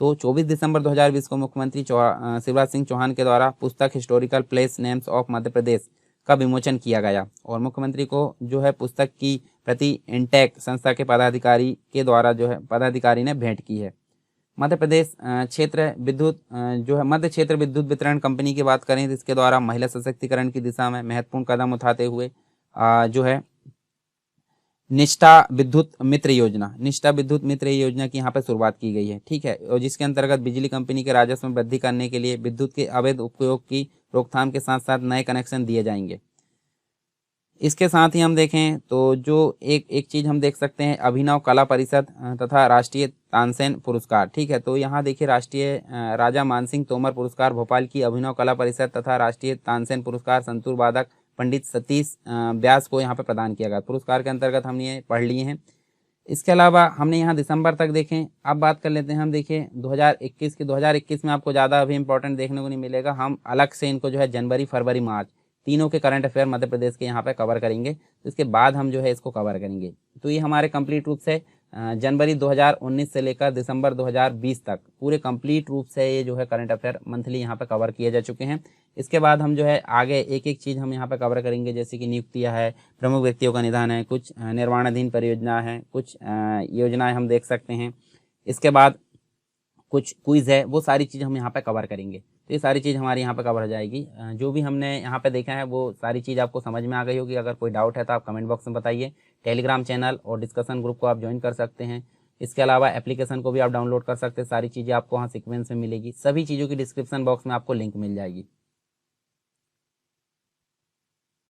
तो 24 दिसंबर 2020 को मुख्यमंत्री शिवराज सिंह चौहान के द्वारा पुस्तक historical place names of Madhya Pradesh का विमोचन किया गया और मुख्यमंत्री को जो है पुस्तक की प्रति इंटेक संस्था के पदाधिकारी के द्वारा जो है पदाधिकारी ने भेंट की है। मध्य प्रदेश क्षेत्र विद्युत जो है मध्य क्षेत्र विद्युत वितरण कंपनी की बात करें तो इसके द्वारा महिला सशक्तिकरण की दिशा में महत्वपूर्ण कदम उठाते हुए जो है निष्ठा विद्युत मित्र योजना की यहाँ पे शुरुआत की गई है। ठीक है, और जिसके अंतर्गत बिजली कंपनी के राजस्व में वृद्धि करने के लिए विद्युत के अवैध उपयोग की रोकथाम के साथ साथ नए कनेक्शन दिए जाएंगे। इसके साथ ही हम देखें तो जो एक चीज हम देख सकते हैं अभिनव कला परिषद तथा राष्ट्रीय तानसेन पुरस्कार। ठीक है, तो यहाँ देखिए राष्ट्रीय राजा मानसिंह तोमर पुरस्कार भोपाल की अभिनव कला परिषद तथा राष्ट्रीय तानसेन पुरस्कार संतूर वादक पंडित सतीश व्यास को यहाँ पे प्रदान किया गया। पुरस्कार के अंतर्गत हमने ये पढ़ लिए हैं। इसके अलावा हमने यहाँ दिसंबर तक देखें। अब बात कर लेते हैं हम देखिए 2021 की। 2021 में आपको ज़्यादा अभी इंपॉर्टेंट देखने को नहीं मिलेगा, हम अलग से इनको जो है जनवरी, फरवरी, मार्च तीनों के करंट अफेयर मध्य प्रदेश के यहाँ पे कवर करेंगे। तो इसके बाद हम जो है इसको कवर करेंगे। तो ये हमारे कंप्लीट रूप से जनवरी 2019 से लेकर दिसंबर 2020 तक पूरे कंप्लीट रूप से ये जो है करंट अफेयर मंथली यहाँ पे कवर किए जा चुके हैं। इसके बाद हम जो है आगे एक एक चीज़ हम यहाँ पे कवर करेंगे, जैसे कि नियुक्तियाँ है, प्रमुख व्यक्तियों का निधन है, कुछ निर्माणाधीन परियोजना है, कुछ योजनाएं हम देख सकते हैं। इसके बाद कुछ क्विज है, वो सारी चीज़ हम यहाँ पे कवर करेंगे। तो ये सारी चीज़ हमारी यहाँ पे कवर हो जाएगी। जो भी हमने यहाँ पे देखा है वो सारी चीज़ आपको समझ में आ गई होगी। अगर कोई डाउट है तो आप कमेंट बॉक्स में बताइए। टेलीग्राम चैनल और डिस्कशन ग्रुप को आप ज्वाइन कर सकते हैं। इसके अलावा एप्लीकेशन को भी आप डाउनलोड कर सकते हैं। सारी चीज़ें आपको वहाँ सीक्वेंस में मिलेगी। सभी चीज़ों की डिस्क्रिप्शन बॉक्स में आपको लिंक मिल जाएगी।